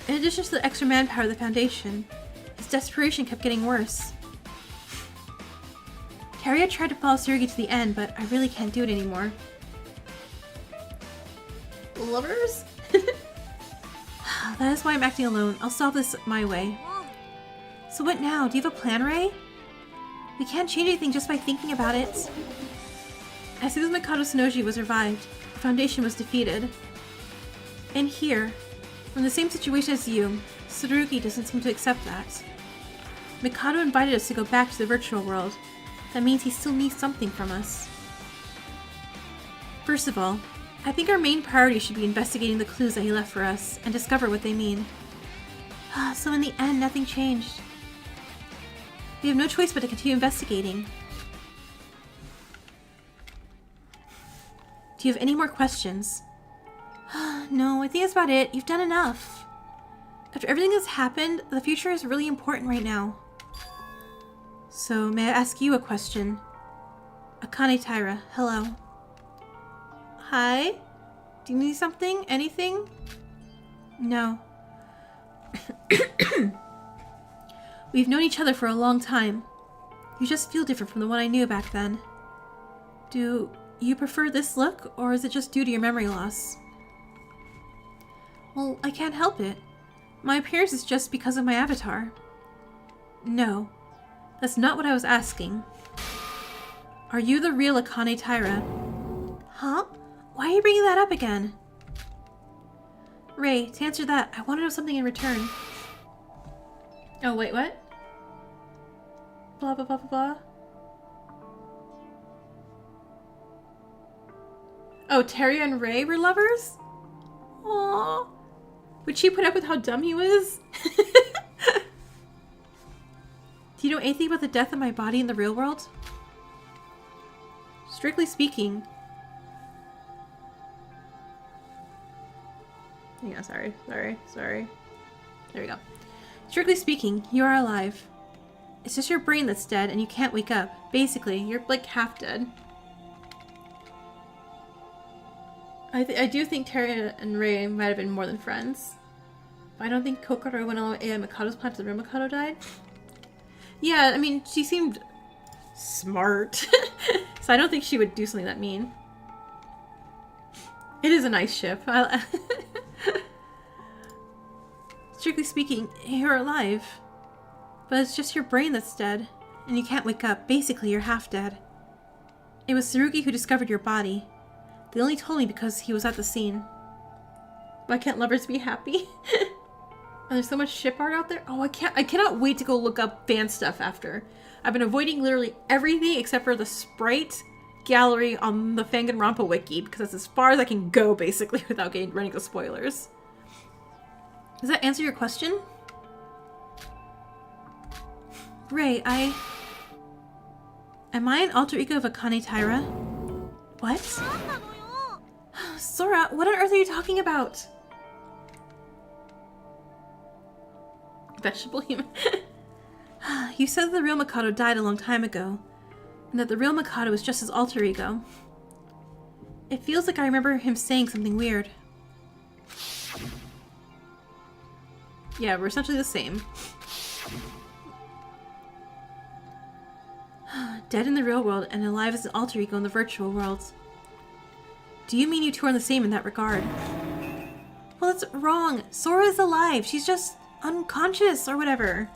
In addition to the extra manpower of the Foundation, his desperation kept getting worse. Teria tried to follow Tsurugi to the end, but I really can't do it anymore. Lovers? That is why I'm acting alone. I'll solve this my way. So what now? Do you have a plan, Ray? We can't change anything just by thinking about it. As soon as Mikado Sonoji was revived, the Foundation was defeated. And here, we're in the same situation as you. Tsurugi doesn't seem to accept that. Mikado invited us to go back to the virtual world. That means he still needs something from us. First of all, I think our main priority should be investigating the clues that he left for us and discover what they mean. So in the end, nothing changed. We have no choice but to continue investigating. Do you have any more questions? No, I think that's about it. You've done enough. After everything that's happened, the future is really important right now. So, may I ask you a question? Akane Taira, hello. Hi? Do you need something? Anything? No. We've known each other for a long time. You just feel different from the one I knew back then. Do you prefer this look, or is it just due to your memory loss? Well, I can't help it. My appearance is just because of my avatar. No, that's not what I was asking. Are you the real Akane Taira? Huh? Why are you bringing that up again? Ray, to answer that, I want to know something in return. Oh, wait, what? Blah, blah, blah, blah, blah. Oh, Teria and Ray were lovers? Aww. Would she put up with how dumb he was? Do you know anything about the death of my body in the real world? Strictly speaking... Yeah, sorry. There we go. Strictly speaking, you are alive. It's just your brain that's dead and you can't wake up. Basically, you're like half dead. I do think Teria and Ray might have been more than friends. But I don't think Kokoro went along with Mikado's plan until the real Mikado died. Yeah, I mean, she seemed smart. So I don't think she would do something that mean. It is a nice ship. Strictly speaking, you're alive. But it's just your brain that's dead, and you can't wake up. Basically, you're half dead. It was Tsurugi who discovered your body. They only told me because he was at the scene. Why can't lovers be happy? And there's so much ship art out there. Oh, I cannot wait to go look up fan stuff after. I've been avoiding literally everything except for the sprite gallery on the Fanganronpa wiki, because that's as far as I can go, basically, without running into spoilers. Does that answer your question? Ray, am I an alter ego of Akane Taira? What? Sora, what on earth are you talking about? Vegetable human. You said that the real Mikado died a long time ago, and that the real Mikado is just his alter ego. It feels like I remember him saying something weird. Yeah, we're essentially the same. Dead in the real world and alive as an alter ego in the virtual world. Do you mean you two are the same in that regard? Well, that's wrong. Sora is alive. She's just unconscious or whatever.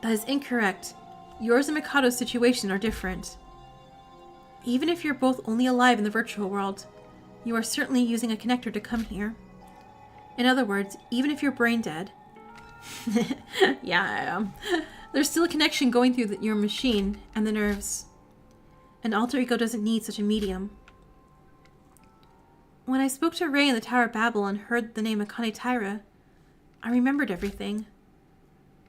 That is incorrect. Yours and Mikado's situation are different. Even if you're both only alive in the virtual world, you are certainly using a connector to come here. In other words, even if you're brain dead... Yeah, I am. There's still a connection going through your machine and the nerves. An alter ego doesn't need such a medium. When I spoke to Ray in the Tower of Babel and heard the name Akane Taira, I remembered everything.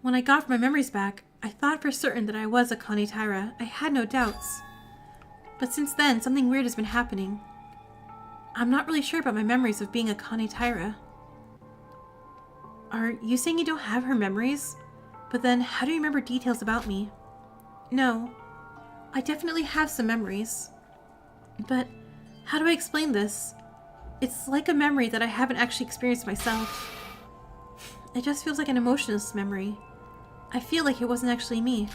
When I got my memories back, I thought for certain that I was Akane Taira. I had no doubts. But since then, something weird has been happening. I'm not really sure about my memories of being Akane Taira. Are you saying you don't have her memories? But then, how do you remember details about me? No. I definitely have some memories. But, how do I explain this? It's like a memory that I haven't actually experienced myself. It just feels like an emotionless memory. I feel like it wasn't actually me.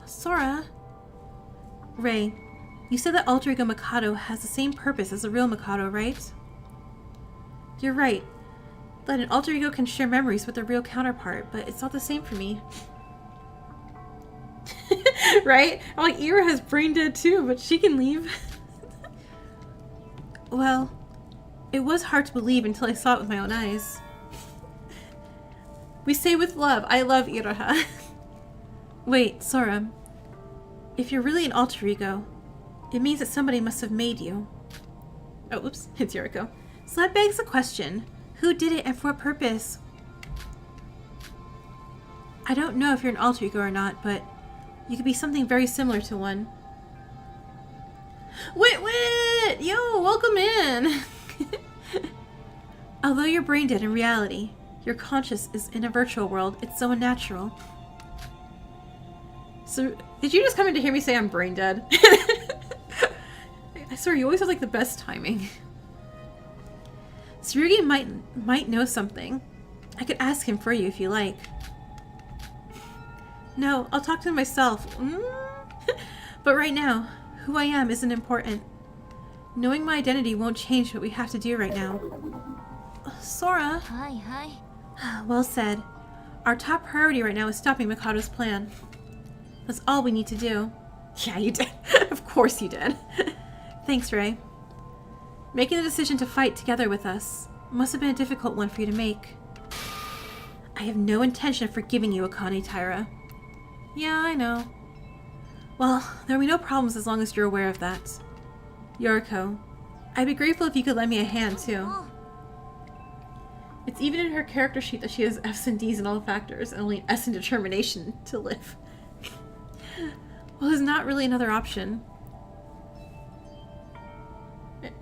Sora? Ray, you said that alter ego Mikado has the same purpose as the real Mikado, right? You're right. That an alter ego can share memories with their real counterpart, but it's not the same for me. Right? I'm like, Ira has brain dead too, but she can leave. Well, it was hard to believe until I saw it with my own eyes. We say with love, I love Iraha. Wait, Sora. If you're really an alter ego, it means that somebody must have made you. Oh, oops, it's Yoruko. So that begs the question, who did it and for what purpose? I don't know if you're an alter ego or not, but you could be something very similar to one. Wait! Yo, welcome in! Although you're brain dead in reality, your conscious is in a virtual world. It's so unnatural. So, did you just come in to hear me say I'm brain dead? I swear, you always have like the best timing. Tsurugi might know something. I could ask him for you if you like. No, I'll talk to him myself. But right now, who I am isn't important. Knowing my identity won't change what we have to do right now. Sora. Hi. Well said. Our top priority right now is stopping Mikado's plan. That's all we need to do. Yeah, you did. Of course you did. Thanks, Ray. Making the decision to fight together with us must have been a difficult one for you to make. I have no intention of forgiving you, Akane Taira. Yeah, I know. Well, there will be no problems as long as you're aware of that. Yoruko, I'd be grateful if you could lend me a hand, too. It's even in her character sheet that she has F's and D's in all the factors, and only an S in determination to live. Well, there's not really another option.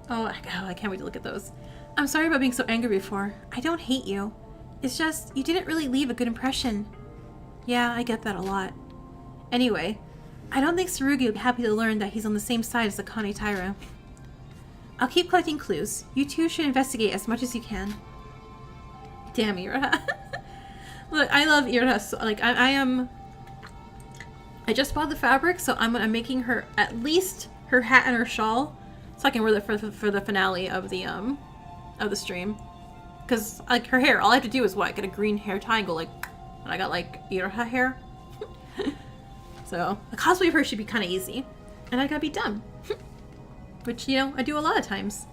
Oh, I can't wait to look at those. I'm sorry about being so angry before. I don't hate you. It's just, you didn't really leave a good impression. Yeah, I get that a lot. Anyway, I don't think Tsurugi would be happy to learn that he's on the same side as Akane Taira. I'll keep collecting clues. You two should investigate as much as you can. Damn, Ira. Look, I love Ira. So, like, I just bought the fabric, so I'm making her at least her hat and her shawl so I can wear it for the finale of the stream. Because like her hair, all I have to do is what? Get a green hair tie and go like, and I got like Iroha hair. So a cosplay of her should be kind of easy, and I gotta be done. Which, you know, I do a lot of times.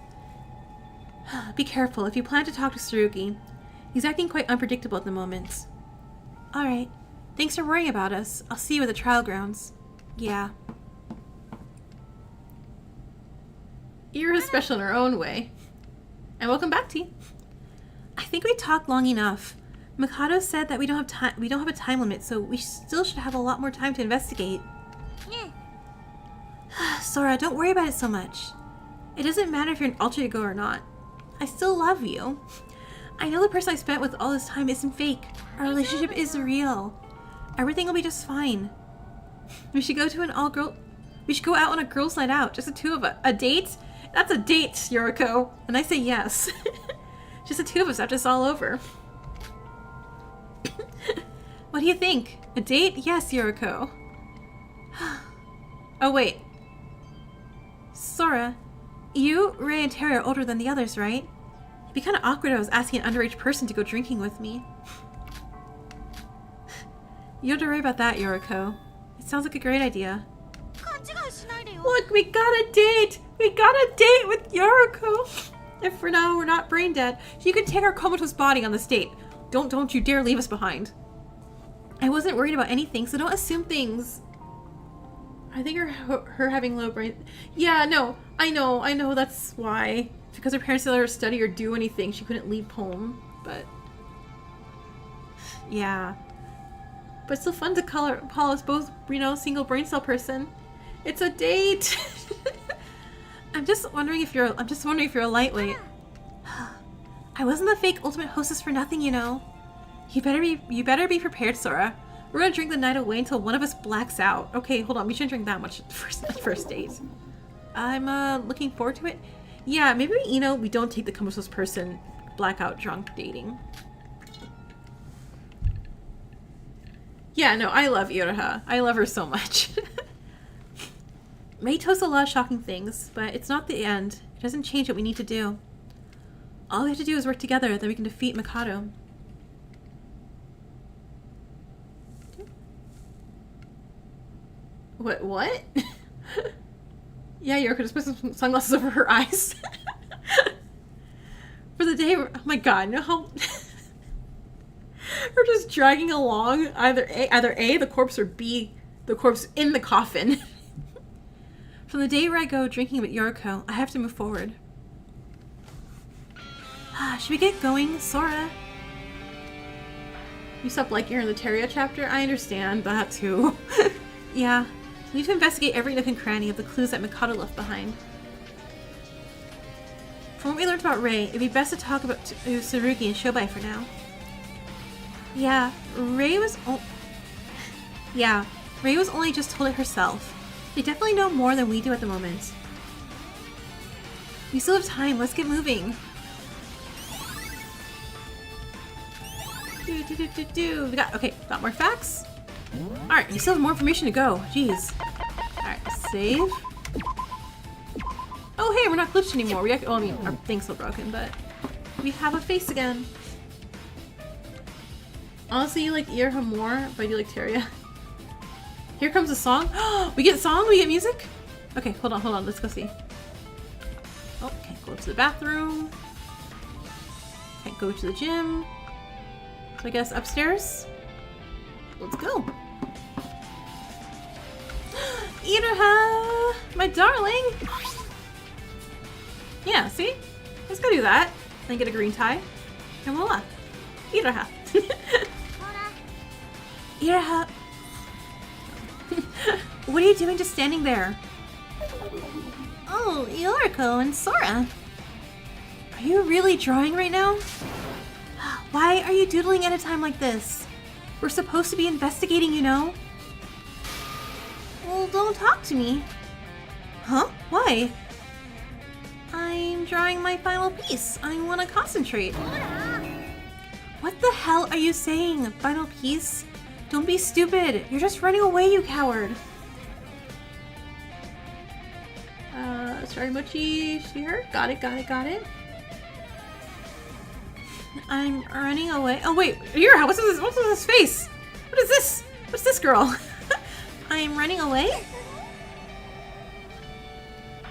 Be careful if you plan to talk to Tsurugi. He's acting quite unpredictable at the moment. Alright. Thanks for worrying about us. I'll see you at the trial grounds. Yeah. You're special in her own way. And welcome back, T. I think we talked long enough. Mikado said that we don't have time. We don't have a time limit, so we still should have a lot more time to investigate. Sora, don't worry about it so much. It doesn't matter if you're an alter ego or not. I still love you. I know the person I spent with all this time isn't fake. Our relationship is real. Everything will be just fine. We should go to We should go out on a girls' night out, just the two of us. A date? That's a date, Yoruko. And I say yes. Just the two of us after it's all over. What do you think? A date? Yes, Yoruko. Oh, wait. Sora, you, Rei, and Teria are older than the others, right? It'd be kind of awkward if I was asking an underage person to go drinking with me. You don't have to worry about that, Yoruko. It sounds like a great idea. Look, we got a date! We got a date with Yoruko! If for now we're not brain dead, you can take our comatose body on this date. Don't you dare leave us behind. I wasn't worried about anything, so don't assume things. I think her having low brain... Yeah, no, I know, that's why. Because her parents didn't let her study or do anything, she couldn't leave home, but... Yeah. But it's still fun to call us both, you know, single brain cell person. It's a date! I'm just wondering if you're a lightweight. I wasn't the fake ultimate hostess for nothing, you know. You better be prepared, Sora. We're gonna drink the night away until one of us blacks out. Okay, hold on, we shouldn't drink that much first date. I'm looking forward to it. Yeah, maybe, you know, we don't take the comatose person blackout drunk dating. Yeah, no, I love Iroha. I love her so much. May toast a lot of shocking things, but it's not the end. It doesn't change what we need to do. All we have to do is work together, then we can defeat Mikado. What? Yeah, Yoko just put some sunglasses over her eyes. For the day, oh my god, no how... We're just dragging along either A, the corpse, or B, the corpse in the coffin. From the day where I go drinking with Yoruko, I have to move forward. Should we get going, Sora? You stopped liking her in the Teria chapter? I understand that too. Yeah, we need to investigate every nook and cranny of the clues that Mikado left behind. From what we learned about Rei, it'd be best to talk about Tsurugi and Shobai for now. Yeah, Rei was only just told it herself. They definitely know more than we do at the moment. We still have time, let's get moving. We got more facts. Alright, we still have more information to go. Jeez. Alright, save. Oh hey, we're not glitched anymore. I mean, our thing's still broken, but we have a face again. Honestly, you like Iroha more, but you like Teria. Here comes a song. We get song? We get music? Okay, hold on, let's go see. Oh, can't go to the bathroom. Can't go to the gym. So I guess upstairs? Let's go. Iroha! My darling! Yeah, see? Let's go do that. Then get a green tie. And voila. Iroha. Iroha! What are you doing just standing there? Oh, Yoruko and Sora. Are you really drawing right now? Why are you doodling at a time like this? We're supposed to be investigating, you know? Well, don't talk to me. Huh? Why? I'm drawing my final piece. I want to concentrate. What the hell are you saying? Final piece? Don't be stupid. You're just running away, you coward. Sorry, Mochi. See her? Got it, got it, got it. I'm running away. Oh, wait. Yura, what's with this face? What is this? What's this girl? I'm running away?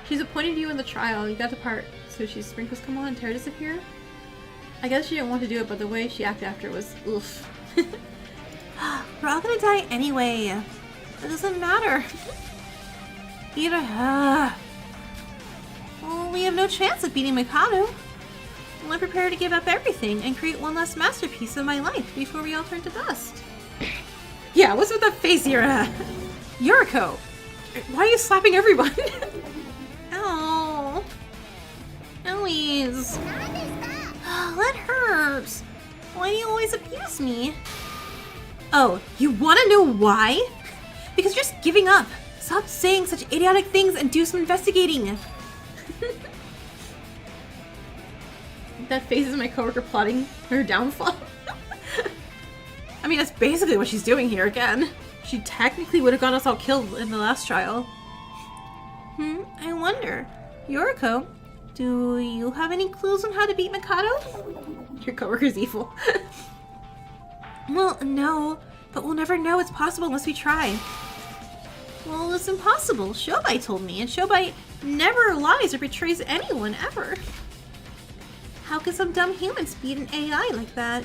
She's appointed you in the trial. You got the part. So she sprinkles come on and Teria disappear? I guess she didn't want to do it, but the way she acted after was oof. We're all gonna die anyway. It doesn't matter. Well, we have no chance of beating Mikado. Well, I'm prepared to give up everything and create one last masterpiece of my life before we all turn to dust. Yeah, what's with that face, Yura? Yoruko! Why are you slapping everyone? Ow. Eloise. That hurts. Why do you always abuse me? Oh, you want to know why? Because you're just giving up. Stop saying such idiotic things and do some investigating. That face is my coworker plotting her downfall. I mean, that's basically what she's doing here again. She technically would have got us all killed in the last trial. I wonder. Yoruko, do you have any clues on how to beat Mikado? Your coworker's evil. Well, no, but we'll never know it's possible unless we try. Well, it's impossible. Shobai told me, and Shobai never lies or betrays anyone, ever. How can some dumb humans beat an AI like that?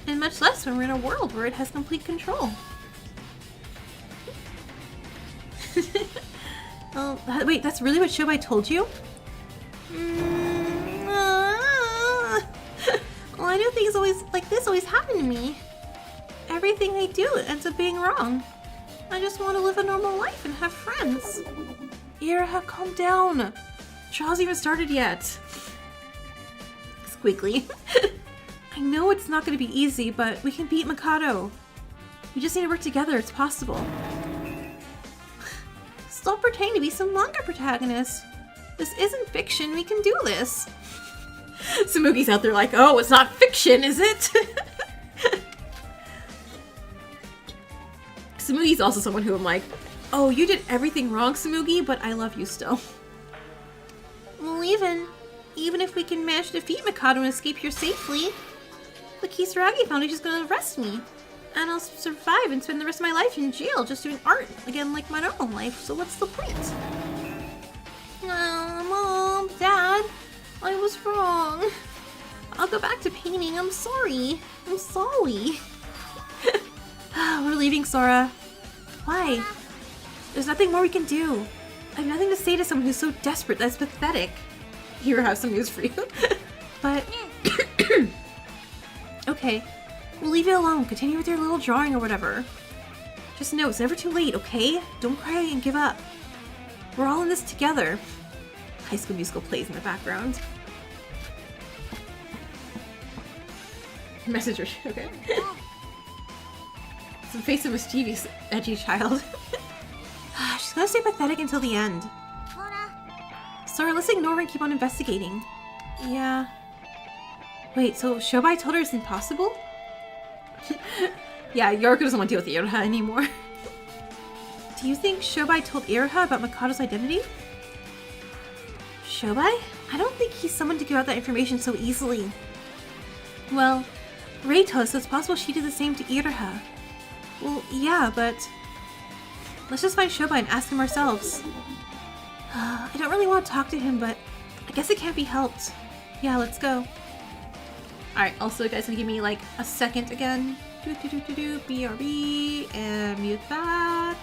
And much less when we're in a world where it has complete control. Oh, wait, that's really what Shobai told you? Well, I know things like this always happen to me. Everything I do ends up being wrong. I just want to live a normal life and have friends. Ira, calm down. Trial's even started yet. Squiggly. I know it's not going to be easy, but we can beat Mikado. We just need to work together. It's possible. Stop pretending to be some manga protagonist. This isn't fiction. We can do this. Samugi's out there like, oh, it's not fiction, is it? Samugi's also someone who I'm like, oh, you did everything wrong, Samugi, but I love you still. Well, even if we can manage to defeat Mikado and escape here safely, the Kisaragi Foundation's gonna arrest me. And I'll survive and spend the rest of my life in jail just doing art again like my normal life, so what's the point? Mom, Dad, I was wrong. I'll go back to painting, I'm sorry. I'm sorry. We're leaving, Sora. Why? There's nothing more we can do. I have nothing to say to someone who's so desperate that's pathetic. Here, I have some news for you. But... okay. We'll leave it alone. Continue with your little drawing or whatever. Just know, it's never too late, okay? Don't cry and give up. We're all in this together. High School Musical plays in the background. Messenger, okay. Some face of mischievous, edgy child. She's gonna stay pathetic until the end. Sora, let's ignore her and keep on investigating. Yeah. Wait, so Shobai told her it's impossible? Yeah, Yoruko doesn't want to deal with Iroha anymore. Do you think Shobai told Iroha about Mikado's identity? Shobai? I don't think he's someone to give out that information so easily. Well, Ray told us so it's possible she did the same to Iroha. Well, yeah, but... let's just find Shobai and ask him ourselves. I don't really want to talk to him, but I guess it can't be helped. Yeah, let's go. Alright, also you guys gonna give me like a second again. BRB, and mute that.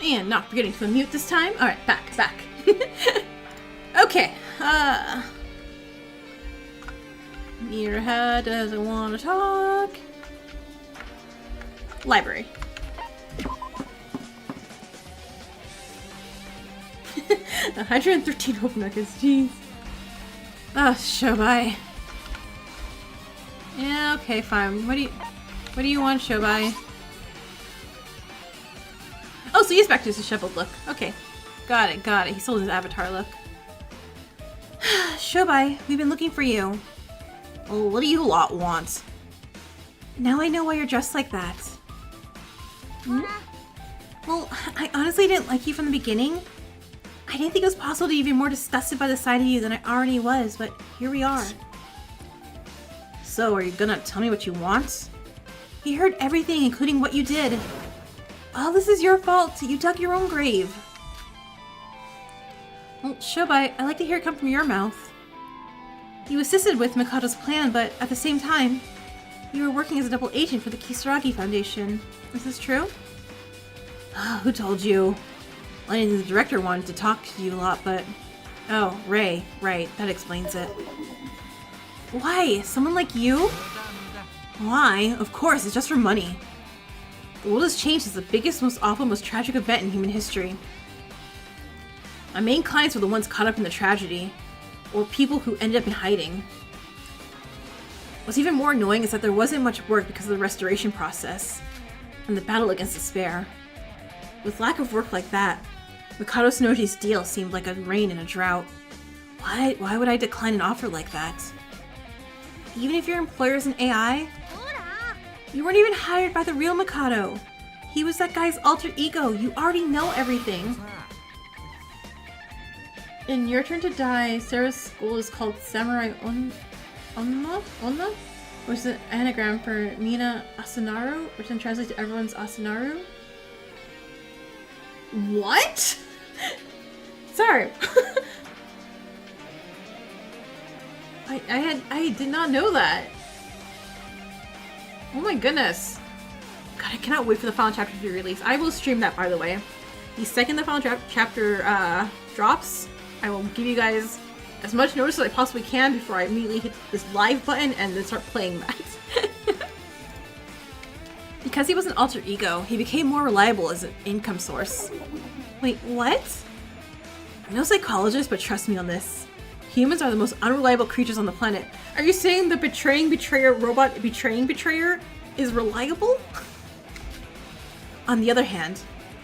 And not forgetting to unmute this time. Alright, back. Okay, Mirha doesn't want to talk. Library. 113 hope nuggets, jeez. Oh, Shobai. Yeah, okay, fine. What do you want, Shobai? Oh, so he's back to his disheveled look. Okay. Got it. He sold his avatar look. Shobai, we've been looking for you. Oh, what do you lot want? Now I know why you're dressed like that. Hmm? Well, I honestly didn't like you from the beginning. I didn't think it was possible to be even more disgusted by the side of you than I already was, but here we are. So, are you gonna tell me what you want? He heard everything, including what you did. All this is your fault. You dug your own grave. Well, Shobai, I like to hear it come from your mouth. You assisted with Mikado's plan, but at the same time, you were working as a double agent for the Kisaragi Foundation. Is this true? Who told you? I didn't think the director wanted to talk to you a lot, but... Oh, Ray. Right, that explains it. Why? Someone like you? Why? Of course, it's just for money. The world has changed since the biggest, most awful, most tragic event in human history. My main clients were the ones caught up in the tragedy, or people who ended up in hiding. What's even more annoying is that there wasn't much work because of the restoration process, and the battle against despair. With lack of work like that, Mikado Sonoji's deal seemed like a rain in a drought. Why would I decline an offer like that? Even if your employer is an AI? You weren't even hired by the real Mikado. He was that guy's alter ego. You already know everything. In Your Turn to Die, Sarah's school is called Samurai Onna? Which is an anagram for Mina Asunaru, which then translates to everyone's Asunaru. What? Sorry. I did not know that. Oh my goodness. God, I cannot wait for the final chapter to be released. I will stream that, by the way. The second the final chapter drops, I will give you guys as much notice as I possibly can before I immediately hit this live button and then start playing that. Because he was an alter ego, he became more reliable as an income source. Wait, what? I'm no psychologist, but trust me on this. Humans are the most unreliable creatures on the planet. Are you saying the robot betraying betrayer is reliable? On the other hand,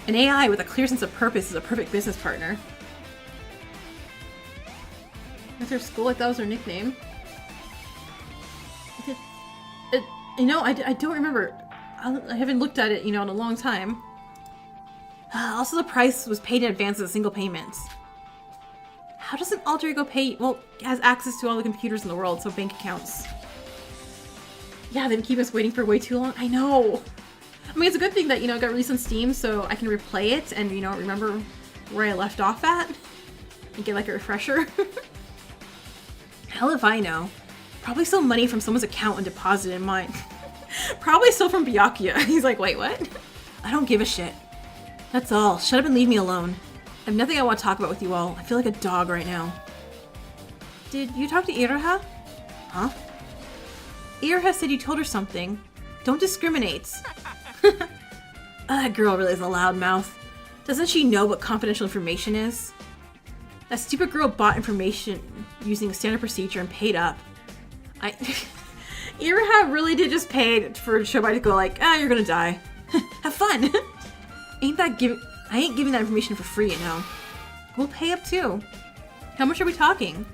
an AI with a clear sense of purpose is a perfect business partner. With her school, I thought was her nickname. I don't remember. I haven't looked at it, in a long time. Also, the price was paid in advance as a single payment. How does an alter ego pay? Well, it has access to all the computers in the world, so bank accounts. Yeah, they've been keeping us waiting for way too long. I know. I mean, it's a good thing that, it got released on Steam, so I can replay it and, remember where I left off at. And get, a refresher. Hell if I know. Probably stole money from someone's account and deposited in mine. Probably stole from Byakuya. He's like, wait, what? I don't give a shit. That's all. Shut up and leave me alone. I have nothing I want to talk about with you all. I feel like a dog right now. Did you talk to Iroha? Huh? Iroha said you told her something. Don't discriminate. That girl really is a loudmouth. Doesn't she know what confidential information is? That stupid girl bought information using a standard procedure and paid up. Iroha really did just pay for Shobai to go you're gonna die. Have fun! I ain't giving that information for free, We'll pay up too. How much are we talking?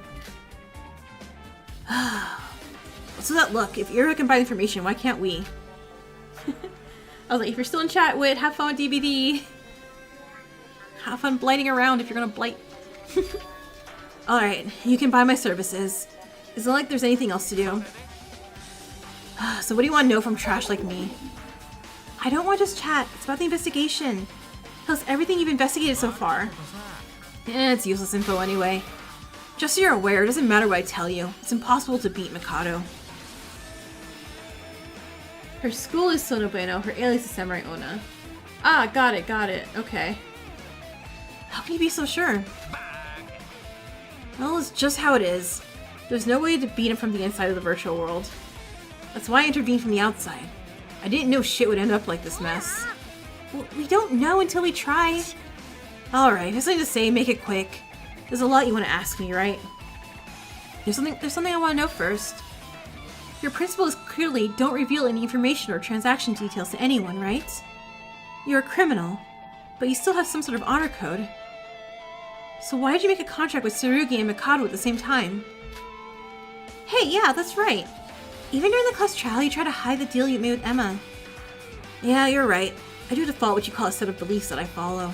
What's that look? If Iroha can buy the information, why can't we? I was like, if you're still in chat, Wit, have fun with DBD. Have fun blighting around if you're gonna blight. Alright, you can buy my services. It's not like there's anything else to do. So what do you want to know from trash like me? I don't want to just chat. It's about the investigation. Tell us everything you've investigated so far. It's useless info anyway. Just so you're aware, it doesn't matter what I tell you. It's impossible to beat Mikado. Her school is Sonobueno, her alias is Samurai Onna. Ah, got it, okay. How can you be so sure? Well, it's just how it is. There's no way to beat him from the inside of the virtual world. That's why I intervened from the outside. I didn't know shit would end up like this mess. Well, we don't know until we try. Alright, there's something to say, make it quick. There's a lot you want to ask me, right? There's something I want to know first. Your principle is clearly don't reveal any information or transaction details to anyone, right? You're a criminal, but you still have some sort of honor code. So why did you make a contract with Tsurugi and Mikado at the same time? Hey, yeah, that's right. Even during the class trial, you tried to hide the deal you made with Emma. Yeah, you're right. I do default what you call a set of beliefs that I follow.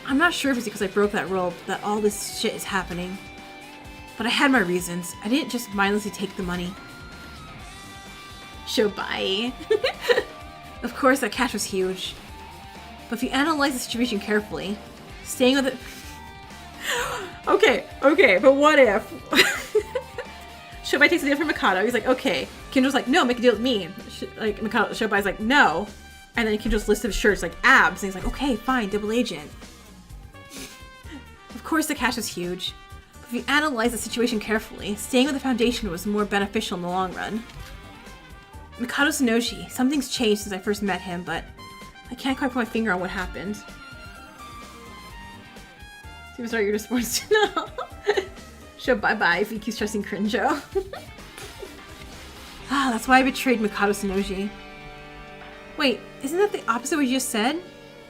I'm not sure if it's because I broke that rule that all this shit is happening. But I had my reasons. I didn't just mindlessly take the money. Shobai. Of course, that catch was huge. But if you analyze the situation carefully, staying with it... Okay, but what if... Shobai takes a deal from Mikado. He's like, okay. Kinjo's like, no, make a deal with me. Shobai's like, no. And then Kinjo's list of shirts, like, abs. And he's like, okay, fine, double agent. Of course, the cash was huge. But if you analyze the situation carefully, staying with the Foundation was more beneficial in the long run. Mikado Sonoshi, something's changed since I first met him, but I can't quite put my finger on what happened. Seems like you're just supposed to know. Show bye-bye if he keeps trusting Crinjo. That's why I betrayed Mikado Sonoshi. Wait, isn't that the opposite of what you just said?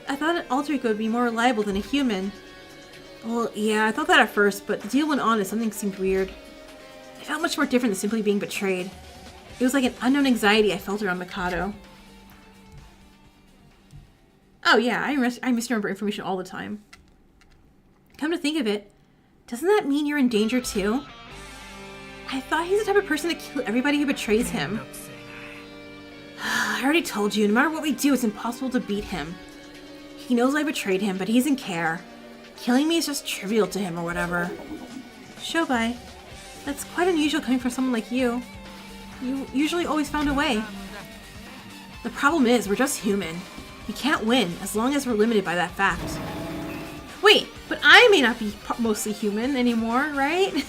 I thought an alter ego would be more reliable than a human. Well, yeah, I thought that at first, but the deal went on and something seemed weird. It felt much more different than simply being betrayed. It was like an unknown anxiety I felt around Mikado. Oh yeah, I misremember information all the time. Come to think of it, doesn't that mean you're in danger too? I thought he's the type of person to kill everybody who betrays him. I already told you, no matter what we do, it's impossible to beat him. He knows I betrayed him, but he doesn't care. Killing me is just trivial to him or whatever. Shobai, that's quite unusual coming from someone like you. You usually always found a way. The problem is, we're just human. We can't win, as long as we're limited by that fact. Wait, but I may not be mostly human anymore, right?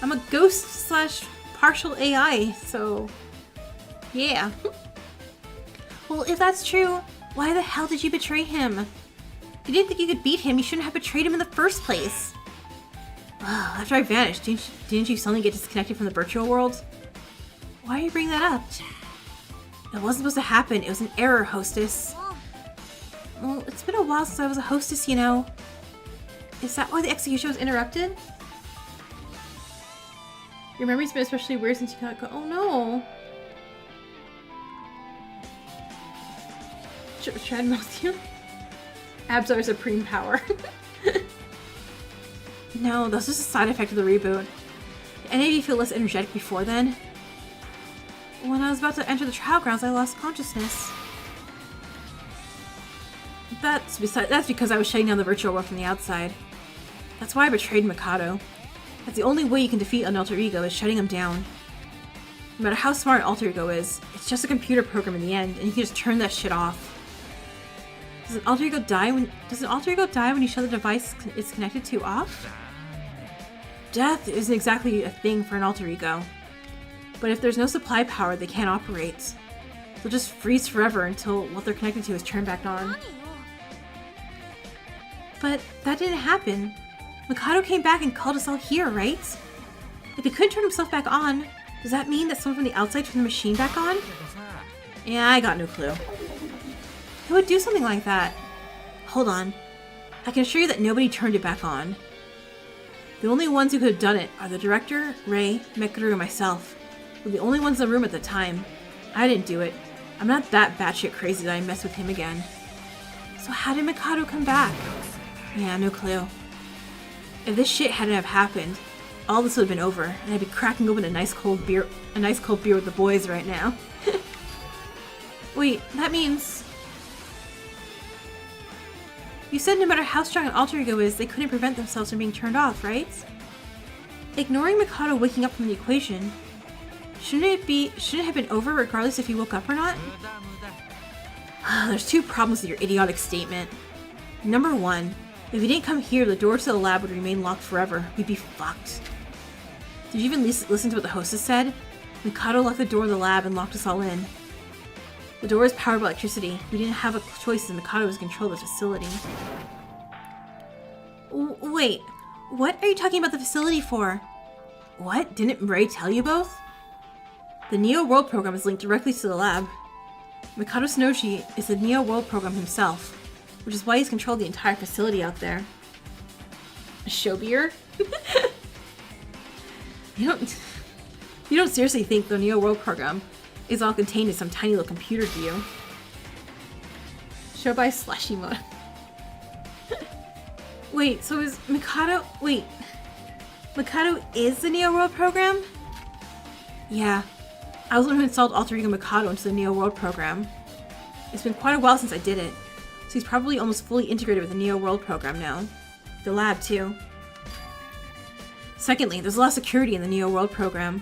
I'm a ghost / partial AI, so... yeah. Well, if that's true, why the hell did you betray him? If you didn't think you could beat him, you shouldn't have betrayed him in the first place. After I vanished, didn't you suddenly get disconnected from the virtual world? Why are you bringing that up? It wasn't supposed to happen. It was an error, hostess. Well, it's been a while since I was a hostess, you know. Is that why the execution was interrupted? Your memory's been especially weird since you got go. Oh no. Tread most you. Abs are supreme power. No, that's just a side effect of the reboot. Did any of you feel less energetic before then? When I was about to enter the trial grounds, I lost consciousness. That's because I was shutting down the virtual world from the outside. That's why I betrayed Mikado. That's the only way you can defeat an alter ego is shutting him down. No matter how smart an alter ego is, it's just a computer program in the end, and you can just turn that shit off. Does an alter ego die when you shut the device it's connected to off? Death isn't exactly a thing for an alter ego. But if there's no supply power, they can't operate. They'll just freeze forever until what they're connected to is turned back on. But that didn't happen. Mikado came back and called us all here, right? If he couldn't turn himself back on, does that mean that someone from the outside turned the machine back on? Yeah, I got no clue. Who would do something like that? Hold on. I can assure you that nobody turned it back on. The only ones who could have done it are the director, Rei, Mikado, and myself. We're the only ones in the room at the time. I didn't do it. I'm not that batshit crazy that I messed with him again. So how did Mikado come back? Yeah, no clue. If this shit hadn't have happened, all this would have been over, and I'd be cracking open a nice cold beer with the boys right now. Wait, that means... You said no matter how strong an alter ego is, they couldn't prevent themselves from being turned off, right? Ignoring Mikado waking up from the equation, shouldn't it have been over regardless if he woke up or not? There's two problems with your idiotic statement. Number one, If we didn't come here, the doors to the lab would remain locked forever. We'd be fucked. Did you even listen to what the hostess said? Mikado locked the door of the lab and locked us all in. The door is powered by electricity. We didn't have a choice as Mikado was in control of the facility. Wait, what are you talking about the facility for? What? Didn't Ray tell you both? The Neo World program is linked directly to the lab. Mikado Sonoshi is the Neo World program himself, which is why he's controlled the entire facility out there. A Shobier? You don't seriously think the Neo World program is all contained in some tiny little computer, do you? Shobai slushy mode. Wait, so is Mikado... Wait. Mikado is the Neo World program? Yeah. I was the one who installed Alter Ego Mikado into the Neo World program. It's been quite a while since I did it, so he's probably almost fully integrated with the Neo World program now. The lab, too. Secondly, there's a lot of security in the Neo World program.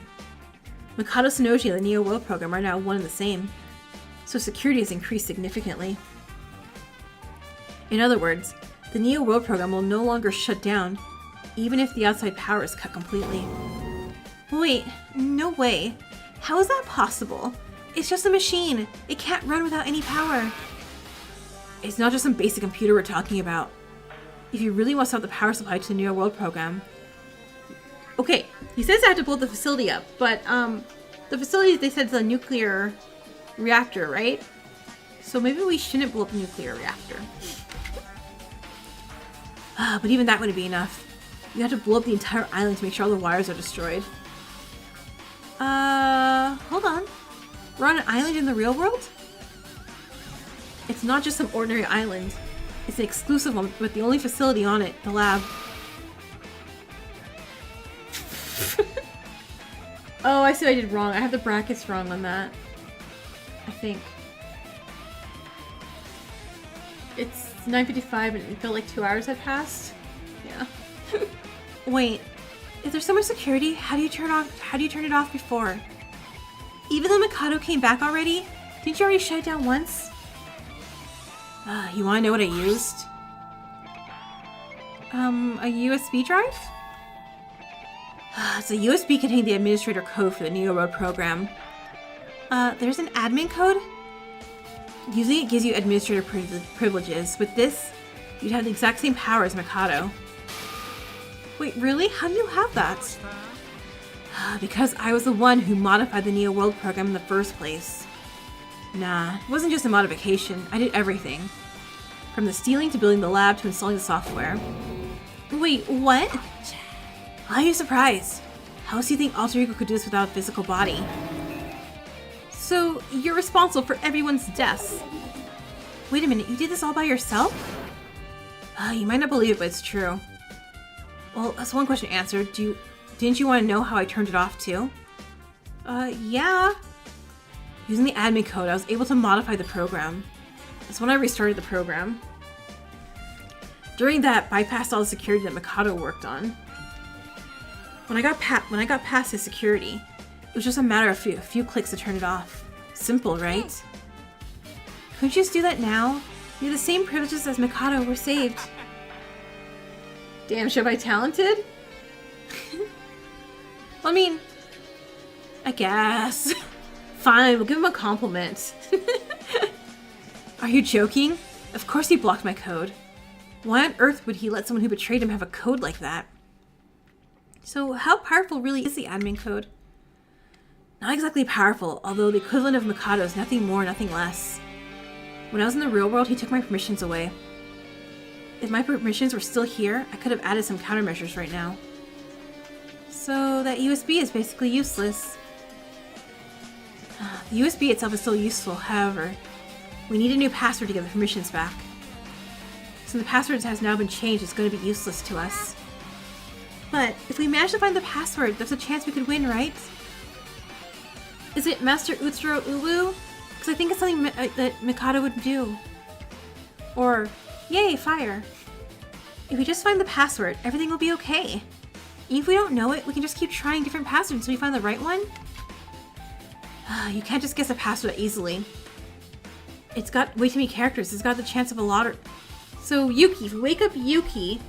Mikado Sonoshi and the Neo World program are now one and the same, so security has increased significantly. In other words, the Neo World program will no longer shut down, even if the outside power is cut completely. Wait, no way. How is that possible? It's just a machine. It can't run without any power. It's not just some basic computer we're talking about. If you really want to stop the power supply to the Neo World program... Okay, he says I have to blow the facility up, but the facility, they said, is a nuclear reactor, right? So maybe we shouldn't blow up the nuclear reactor. But even that wouldn't be enough. You have to blow up the entire island to make sure all the wires are destroyed. Hold on. We're on an island in the real world? It's not just some ordinary island. It's an exclusive one with the only facility on it, the lab. Oh, I see what I did wrong. I have the brackets wrong on that. I think. It's 9:55 and it felt like 2 hours had passed. Yeah. Wait, is there so much security? How do you turn it off before? Even though Mikado came back already? Didn't you already shut it down once? You wanna know what I used? A USB drive? It's a USB containing the administrator code for the Neo Road program. There's an admin code? Using it gives you administrator privileges. With this, you'd have the exact same power as Mikado. Wait, really? How do you have that? Because I was the one who modified the Neo World program in the first place. Nah, it wasn't just a modification. I did everything. From the stealing to building the lab to installing the software. Wait, what? Why are you surprised? How else do you think Alter Ego could do this without a physical body? So, you're responsible for everyone's deaths. Wait a minute, you did this all by yourself? You might not believe it, but it's true. Well, that's one question answered. Didn't you want to know how I turned it off too? Yeah. Using the admin code, I was able to modify the program. That's when I restarted the program. During that, bypassed all the security that Mikado worked on. When I got past his security, it was just a matter of a few clicks to turn it off. Simple, right? Couldn't you just do that now? You have the same privileges as Mikado were saved. Damn, Shobai talented? I mean, I guess. Fine, we'll give him a compliment. Are you joking? Of course he blocked my code. Why on earth would he let someone who betrayed him have a code like that? So how powerful really is the admin code? Not exactly powerful, although the equivalent of Mikado is nothing more, nothing less. When I was in the real world, he took my permissions away. If my permissions were still here, I could have added some countermeasures right now. So that USB is basically useless. The USB itself is still useful, however, we need a new password to get the permissions back. Since the password has now been changed, it's going to be useless to us. But if we manage to find the password, there's a chance we could win, right? Is it Master Utsuro Uwu? Because I think it's something that Mikado would do. Or, yay, fire. If we just find the password, everything will be okay. And if we don't know it, we can just keep trying different passwords until we find the right one. You can't just guess a password easily. It's got way too many characters. It's got the chance of a lot of... So Yuki, if we wake up Yuki.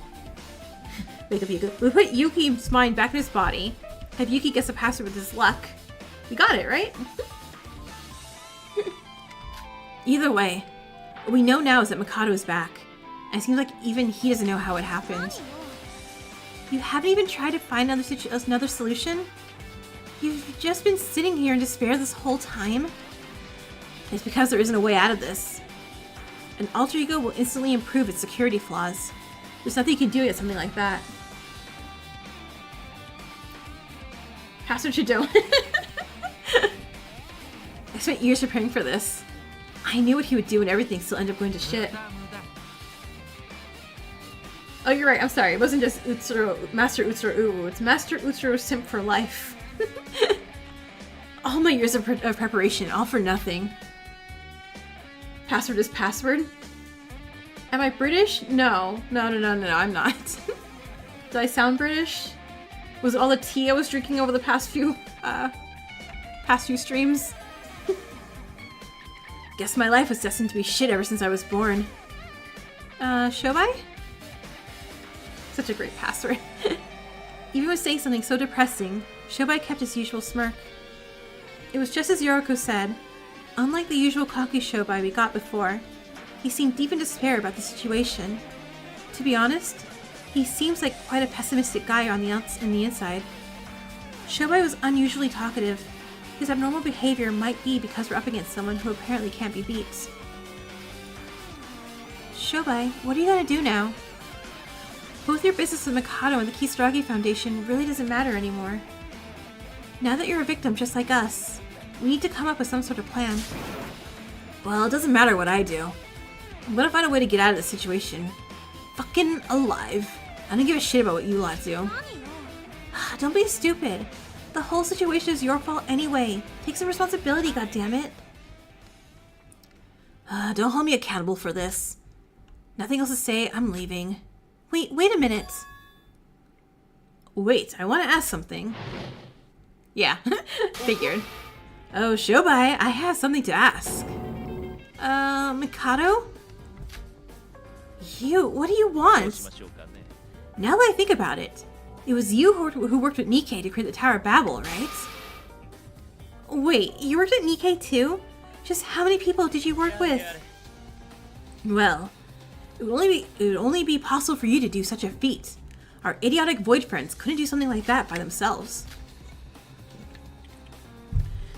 Wake up Yuki. We put Yuki's mind back in his body. Have Yuki guess a password with his luck. We got it, right? Either way, what we know now is that Mikado is back. And it seems like even he doesn't know how it happened. You haven't even tried to find another solution? You've just been sitting here in despair this whole time? It's because there isn't a way out of this. An alter ego will instantly improve its security flaws. There's nothing you can do against something like that. Password you don't. I spent years preparing for this. I knew what he would do and everything still ended up going to shit. Oh, you're right. I'm sorry. It wasn't just Master Utsuro Uru. It's Master Utsuro Simp for life. All my years of preparation, all for nothing. Password is password? Am I British? No. No, I'm not. Do I sound British? Was it all the tea I was drinking over the past few streams? Guess my life was destined to be shit ever since I was born. Shobai? Such a great password. Even when saying something so depressing, Shobai kept his usual smirk. It was just as Yoruko said. Unlike the usual cocky Shobai we got before, he seemed deep in despair about the situation. To be honest, he seems like quite a pessimistic guy on the inside. Shobai was unusually talkative. His abnormal behavior might be because we're up against someone who apparently can't be beat. Shobai, what are you gonna do now? Both your business with Mikado and the Kisaragi Foundation really doesn't matter anymore. Now that you're a victim just like us, we need to come up with some sort of plan. Well, it doesn't matter what I do. I'm gonna find a way to get out of this situation. Fucking alive. I don't give a shit about what you lot do. Don't be stupid. The whole situation is your fault anyway. Take some responsibility, goddammit. Don't hold me accountable for this. Nothing else to say, I'm leaving. Wait a minute. Wait, I want to ask something. Yeah, figured. Oh, Shobai, I have something to ask. Mikado? What do you want? Now that I think about it, it was you who worked with Nikkei to create the Tower of Babel, right? Wait, you worked at Nikkei too? Just how many people did you work with? Well, it would only be possible for you to do such a feat. Our idiotic void friends couldn't do something like that by themselves.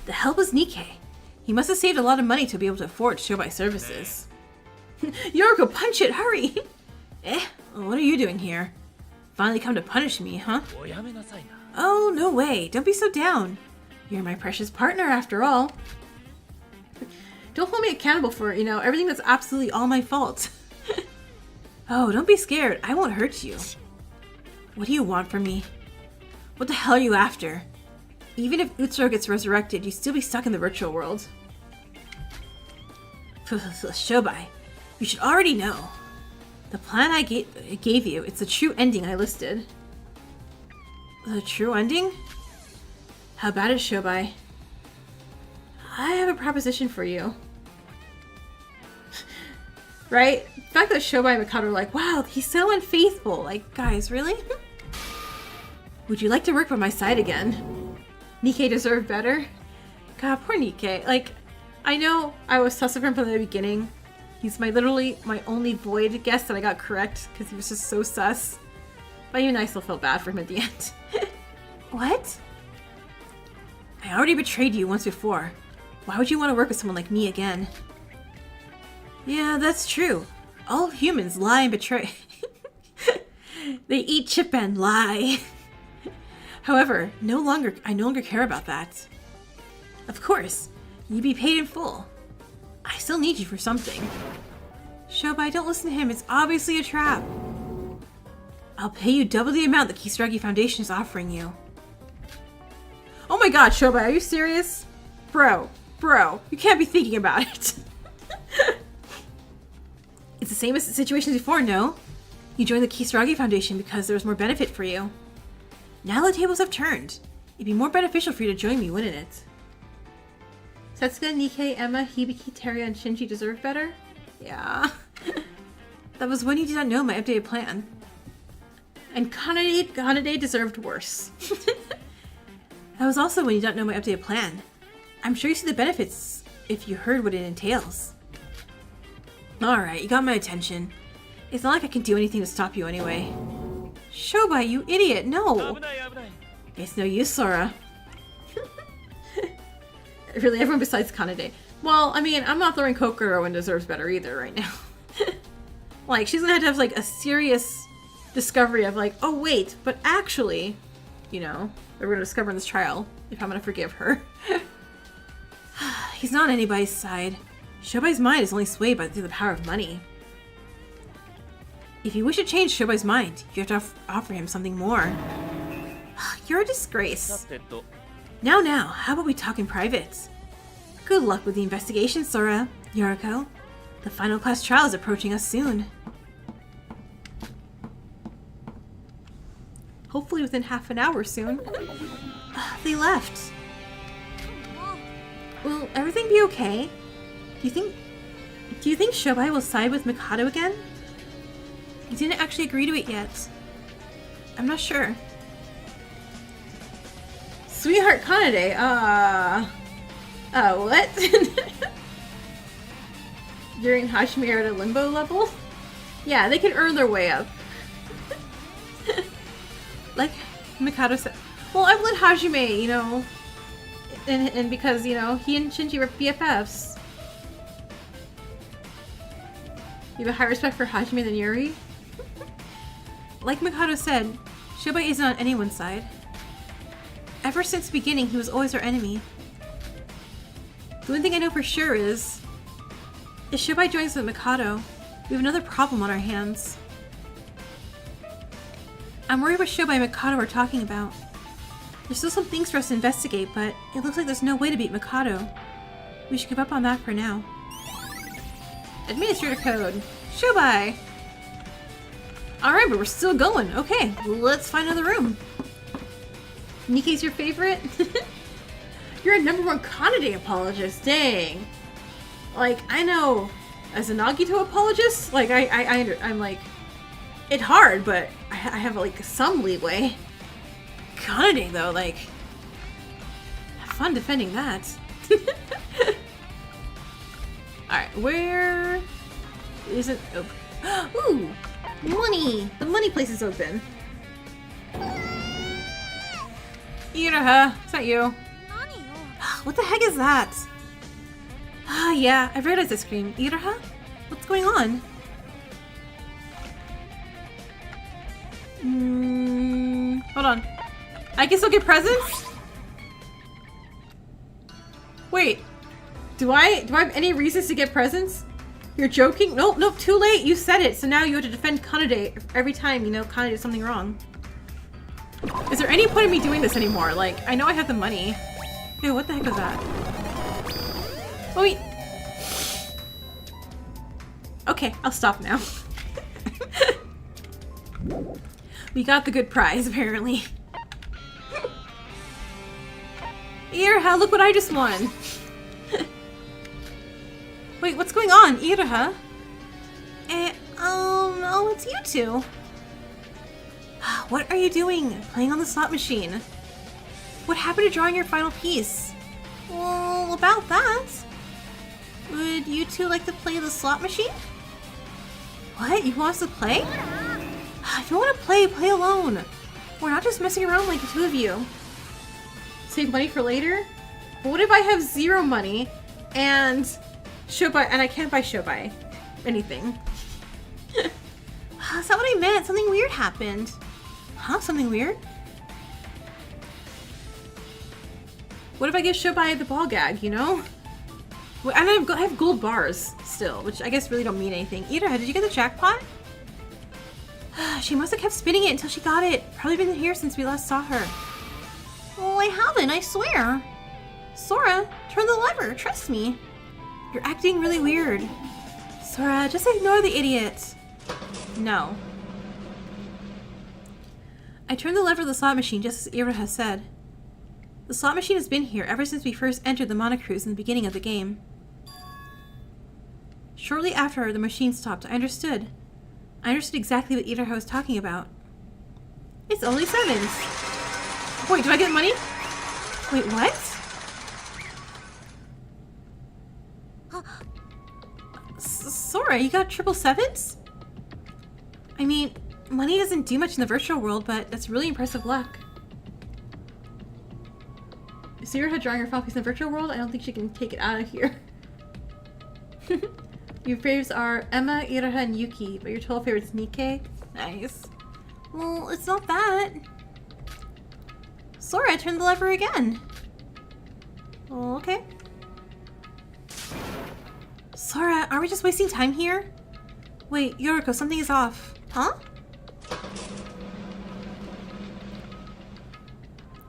The hell was Nikkei? He must have saved a lot of money to be able to afford Shobai's services. Yoruko, punch it, hurry! What are you doing here? Finally come to punish me, huh? Oh, no way. Don't be so down. You're my precious partner after all. Don't hold me accountable for, everything that's absolutely all my fault. Oh, don't be scared. I won't hurt you. What do you want from me? What the hell are you after? Even if Utsuro gets resurrected, you'd still be stuck in the virtual world. Shobai, you should already know. The plan I gave you, it's the true ending I listed. The true ending? How about it, Shobai? I have a proposition for you. Right? The fact that Shobai and Mikado are like, wow, he's so unfaithful. Like, guys, really? Would you like to work by my side again? Nikkei deserved better? God, poor Nikkei. Like, I know I was sus of him from the beginning. He's literally my only void guess that I got correct because he was just so sus. But even I still felt bad for him at the end. What? I already betrayed you once before. Why would you want to work with someone like me again? Yeah, that's true. All humans lie and betray. They eat chip and lie. However, I no longer care about that. Of course, you'd be paid in full. I still need you for something. Shobai, don't listen to him. It's obviously a trap. I'll pay you double the amount the Kisaragi Foundation is offering you. Oh my god, Shobai, are you serious? Bro, you can't be thinking about it. It's the same as the situation before, no? You joined the Kisaragi Foundation because there was more benefit for you. Now the tables have turned. It'd be more beneficial for you to join me, wouldn't it? Setsuka, Nikkei, Emma, Hibiki, Teria, and Shinji deserve better? Yeah. That was when you did not know my updated plan. And Kanade deserved worse. That was also when you don't know my updated plan. I'm sure you see the benefits if you heard what it entails. Alright, you got my attention. It's not like I can do anything to stop you anyway. Shobai, you idiot, no! It's no use, Sora. Really, everyone besides Kanade. Well, I mean, I'm not throwing Kokoro and deserves better either right now. Like, she's gonna have to have, like, a serious discovery of, like, oh, wait, but actually, you know, that we're gonna discover in this trial, if I'm gonna forgive her. He's not on anybody's side. Shobai's mind is only swayed by the power of money. If you wish to change Shobai's mind, you have to offer him something more. You're a disgrace. Now, how about we talk in private? Good luck with the investigation, Sora, Yoruko. The final class trial is approaching us soon. Hopefully within half an hour soon. They left. Will everything be okay? Do you think Shobai will side with Mikado again? He didn't actually agree to it yet. I'm not sure. Sweetheart Kanade, what? Yuri and Hashime are at a limbo level? Yeah, they can earn their way up. Like Mikado said. Well, I've let Hajime, you know, and because, you know, he and Shinji were BFFs. You have a higher respect for Hajime than Yuri? Like Mikado said, Shobai isn't on anyone's side. Ever since the beginning, he was always our enemy. The one thing I know for sure is, if Shobai joins with Mikado, we have another problem on our hands. I'm worried what Shobai and Mikado are talking about. There's still some things for us to investigate, but it looks like there's no way to beat Mikado. We should give up on that for now. Administrator code. Shobai! Alright, but we're still going. Okay, let's find another room. Nikki's your favorite? You're a #1 Kanade apologist, dang. Like, I know, as a Nagito apologist, like, I'm like, it's hard, but I have, like, some leeway. Kanade, though, like, have fun defending that. Alright, where is it open? Ooh, money! The money place is open. Iraha, is that you? What the heck is that? Ah, yeah, I've realized this scream. Iraha? What's going on? Hold on. I can still get presents? Wait. Do I have any reasons to get presents? You're joking? Nope, too late. You said it. So now you have to defend Kanade every time, you know, Kanade did something wrong. Is there any point in me doing this anymore? Like, I know I have the money. Ew, what the heck was that? Oh, wait. Okay, I'll stop now. We got the good prize, apparently. Iraha, look what I just won! Wait, what's going on? Iraha? Oh, it's you two. What are you doing? Playing on the slot machine. What happened to drawing your final piece? Well, about that. Would you two like to play the slot machine? What? You want us to play? If you want to play, play alone. We're not just messing around like the two of you. Save money for later? But what if I have 0 money and Shobai, and I can't buy Shobai anything? That's not what I meant. Something weird happened. Huh? Something weird? What if I give Shobai the ball gag, you know? Well, and I have gold bars still, which I guess really don't mean anything. Iraha, did you get the jackpot? She must have kept spinning it until she got it. Probably been here since we last saw her. Well, I haven't, I swear. Sora, turn the lever, trust me. You're acting really weird. Sora, just ignore the idiot. No. I turned the lever of the slot machine just as Iraha said. The slot machine has been here ever since we first entered the Monocruise in the beginning of the game. Shortly after the machine stopped, I understood. I understood exactly what Iraha was talking about. It's only 7s. Wait, do I get money? Wait, what? Sora, you got triple 7s? I mean, money doesn't do much in the virtual world, but that's really impressive luck. Is Iraha drawing her final piece in the virtual world? I don't think she can take it out of here. Your favorites are Emma, Iraha, and Yuki, but your total favorite's Nikkei? Nice. Well, it's not that. Sora, turn the lever again. Oh, okay. Sora, are we just wasting time here? Wait, Yoruko, something is off. Huh?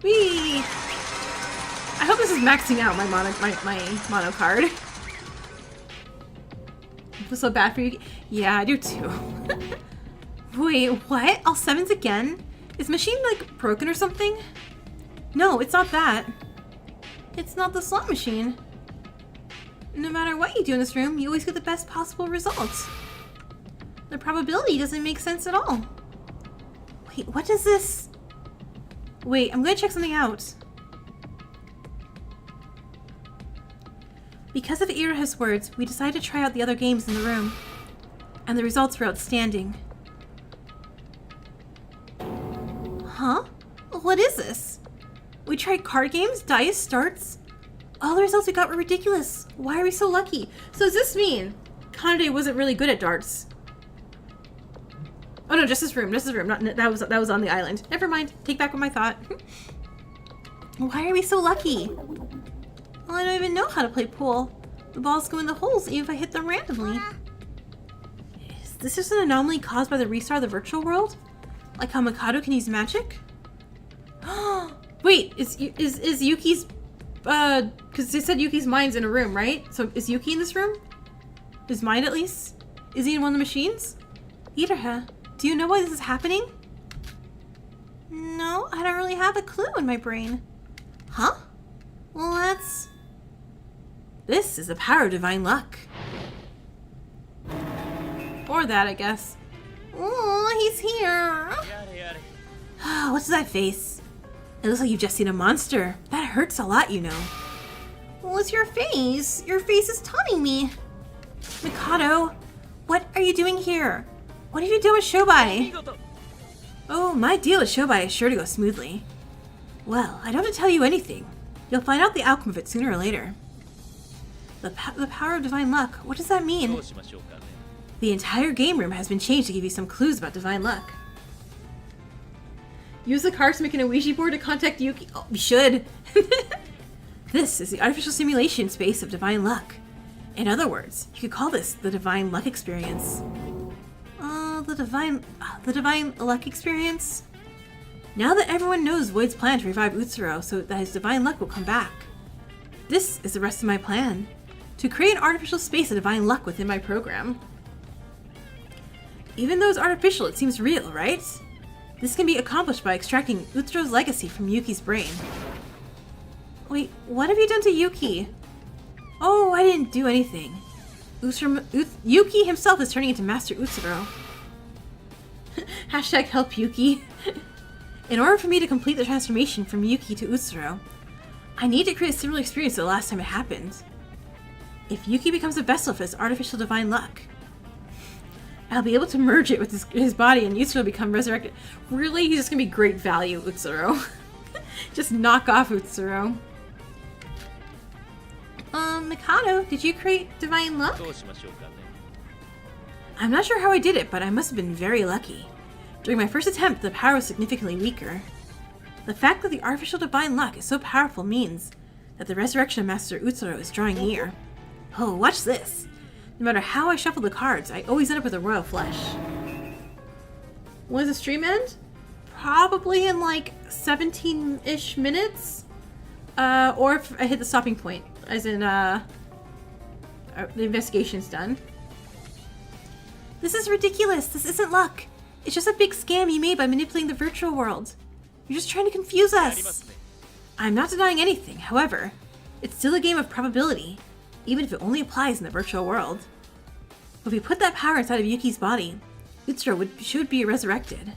Whee! I hope this is maxing out my mono card. I feel so bad for you. Yeah, I do too. Wait, what? All 7s again? Is machine like broken or something? No, it's not that. It's not the slot machine. No matter what you do in this room, you always get the best possible results. The probability doesn't make sense at all. Wait, what is this? Wait, I'm gonna check something out. Because of Iraha's words, we decided to try out the other games in the room. And the results were outstanding. Huh? What is this? We tried card games, dice, starts. All the results we got were ridiculous. Why are we so lucky? So does this mean Kanade wasn't really good at darts? Oh no, just this room. Not, that was on the island. Never mind. Take back what I thought. Why are we so lucky? Well, I don't even know how to play pool. The balls go in the holes even if I hit them randomly. Is this just an anomaly caused by the restart of the virtual world? Like how Mikado can use magic? Wait, is Yuki's... because they said Yuki's mind's in a room, right? So is Yuki in this room? His mind, at least? Is he in one of the machines? Iraha, do you know why this is happening? No, I don't really have a clue in my brain. Huh? Well, that's... This is the power of divine luck. Or that, I guess. Oh, he's here. What's that face? It looks like you've just seen a monster. That hurts a lot, you know. Well, it's your face. Your face is taunting me. Mikado, what are you doing here? What have you done with Shobai? Oh, my deal with Shobai is sure to go smoothly. Well, I don't have to tell you anything. You'll find out the outcome of it sooner or later. The power of divine luck, what does that mean? The entire game room has been changed to give you some clues about divine luck. Use the cards to make an Ouija board to contact Yuki. Oh, we should. This is the artificial simulation space of divine luck. In other words, you could call this the divine luck experience. The divine luck experience? Now that everyone knows Void's plan to revive Utsuro so that his divine luck will come back, this is the rest of my plan. To create an artificial space of divine luck within my program. Even though it's artificial, it seems real, right? This can be accomplished by extracting Utsuro's legacy from Yuki's brain. Wait, what have you done to Yuki? Oh, I didn't do anything. Yuki himself is turning into Master Utsuro. Hashtag help Yuki. In order for me to complete the transformation from Yuki to Utsuro, I need to create a similar experience to the last time it happened. If Yuki becomes a vessel for this artificial divine luck, I'll be able to merge it with his body and Utsuro will become resurrected. Really? He's just gonna be great value, Utsuro. Just knock off Utsuro. Mikado, did you create divine luck? I'm not sure how I did it, but I must have been very lucky. During my first attempt, the power was significantly weaker. The fact that the artificial divine luck is so powerful means that the resurrection of Master Utsuro is drawing near. Oh, watch this! No matter how I shuffle the cards, I always end up with a royal flush. When does the stream end? Probably in like 17-ish minutes. Or if I hit the stopping point, as in the investigation's done. This is ridiculous. This isn't luck. It's just a big scam you made by manipulating the virtual world. You're just trying to confuse us. I'm not denying anything, however, it's still a game of probability, even if it only applies in the virtual world. If we put that power inside of Yuki's body, should be resurrected.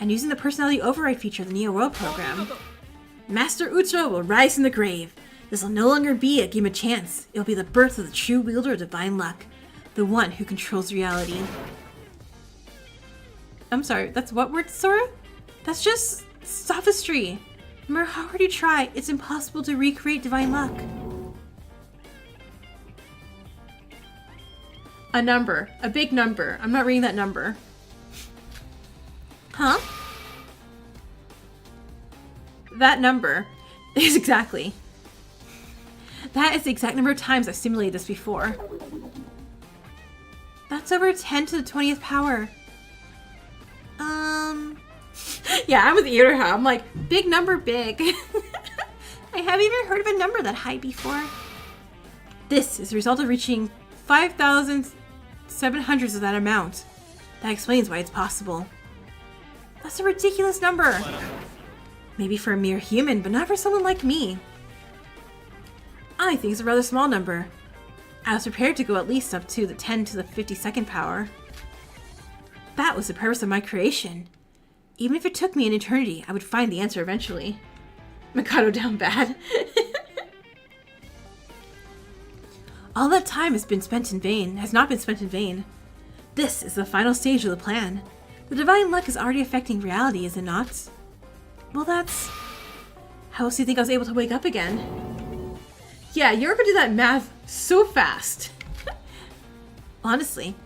And using the personality override feature of the Neo World program, Master Utsuro will rise from the grave. This will no longer be a game of chance. It will be the birth of the true wielder of divine luck, the one who controls reality. I'm sorry, that's what word, Sora? That's just sophistry. No matter how hard you try, it's impossible to recreate divine luck. A number. A big number. I'm not reading that number. Huh? That number is exactly. That is the exact number of times I've simulated this before. That's over 10 to the 20th power. Yeah, I'm with Iroha. I'm like, big number, big. I haven't even heard of a number that high before. This is the result of reaching 5,700 of that amount. That explains why it's possible. That's a ridiculous number. Maybe for a mere human, but not for someone like me. I think it's a rather small number. I was prepared to go at least up to the 10 to the 52nd power. That was the purpose of my creation. Even if it took me an eternity, I would find the answer eventually. Mikado down bad. All that time has not been spent in vain. This is the final stage of the plan. The divine luck is already affecting reality, is it not? Well, that's... How else do you think I was able to wake up again? Yeah, you're gonna do that math so fast. Honestly,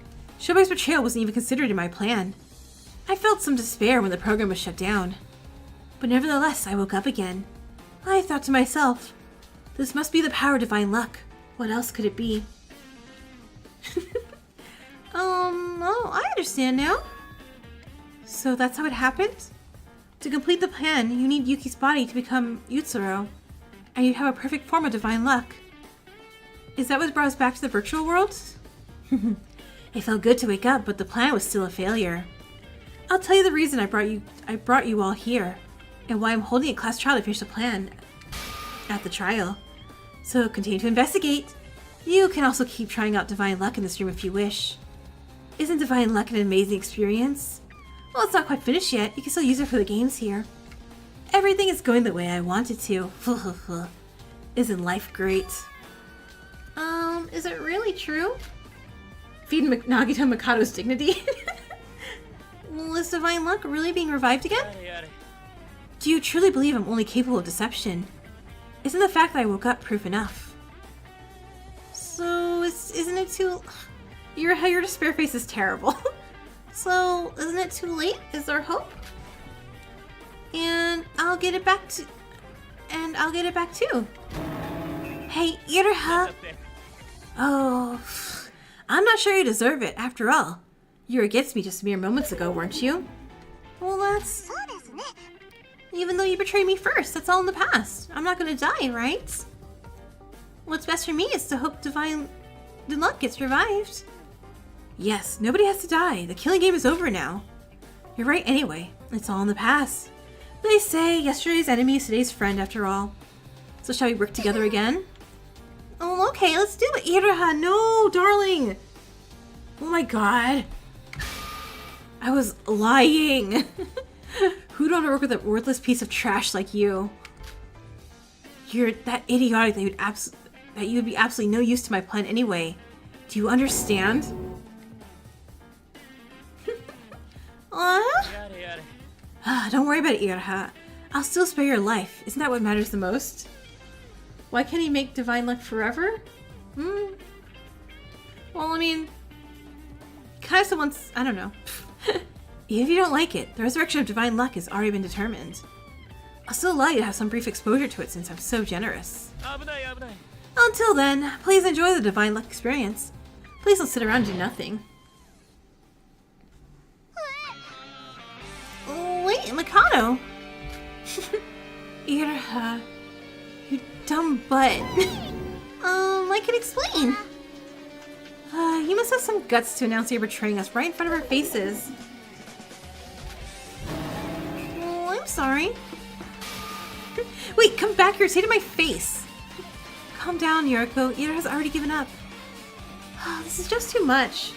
Shobai's betrayal wasn't even considered in my plan. I felt some despair when the program was shut down. But nevertheless, I woke up again. I thought to myself, this must be the power of divine luck. What else could it be? Oh, I understand now. So that's how it happened? To complete the plan, you need Yuki's body to become Utsuro, and you have a perfect form of divine luck. Is that what brought us back to the virtual world? It felt good to wake up, but the plan was still a failure. I'll tell you the reason I brought you all here, and why I'm holding a class trial to finish the plan at the trial. So continue to investigate. You can also keep trying out divine luck in this room if you wish. Isn't divine luck an amazing experience? Well, it's not quite finished yet. You can still use it for the games here. Everything is going the way I want it to. Isn't life great? Is it really true? Feed Nagito Mikado's dignity? Well, is divine luck really being revived again? Do you truly believe I'm only capable of deception? Isn't the fact that I woke up proof enough? So, isn't it too... Your despair face is terrible. So, isn't it too late? Is there hope? And I'll get it back too. Hey, Iroha! Oh, I'm not sure you deserve it, after all. You were against me just mere moments ago, weren't you? Well, that's... Even though you betrayed me first, that's all in the past. I'm not gonna die, right? What's best for me is to hope divine luck gets revived. Yes, nobody has to die. The killing game is over now. You're right anyway. It's all in the past. They say yesterday's enemy is today's friend after all. So shall we work together again? Oh, okay, let's do it. Iroha, no, darling. Oh my god. I was lying. Who'd want to work with a worthless piece of trash like you? You're that idiotic that you would be absolutely no use to my plan anyway. Do you understand? Don't worry about it, Iroha. I'll still spare your life. Isn't that what matters the most? Why can't he make divine luck forever? Well, I mean... kind of someone's... I don't know. If you don't like it, the resurrection of divine luck has already been determined. I'll still allow you to have some brief exposure to it since I'm so generous. Until then, please enjoy the divine luck experience. Please don't sit around and do nothing. Wait, Mikado! Iroha, you dumb butt. I can explain. You must have some guts to announce you're betraying us right in front of our faces. Oh, I'm sorry. Wait, come back here, say it to my face. Calm down, Yoruko. Iroha's already given up. This is just too much.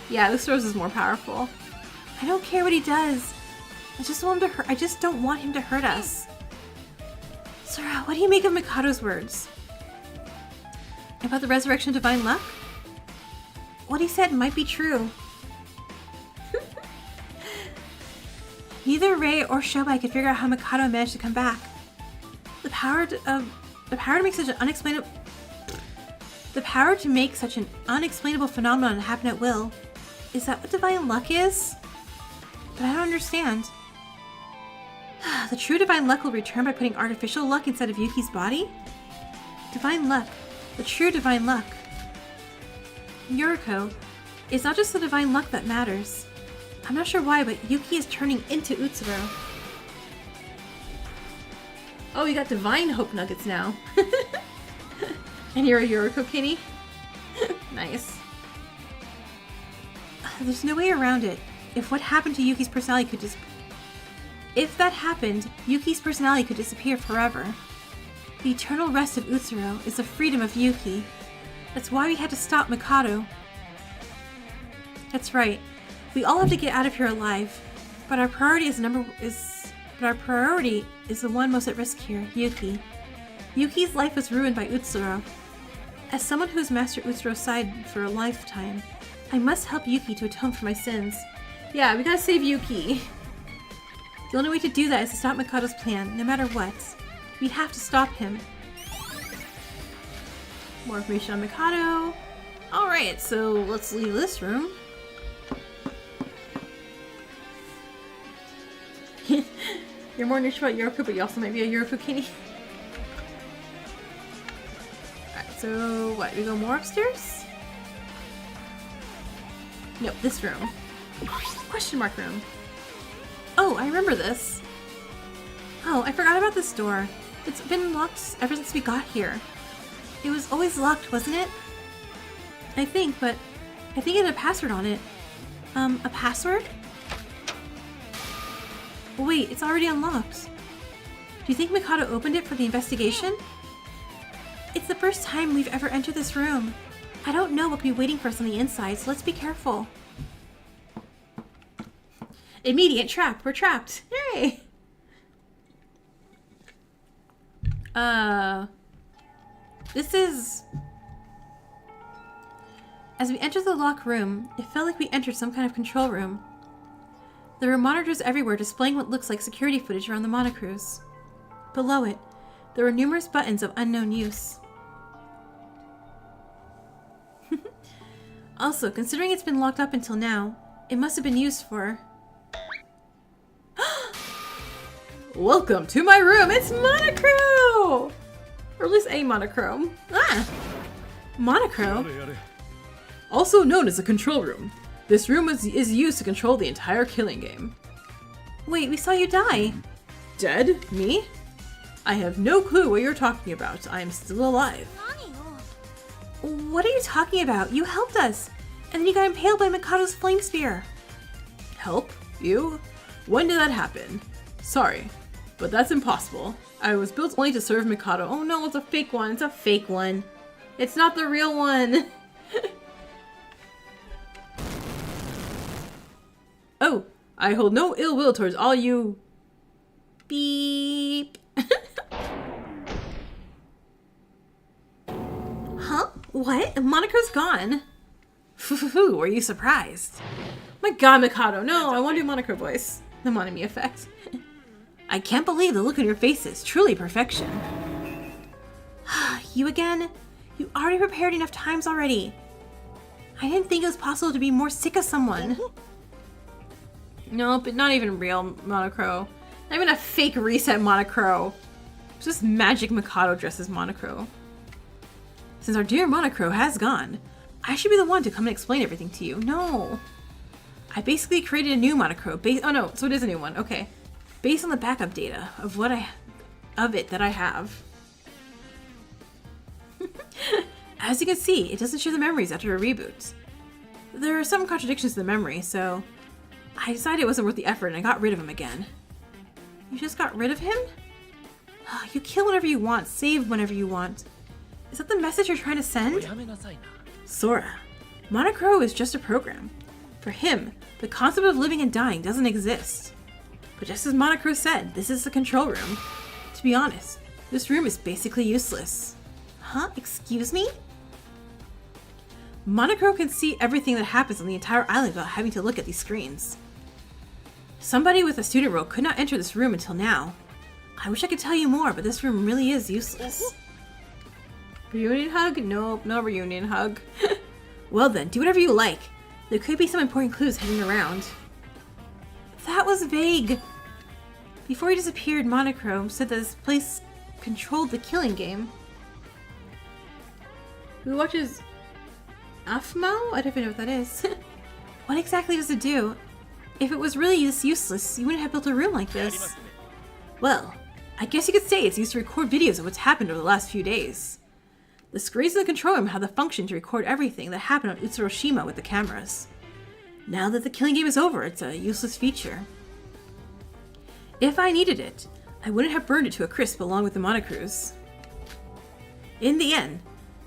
Yeah, this Rose is more powerful. I don't care what he does. I just don't want him to hurt us. Sora, what do you make of Mikado's words? About the resurrection of divine luck? What he said might be true. Neither Rei or Shobai could figure out how Mikado managed to come back. The power to make such an unexplainable phenomenon happen at will. Is that what divine luck is? But I don't understand. The true divine luck will return by putting artificial luck inside of Yuki's body? Divine luck. The true divine luck. Yoruko, it's not just the divine luck that matters. I'm not sure why, but Yuki is turning into Utsuro. Oh, you got divine hope nuggets now. And you're a Yoruko kitty? Nice. There's no way around it. If what happened to Yuki's personality could If that happened, Yuki's personality could disappear forever. The eternal rest of Utsuro is the freedom of Yuki. That's why we had to stop Mikado. That's right. We all have to get out of here alive. But our priority is the one most at risk here, Yuki. Yuki's life was ruined by Utsuro. As someone who has mastered Utsuro's side for a lifetime, I must help Yuki to atone for my sins. Yeah, we gotta save Yuki. The only way to do that is to stop Mikado's plan, no matter what. We have to stop him. More information on Mikado. Alright, so let's leave this room. You're more niche about Yoruko, but you also might be a Yoruko kitty. Alright, so what? We go more upstairs? Nope, this room. Question mark room. Oh, I remember this. Oh, I forgot about this door. It's been locked ever since we got here. It was always locked, wasn't it? I think, but I think it had a password on it. A password? Wait, it's already unlocked. Do you think Mikado opened it for the investigation? It's the first time we've ever entered this room. I don't know what could be waiting for us on the inside, so let's be careful. Immediate trap. We're trapped. Yay! This is... As we entered the locked room, it felt like we entered some kind of control room. There were monitors everywhere displaying what looks like security footage around the monocruise. Below it, there were numerous buttons of unknown use. Also, considering it's been locked up until now, it must have been used for... Welcome to my room! It's Monochrome! Or at least a monochrome. Ah! Monochrome? Also known as a control room. This room is used to control the entire killing game. Wait, we saw you die. Dead? Me? I have no clue what you're talking about. I am still alive. What are you talking about? You helped us! And then you got impaled by Mikado's flame spear. Help? You? When did that happen? Sorry, but that's impossible. I was built only to serve Mikado. Oh no, it's a fake one. It's a fake one. It's not the real one. Oh, I hold no ill will towards all you... Beep. Huh? What? Monica's gone. Foo, were you surprised? My god, Mikado, no, I want to do Monaco voice. The Monami effect. I can't believe the look on your faces. Truly perfection. You again? You already prepared enough times already. I didn't think it was possible to be more sick of someone. No, but not even real Monocro. Not even a fake reset Monocro. It's just magic Mikado dressed as Monocro. Since our dear Monocro has gone, I should be the one to come and explain everything to you. No. I basically created a new Monocro oh no, so it is a new one. Okay. Based on the backup data of it that I have. As you can see, it doesn't show the memories after a reboot. There are some contradictions to the memory, so I decided it wasn't worth the effort and I got rid of him again. You just got rid of him? You kill whenever you want, save whenever you want. Is that the message you're trying to send? Sora, Monocro is just a program. For him, the concept of living and dying doesn't exist. But just as Monokuro said, this is the control room. To be honest, this room is basically useless. Huh? Excuse me? Monokuro can see everything that happens on the entire island without having to look at these screens. Somebody with a student role could not enter this room until now. I wish I could tell you more, but this room really is useless. Reunion hug? Nope, no reunion hug. Well then, do whatever you like. There could be some important clues hidden around. That was vague. Before he disappeared, Monokuro said that this place controlled the killing game. Who watches Afmao? I don't even know what that is. What exactly does it do? If it was really this useless, you wouldn't have built a room like this. Well, I guess you could say it's used to record videos of what's happened over the last few days. The screens in the control room have the function to record everything that happened on Utsuroshima with the cameras. Now that the killing game is over, it's a useless feature. If I needed it, I wouldn't have burned it to a crisp along with the Monokuros. In the end,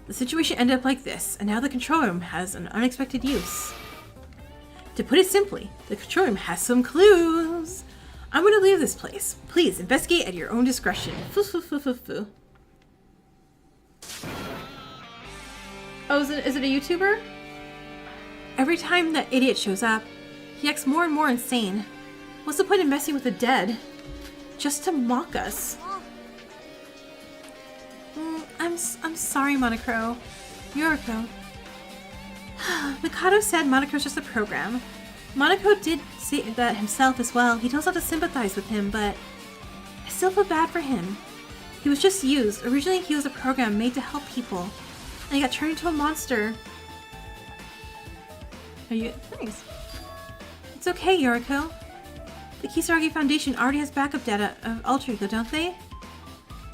the situation ended up like this, and now the control room has an unexpected use. To put it simply, the control room has some clues. I'm going to leave this place. Please investigate at your own discretion. Oh, is it a YouTuber? Every time that idiot shows up, he acts more and more insane. What's the point in messing with the dead? Just to mock us. I'm sorry, Monokuro. Yoruko. Mikado said Monokuro's just a program. Monokuro did say that himself as well. He knows how to sympathize with him, but I still feel bad for him. He was just used. Originally, he was a program made to help people, and he got turned into a monster. Are you... Thanks. It's okay, Yoruko. The Kisaragi Foundation already has backup data of Alter Ego, don't they?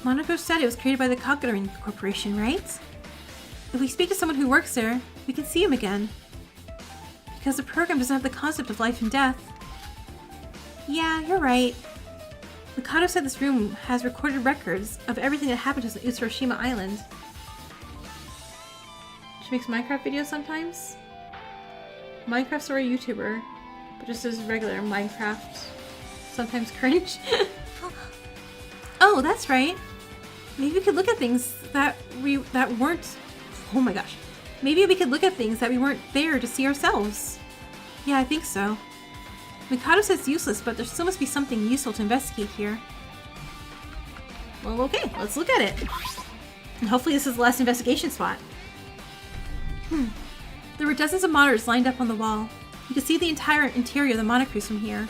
Monokuro said it was created by the Kokoro Corporation, right? If we speak to someone who works there, we can see him again. Because the program doesn't have the concept of life and death. Yeah, you're right. Mikado said this room has recorded records of everything that happened to us on Utsuroshima Island. She makes Minecraft videos sometimes? Minecraft's or a YouTuber, but just as regular Minecraft. Sometimes cringe. Oh, that's right. Maybe we could look at things that weren't... Oh my gosh. Maybe we could look at things that we weren't there to see ourselves. Yeah, I think so. Mikado says it's useless, but there still must be something useful to investigate here. Well, okay, let's look at it. And hopefully this is the last investigation spot. There were dozens of monitors lined up on the wall. You could see the entire interior of the Monokuros from here.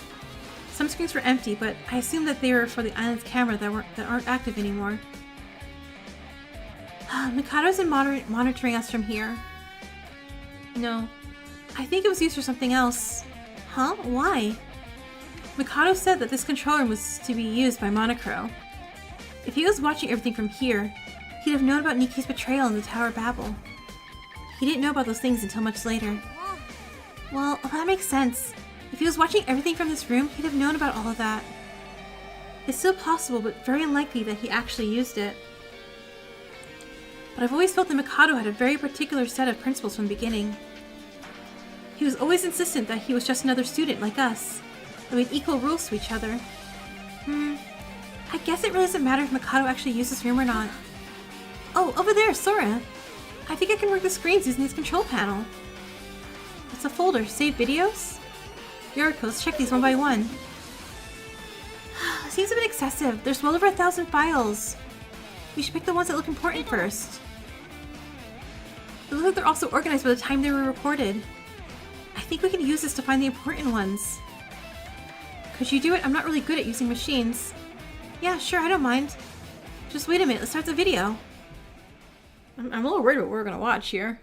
Some screens were empty, but I assume that they were for the island's camera that aren't active anymore. Mikado isn't monitoring us from here. No. I think it was used for something else. Huh? Why? Mikado said that this control room was to be used by Monokuro. If he was watching everything from here, he'd have known about Niki's betrayal in the Tower of Babel. He didn't know about those things until much later. Well, that makes sense. If he was watching everything from this room, he'd have known about all of that. It's still possible, but very unlikely that he actually used it. But I've always felt that Mikado had a very particular set of principles from the beginning. He was always insistent that he was just another student like us, that we had equal rules to each other. I guess it really doesn't matter if Mikado actually used this room or not. Oh, over there, Sora! I think I can work the screens using this control panel. It's a folder. Save videos? Yoruko, let's check these one by one. Seems a bit excessive. There's well over 1,000 files. We should pick the ones that look important first. They look like they're also organized by the time they were recorded. I think we can use this to find the important ones. Could you do it? I'm not really good at using machines. Yeah, sure, I don't mind. Just wait a minute, let's start the video. I'm a little worried about what we're gonna watch here.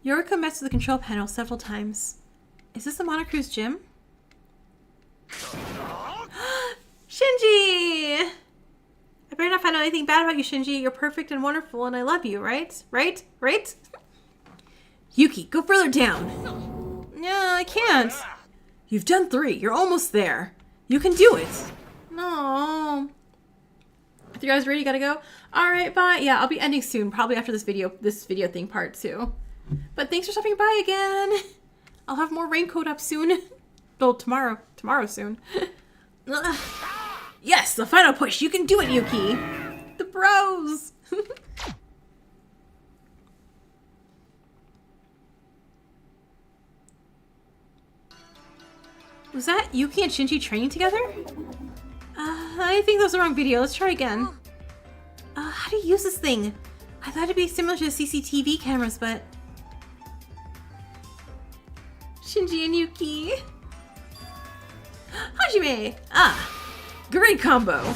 Yoruko messed with the control panel several times. Is this the Monokuro's gym? Shinji! I better not find out anything bad about you, Shinji. You're perfect and wonderful and I love you, right? Right? Right? Yuki, go further down. No, I can't. You've done 3. You're almost there. You can do it. No. If you guys ready, gotta go. All right, bye. Yeah, I'll be ending soon, probably after this video thing part 2. But thanks for stopping by again. I'll have more raincoat up soon. Well, tomorrow soon. Yes, the final push. You can do it, Yuki. The bros. Was that Yuki and Shinji training together? I think that was the wrong video. Let's try again. How do you use this thing? I thought it'd be similar to the CCTV cameras, but... Shinji and Yuki. Hajime! Great combo.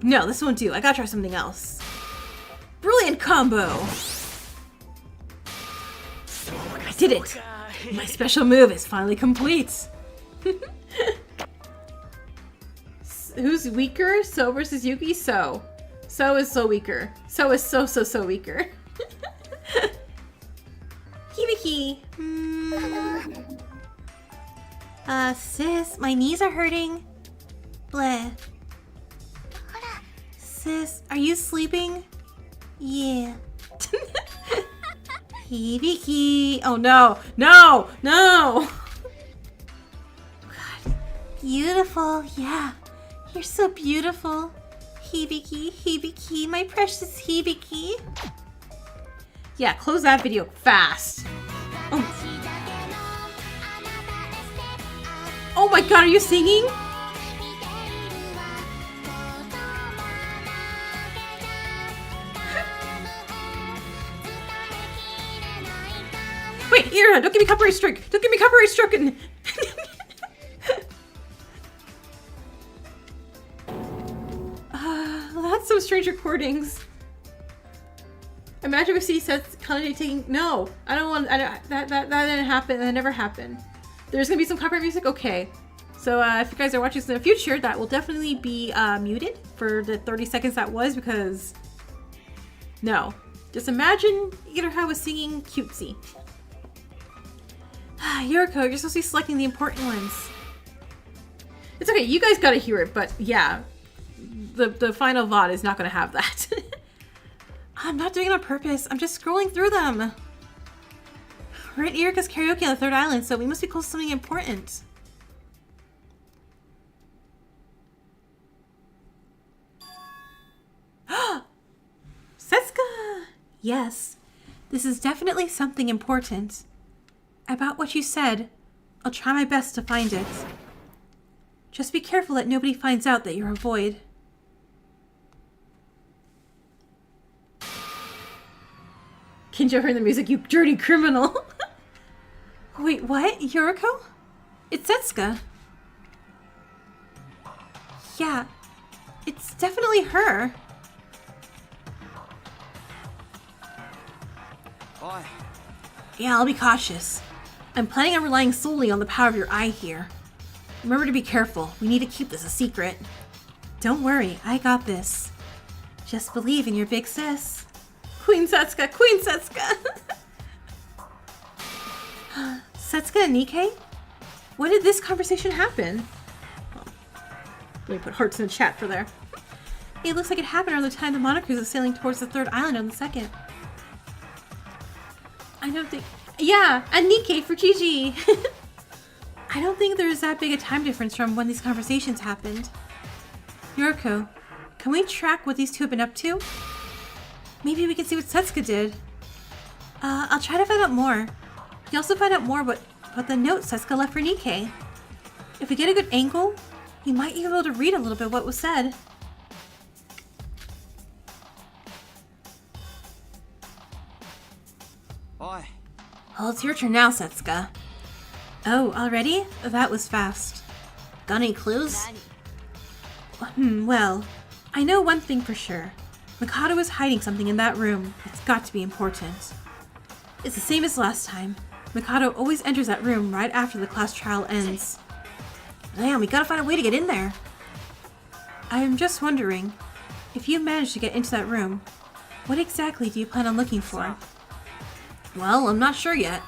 No, this won't do. I gotta try something else. Brilliant combo! I did it! My special move is finally complete. Who's weaker? So versus Yuki? So. So is so weaker. So is so weaker. Hibiki. Sis, my knees are hurting. Bleh. Sis, are you sleeping? Yeah. Hibiki. Oh no, no, no. God. Beautiful, yeah. You're so beautiful. Hibiki, Hibiki, my precious Hibiki. Yeah, close that video fast. Oh my god, are you singing? Wait, Ira, don't give me copyright strike. Don't give me copyright stricken. That's some strange recordings. Imagine if she says Kanade taking. No, I don't want. That didn't happen. That never happened. There's gonna be some copyright music. Okay, so if you guys are watching this in the future, that will definitely be muted for the 30 seconds that was, because no. Just imagine Ira was singing cutesy. Yoruko, you're supposed to be selecting the important ones. It's okay, you guys gotta hear it, but yeah, the final VOD is not gonna have that. I'm not doing it on purpose, I'm just scrolling through them. We're at Irika's karaoke on the 3rd island, so we must be close to something important. Setsuka! Yes, this is definitely something important. About what you said, I'll try my best to find it. Just be careful that nobody finds out that you're a void. Kinjo heard the music, you dirty criminal! Wait, what? Yoruko? It's Setsuka. Yeah, it's definitely her. Oi. Yeah, I'll be cautious. I'm planning on relying solely on the power of your eye here. Remember to be careful. We need to keep this a secret. Don't worry, I got this. Just believe in your big sis. Queen Setsuka! Queen Setsuka! Setsuka and Nikkei? When did this conversation happen? Let me put hearts in the chat for there. It looks like it happened around the time the monocruise was sailing towards the 3rd island on the 2nd. I don't think... Yeah, and Nikkei for Gigi! I don't think there's that big a time difference from when these conversations happened. Yoruko, can we track what these two have been up to? Maybe we can see what Setsuka did. I'll try to find out more. We can also find out more about the note Setsuka left for Nikkei. If we get a good angle, we might be able to read a little bit what was said. Oi. Well, it's your turn now, Setsuka. Oh, already? That was fast. Got any clues? Well, I know one thing for sure. Mikado is hiding something in that room. It's got to be important. It's the same as last time. Mikado always enters that room right after the class trial ends. Damn, we gotta find a way to get in there. I'm just wondering, if you manage to get into that room, what exactly do you plan on looking for? Well, I'm not sure yet.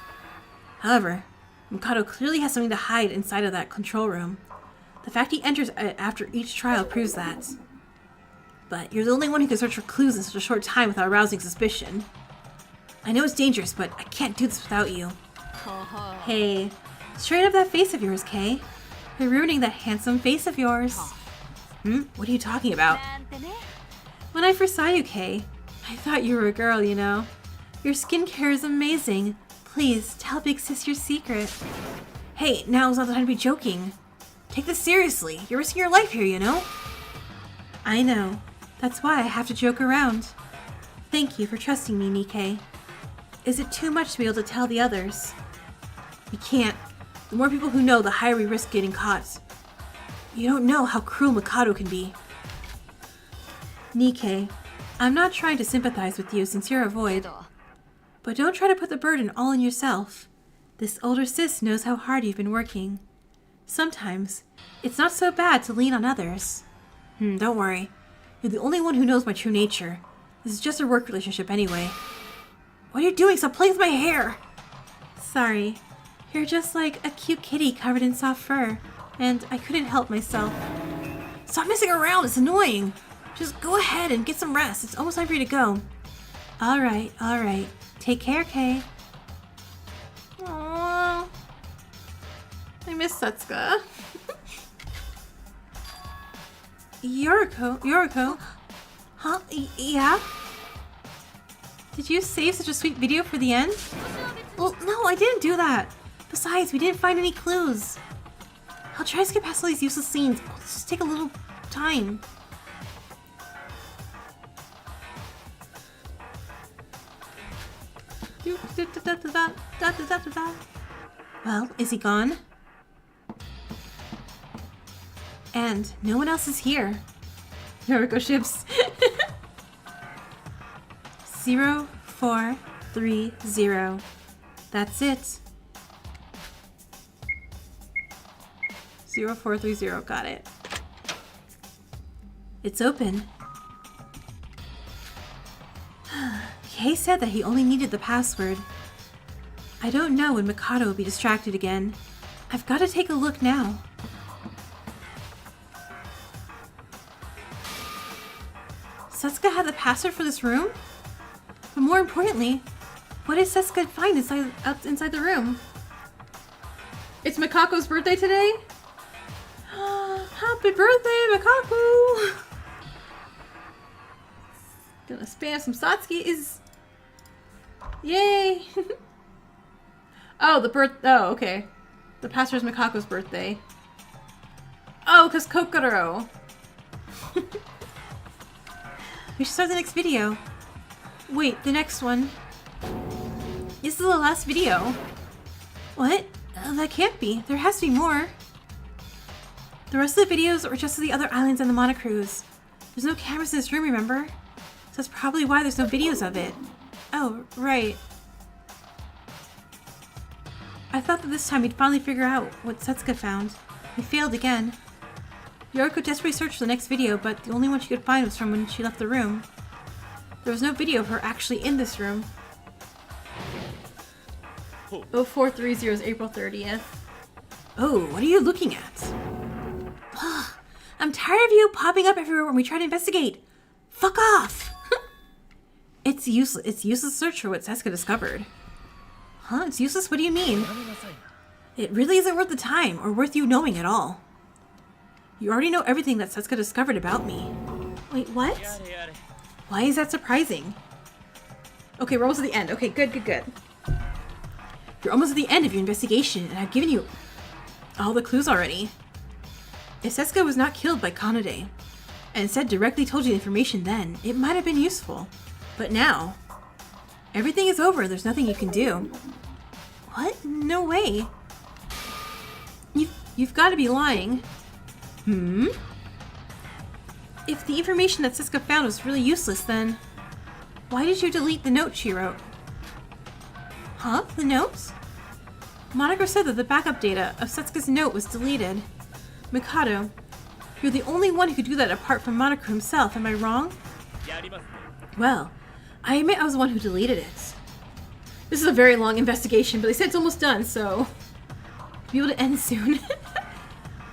However, Mikado clearly has something to hide inside of that control room. The fact he enters after each trial proves that. But you're the only one who can search for clues in such a short time without arousing suspicion. I know it's dangerous, but I can't do this without you. Hey, straighten up that face of yours, Kay. You're ruining that handsome face of yours. What are you talking about? When I first saw you, Kay, I thought you were a girl, you know. Your skincare is amazing. Please, tell Big Sis your secret. Hey, now's not the time to be joking. Take this seriously. You're risking your life here, you know? I know. That's why I have to joke around. Thank you for trusting me, Nikkei. Is it too much to be able to tell the others? We can't. The more people who know, the higher we risk getting caught. You don't know how cruel Mikado can be. Nikkei, I'm not trying to sympathize with you since you're a void. But don't try to put the burden all on yourself. This older sis knows how hard you've been working. Sometimes, it's not so bad to lean on others. Don't worry. You're the only one who knows my true nature. This is just a work relationship anyway. What are you doing? Stop playing with my hair! Sorry. You're just like a cute kitty covered in soft fur, and I couldn't help myself. Stop messing around, it's annoying! Just go ahead and get some rest. It's almost time for you to go. Alright, alright. Take care, Kay. Aww. I miss Setsuka. Yoruko? Huh? Yeah? Did you save such a sweet video for the end? Well, no, I didn't do that. Besides, we didn't find any clues. I'll try to skip past all these useless scenes. Let's just take a little time. Well, is he gone? And no one else is here. Yoruko ships. 0430. That's it. 0430. Got it. It's open. Kay said that he only needed the password. I don't know when Mikado will be distracted again. I've got to take a look now. Setsuka had the password for this room? But more importantly, what did Setsuka find inside the room? It's Mikako's birthday today? Happy birthday, Mikako! Gonna spam some Satsuki's. Yay! Oh, okay. The password is Mikako's birthday. Oh, because Kokoro. We should start the next video. Wait, the next one. This is the last video. What? That can't be. There has to be more. The rest of the videos are just of the other islands and the monocruise. There's no cameras in this room, remember? So that's probably why there's no videos of it. Oh, right. I thought that this time we'd finally figure out what Setsuka found. We failed again. Yoruko desperately searched for the next video, but the only one she could find was from when she left the room. There was no video of her actually in this room. 0430 is April 30th. Oh, what are you looking at? Ugh, I'm tired of you popping up everywhere when we try to investigate. Fuck off! It's useless search for what Setsuka discovered. Huh? It's useless? What do you mean? It really isn't worth the time, or worth you knowing at all. You already know everything that Setsuka discovered about me. Wait, what? Why is that surprising? Okay, we're almost at the end. Okay, good. You're almost at the end of your investigation, and I've given you all the clues already. If Setsuka was not killed by Kanade, and instead directly told you the information then, it might have been useful. But now, everything is over. There's nothing you can do. What? No way. You've got to be lying. If the information that Setsuka found was really useless, then why did you delete the note she wrote? Huh? The notes? Monogro said that the backup data of Setsuka's note was deleted. Mikado, you're the only one who could do that apart from Monogro himself, am I wrong? Well, I admit I was the one who deleted it. This is a very long investigation, but they said it's almost done, so be able to end soon.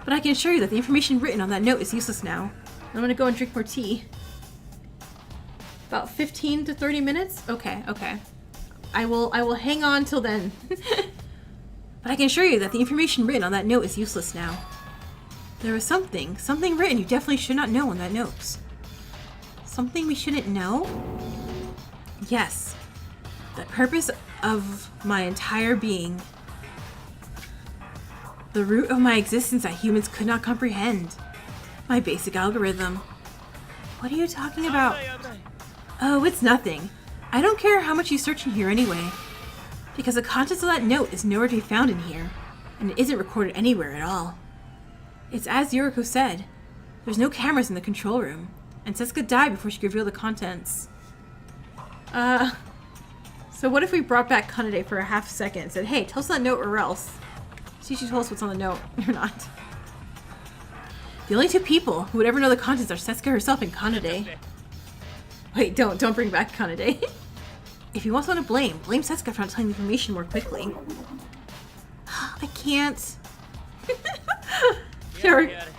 But I can assure you that the information written on that note is useless now. I'm gonna go and drink more tea. About 15 to 30 minutes? Okay, okay. I will hang on till then. But I can assure you that the information written on that note is useless now. There was something written you definitely should not know on that note. Something we shouldn't know? Yes. The purpose of my entire being. The root of my existence that humans could not comprehend. My basic algorithm. What are you talking about? Oh, it's nothing. I don't care how much you search in here anyway. Because the contents of that note is nowhere to be found in here. And it isn't recorded anywhere at all. It's as Yoruko said. There's no cameras in the control room. And Setsuka died before she could reveal the contents. So what if we brought back Kanade for a half second and said, hey, tell us that note or else. See if she told us what's on the note or not. The only two people who would ever know the contents are Setsuka herself and Kanade. Wait, don't bring back Kanade. If you want someone to blame Setsuka for not telling the information more quickly. I can't.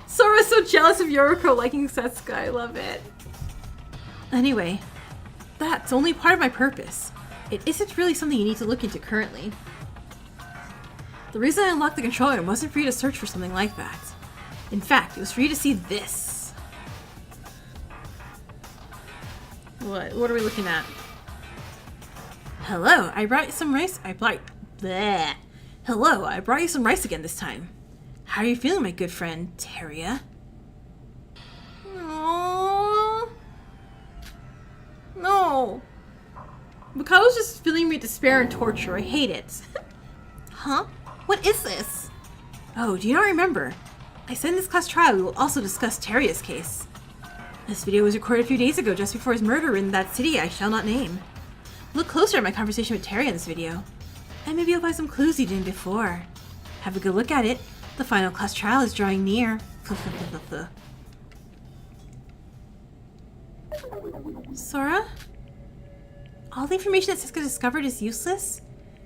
Sora's so jealous of Yoruko liking Setsuka. I love it. Anyway, that's only part of my purpose. It isn't really something you need to look into currently. The reason I unlocked the control room wasn't for you to search for something like that. In fact, it was for you to see this. What are we looking at? Hello, I brought you some rice. Hello, I brought you some rice again this time. How are you feeling, my good friend, Teria? Aww. No. Mikado's just filling me with despair and torture. I hate it. Huh? What is this? Oh, do you not remember? I said in this class trial we will also discuss Teria's case. This video was recorded a few days ago just before his murder in that city I shall not name. Look closer at my conversation with Teria in this video. And maybe you'll find some clues you didn't before. Have a good look at it. The final class trial is drawing near. Sora? All the information that Setsuka discovered is useless?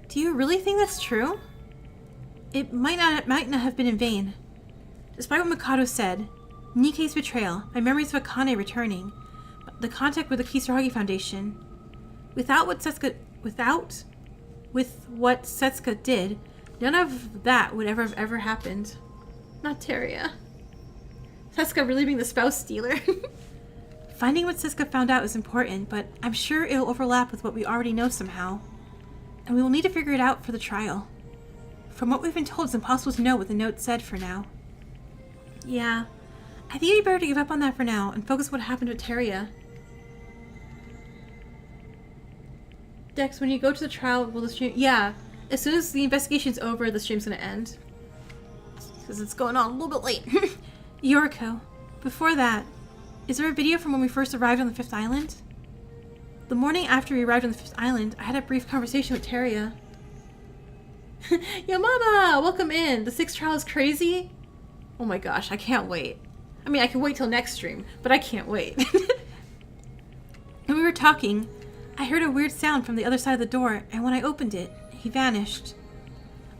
Do you really think that's true? It might not have been in vain. Despite what Mikado said, Nikei's betrayal, my memories of Akane returning, the contact with the Kisaragi Foundation, with what Setsuka did, none of that would ever have ever happened. Not Teria. Setsuka really being the spouse stealer. Finding what Setsuka found out is important, but I'm sure it'll overlap with what we already know somehow. And we will need to figure it out for the trial. From what we've been told, it's impossible to know what the note said for now. Yeah, I think it'd be better to give up on that for now and focus on what happened with Teria. Dex, when you go to the trial, will the stream... Yeah, as soon as the investigation's over, the stream's gonna end. Because it's going on a little bit late. Yoruko, before that, is there a video from when we first arrived on the 5th island? The morning after we arrived on the 5th island, I had a brief conversation with Teria. Yo mama, welcome in. The 6th trial is crazy? Oh my gosh, I can't wait. I mean, I can wait till next stream, but I can't wait. When we were talking, I heard a weird sound from the other side of the door, and when I opened it, he vanished.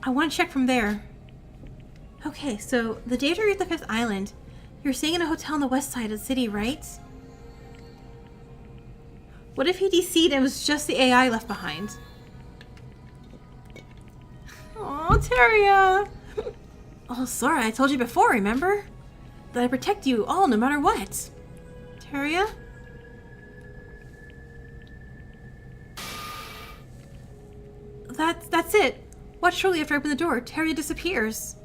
I want to check from there. Okay, so the day after we reached the 5th island, you were staying in a hotel on the west side of the city, right? What if he DC'd and it was just the AI left behind? Oh, Teria! Oh, Sora, I told you before, remember? That I protect you all no matter what. Teria? That's it. Watch shortly after I open the door, Teria disappears.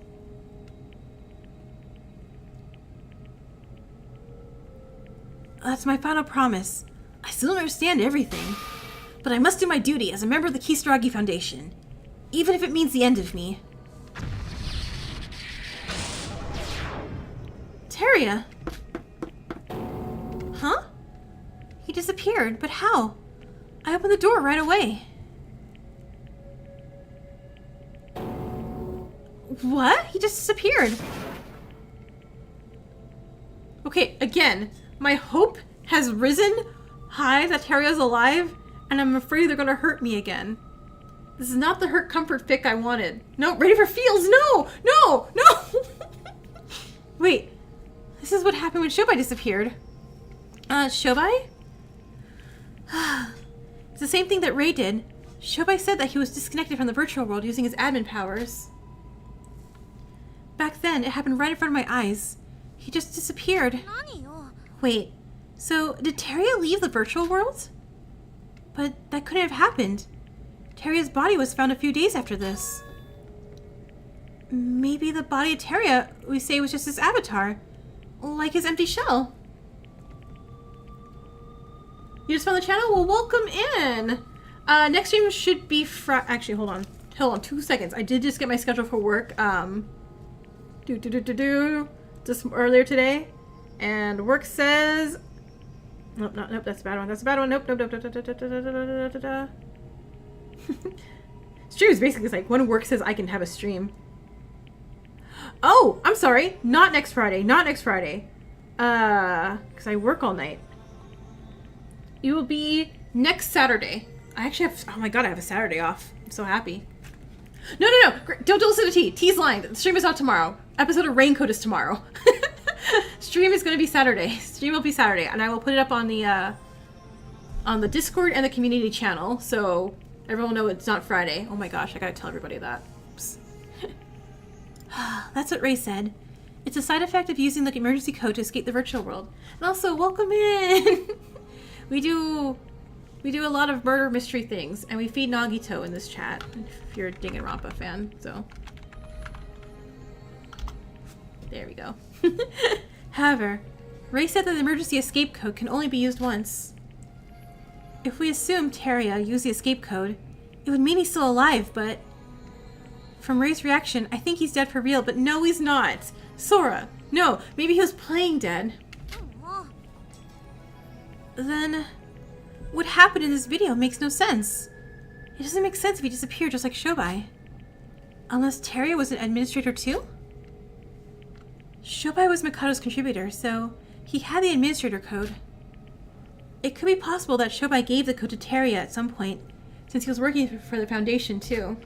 That's my final promise. I still don't understand everything. But I must do my duty as a member of the Kisaragi Foundation. Even if it means the end of me. Teria! Huh? He disappeared, but how? I opened the door right away. What? He just disappeared. Okay, again, my hope has risen high that Teria's alive, and I'm afraid they're gonna hurt me again. This is not the hurt comfort fic I wanted. No, ready for feels. No! No! No! is what happened when Shobai disappeared. Shobai? It's the same thing that Ray did. Shobai said that he was disconnected from the virtual world using his admin powers. Back then, it happened right in front of my eyes. He just disappeared. Wait, so did Teria leave the virtual world? But that couldn't have happened. Teria's body was found a few days after this. Maybe the body of Teria, we say, was just his avatar. Like his empty shell. You just found the channel? Well, welcome in! Next stream should be actually, hold on 2 seconds. I did just get my schedule for work, just earlier today. And work says... Nope, that's a bad one. That's a bad one. Nope. Stream is basically like when work says I can have a stream. Oh, I'm sorry. Not next Friday. Because I work all night. It will be next Saturday. I actually have... Oh my god, I have a Saturday off. I'm so happy. No. Don't listen to T. T's lying. The stream is not tomorrow. Episode of Raincoat is tomorrow. Stream is going to be Saturday. Stream will be Saturday. And I will put it up on the Discord and the community channel. So everyone will know it's not Friday. Oh my gosh, I gotta tell everybody that. Oops. That's what Ray said. It's a side effect of using the emergency code to escape the virtual world. And also, welcome in! We do a lot of murder mystery things, and we feed Nagito in this chat, if you're a Danganronpa fan, so. There we go. However, Ray said that the emergency escape code can only be used once. If we assume Teria used the escape code, it would mean he's still alive, but... From Ray's reaction, I think he's dead for real, but no, he's not. Sora, no, maybe he was playing dead. Then, what happened in this video makes no sense. It doesn't make sense if he disappeared just like Shobai. Unless Teria was an administrator too? Shobai was Mikado's contributor, so he had the administrator code. It could be possible that Shobai gave the code to Teria at some point, since he was working for the Foundation too.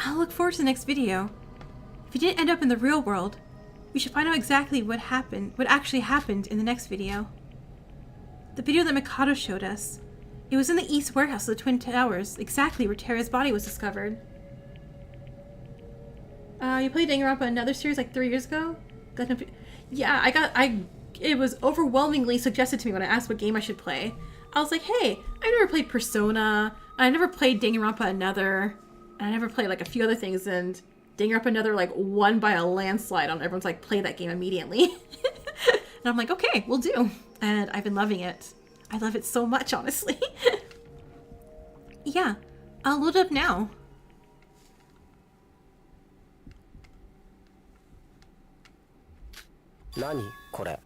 I'll look forward to the next video. If he didn't end up in the real world, we should find out exactly what actually happened in the next video. The video that Mikado showed us. It was in the East Warehouse of the Twin Towers, exactly where Teria's body was discovered. You played Danganronpa Another series like 3 years ago? Yeah, it was overwhelmingly suggested to me when I asked what game I should play. I was like, hey, I never played Persona, I never played Danganronpa Another, and I never played like a few other things, and Danganronpa Another like won by a landslide on everyone's like, play that game immediately. And I'm like, okay, we'll do. And I've been loving it. I love it so much, honestly. Yeah, I'll load it up now. Nani, kore?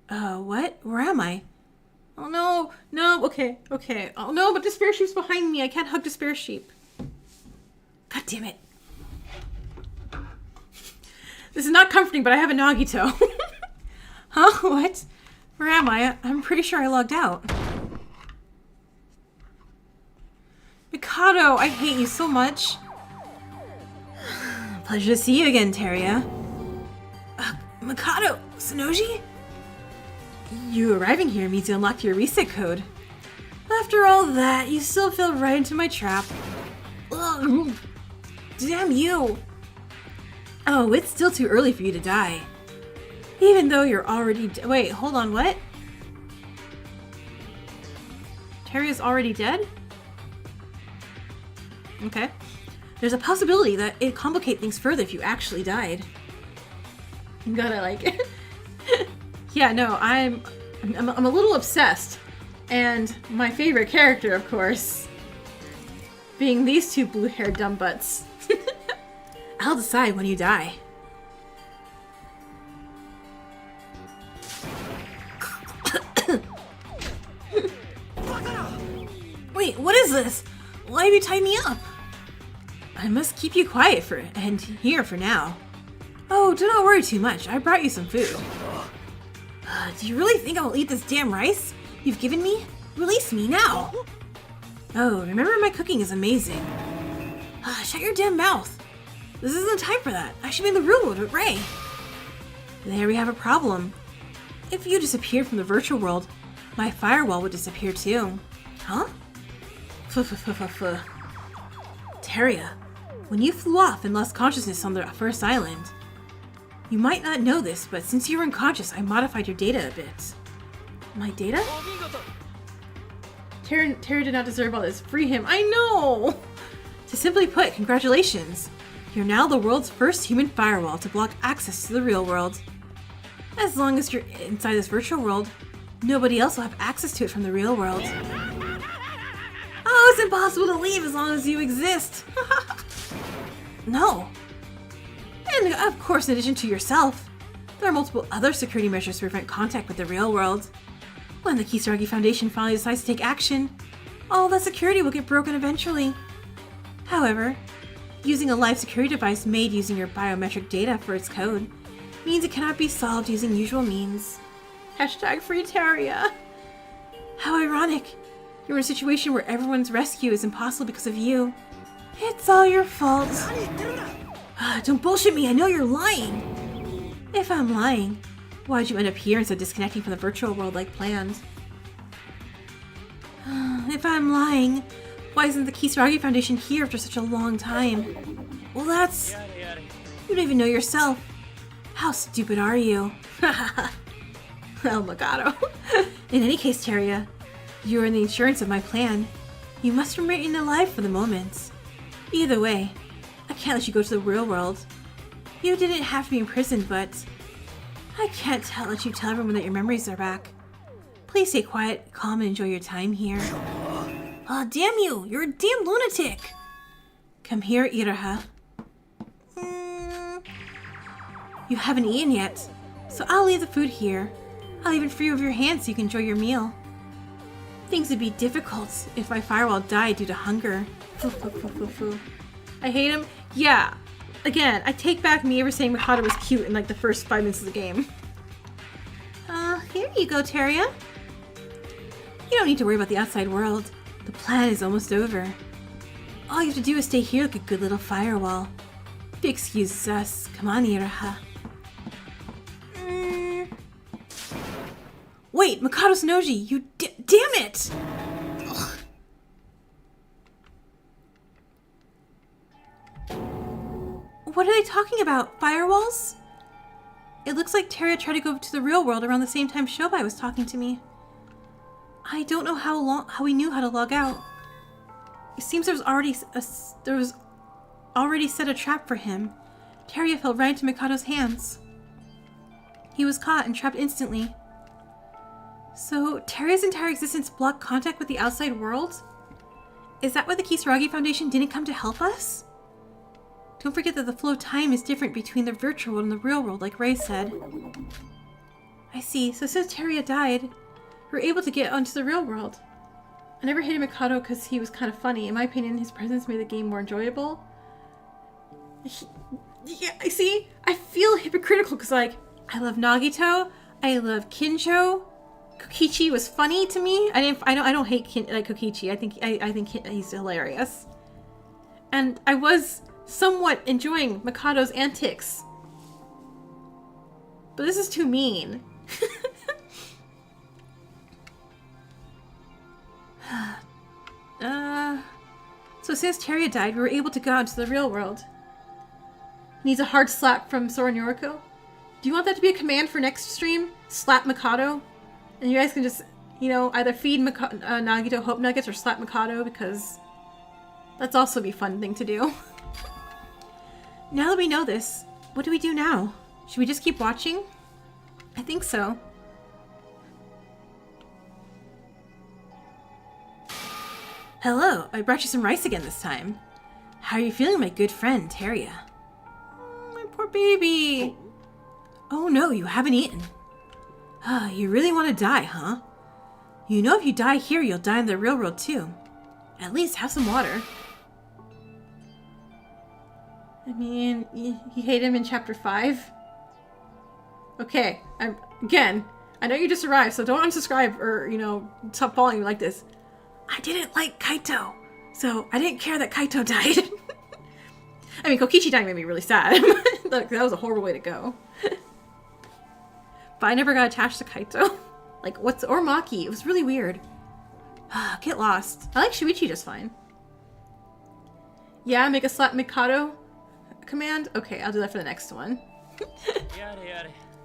What? Where am I? Oh no, okay. Oh no, but Despair Sheep's behind me. I can't hug Despair Sheep. God damn it. This is not comforting, but I have a Nagito. Huh? What? Where am I? I'm pretty sure I logged out. Mikado, I hate you so much. Pleasure to see you again, Teria. Mikado, Sonoji? You arriving here means you unlocked your reset code. After all that, you still fell right into my trap. Ugh. Damn you! Oh, it's still too early for you to die. Even though you're already wait, hold on, what? Teria's already dead? Okay. There's a possibility that it'd complicate things further if you actually died. You gotta like... Yeah, no, I'm a little obsessed. And my favorite character, of course, being these two blue-haired dumb butts. I'll decide when you die. Wait, what is this? Why have you tied me up? I must keep you quiet and here for now. Oh, do not worry too much. I brought you some food. Do you really think I will eat this damn rice you've given me? Release me now. Oh, remember my cooking is amazing. Shut your damn mouth. This isn't time for that. I should be in the real world with Ray. There we have a problem. If you disappeared from the virtual world, my firewall would disappear too. Huh? Teria, when you flew off and lost consciousness on the first island, you might not know this, but since you were unconscious, I modified your data a bit. My data? Teria did not deserve all this. Free him. I know! To simply put, congratulations. You're now the world's first human firewall to block access to the real world. As long as you're inside this virtual world, nobody else will have access to it from the real world. Oh, it's impossible to leave as long as you exist. No. And of course, in addition to yourself, there are multiple other security measures to prevent contact with the real world. When the Kisaragi Foundation finally decides to take action, all that security will get broken eventually. However, using a live security device made using your biometric data for its code means it cannot be solved using usual means. Hashtag free Teria. How ironic. You're in a situation where everyone's rescue is impossible because of you. It's all your fault. Don't bullshit me, I know you're lying. If I'm lying, why'd you end up here instead of disconnecting from the virtual world like planned? If I'm lying, why isn't the Kisaragi Foundation here after such a long time? Well, that's... You don't even know yourself. How stupid are you? Oh, Mikado. In any case, Teria, you are in the insurance of my plan. You must remain alive for the moment. Either way, I can't let you go to the real world. You didn't have to be imprisoned, but I can't let you tell everyone that your memories are back. Please stay quiet, calm, and enjoy your time here. Oh, damn you! You're a damn lunatic! Come here, Iraha. You haven't eaten yet, so I'll leave the food here. I'll even free you of your hands so you can enjoy your meal. Things would be difficult if my firewall died due to hunger. I hate him. Yeah. Again, I take back me ever saying Mikado was cute in like the first 5 minutes of the game. Here you go, Teria. You don't need to worry about the outside world. The plan is almost over. All you have to do is stay here like a good little firewall. If you excuse us, come on, Iraha. Wait, Mikado Sonoji, you damn it! Ugh. What are they talking about? Firewalls? It looks like Teria tried to go to the real world around the same time Shobai was talking to me. I don't know how he knew how to log out. It seems there was already set a trap for him. Teria fell right into Mikado's hands. He was caught and trapped instantly. So, Teria's entire existence blocked contact with the outside world? Is that why the Kisaragi Foundation didn't come to help us? Don't forget that the flow of time is different between the virtual world and the real world, like Ray said. I see. So since Teria died, we were able to get onto the real world. I never hated Mikado because he was kind of funny. In my opinion, his presence made the game more enjoyable. Yeah, I see. I feel hypocritical because, like, I love Nagito. I love Kinjo. Kokichi was funny to me. I don't hate Kokichi. I think he's hilarious. And I was somewhat enjoying Mikado's antics. But this is too mean. So since Teria died, we were able to go out into the real world. Needs a hard slap from Sora and Yoruko. Do you want that to be a command for next stream? Slap Mikado? And you guys can just, either feed Nagito Hope Nuggets or slap Mikado, because that's also be a fun thing to do. Now that we know this, what do we do now? Should we just keep watching? I think so. Hello, I brought you some rice again this time. How are you feeling, my good friend, Teria? My poor baby. Oh no, you haven't eaten. You really want to die, huh? You know if you die here, you'll die in the real world too. At least have some water. I mean, you hate him in chapter 5? Okay, I know you just arrived, so don't unsubscribe or, stop following me like this. I didn't like Kaito, so I didn't care that Kaito died. I mean, Kokichi dying made me really sad. Like, that was a horrible way to go. But I never got attached to Kaito. Like, or Maki. It was really weird. Get lost. I like Shuichi just fine. Yeah, make a slap Mikado command? Okay, I'll do that for the next one.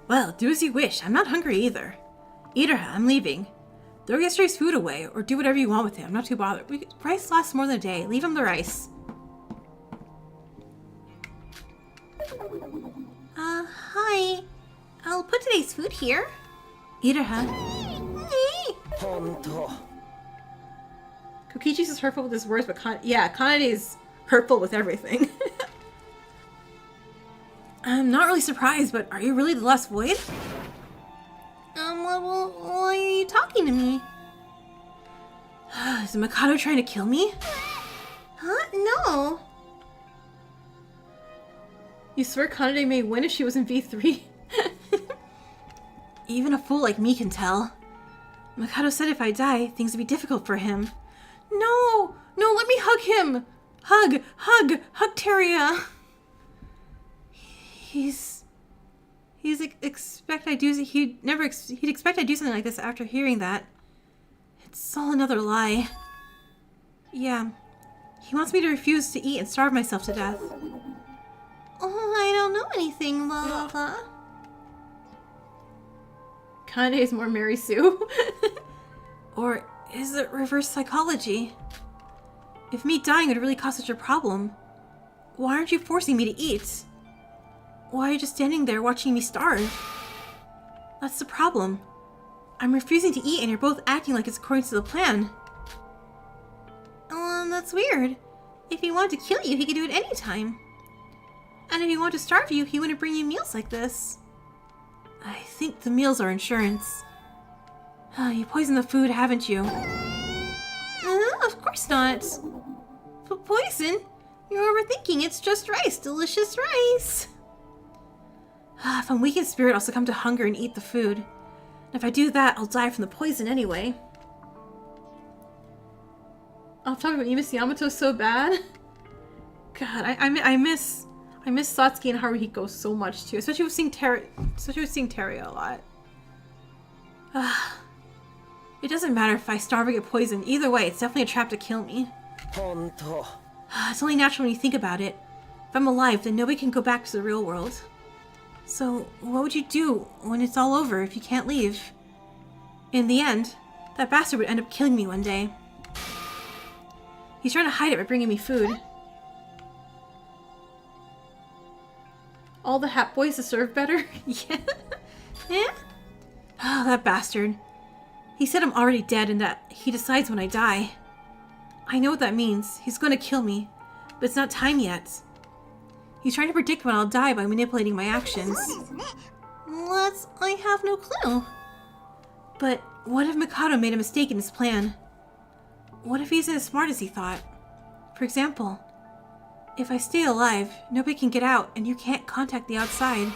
Well, do as you wish. I'm not hungry either. Iraha, I'm leaving. Throw yesterday's food away, or do whatever you want with it. I'm not too bothered. Rice lasts more than a day. Leave him the rice. Hi. I'll put today's food here. Iraha. Kokichi's is hurtful with his words, but Kanade's hurtful with everything. I'm not really surprised, but are you really the last void? Why are you talking to me? Is Mikado trying to kill me? Huh? No. You swear Kanade may win if she was in V3? Even a fool like me can tell. Mikado said if I die, things would be difficult for him. No! No, let me hug him! Hug Teria! He'd expect I'd do something like this after hearing that. It's all another lie. Yeah. He wants me to refuse to eat and starve myself to death. Oh, I don't know anything, blah blah blah. Kanye is more Mary Sue. Or is it reverse psychology? If me dying would really cause such a problem, why aren't you forcing me to eat? Why are you just standing there watching me starve? That's the problem. I'm refusing to eat and you're both acting like it's according to the plan. That's weird. If he wanted to kill you, he could do it anytime. And if he wanted to starve you, he wouldn't bring you meals like this. I think the meals are insurance. You poisoned the food, haven't you? Of course not. But poison? You're overthinking. It's just rice. Delicious rice. If I'm weak in spirit, I'll succumb to hunger and eat the food. And if I do that, I'll die from the poison anyway. Off topic, but you miss Yamato so bad. God, I miss Satsuki and Haruhiko so much too, especially with seeing Teria a lot. It doesn't matter if I starve or get poisoned. Either way, it's definitely a trap to kill me. It's only natural when you think about it. If I'm alive, then nobody can go back to the real world. So, what would you do when it's all over if you can't leave? In the end, that bastard would end up killing me one day. He's trying to hide it by bringing me food. All the Hat Boys deserve better? Yeah. Yeah? Oh, that bastard. He said I'm already dead and that he decides when I die. I know what that means. He's going to kill me. But it's not time yet. He's trying to predict when I'll die by manipulating my actions. I have no clue. But what if Mikado made a mistake in his plan? What if he isn't as smart as he thought? For example, if I stay alive, nobody can get out and you can't contact the outside.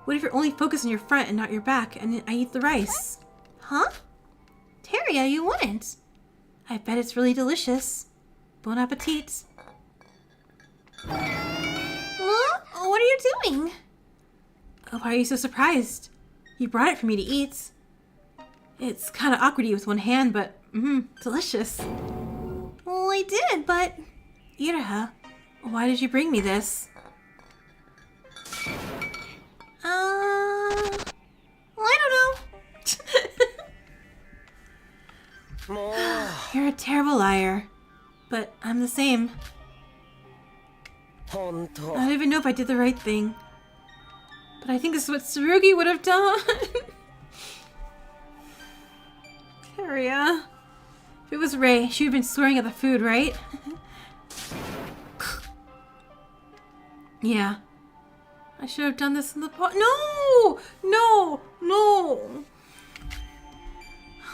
What if you're only focused on your front and not your back and I eat the rice? Huh? Teria, you wouldn't. I bet it's really delicious. Bon appetit. Huh? What are you doing? Oh, why are you so surprised? You brought it for me to eat. It's kind of awkward with one hand, but delicious. Well, I did, but... Iraha, why did you bring me this? I don't know. You're a terrible liar. But I'm the same. I don't even know if I did the right thing. But I think this is what Tsurugi would have done. Teria. If it was Rei, she would have been swearing at the food, right? Yeah. I should have done this in the pot. No! No! No!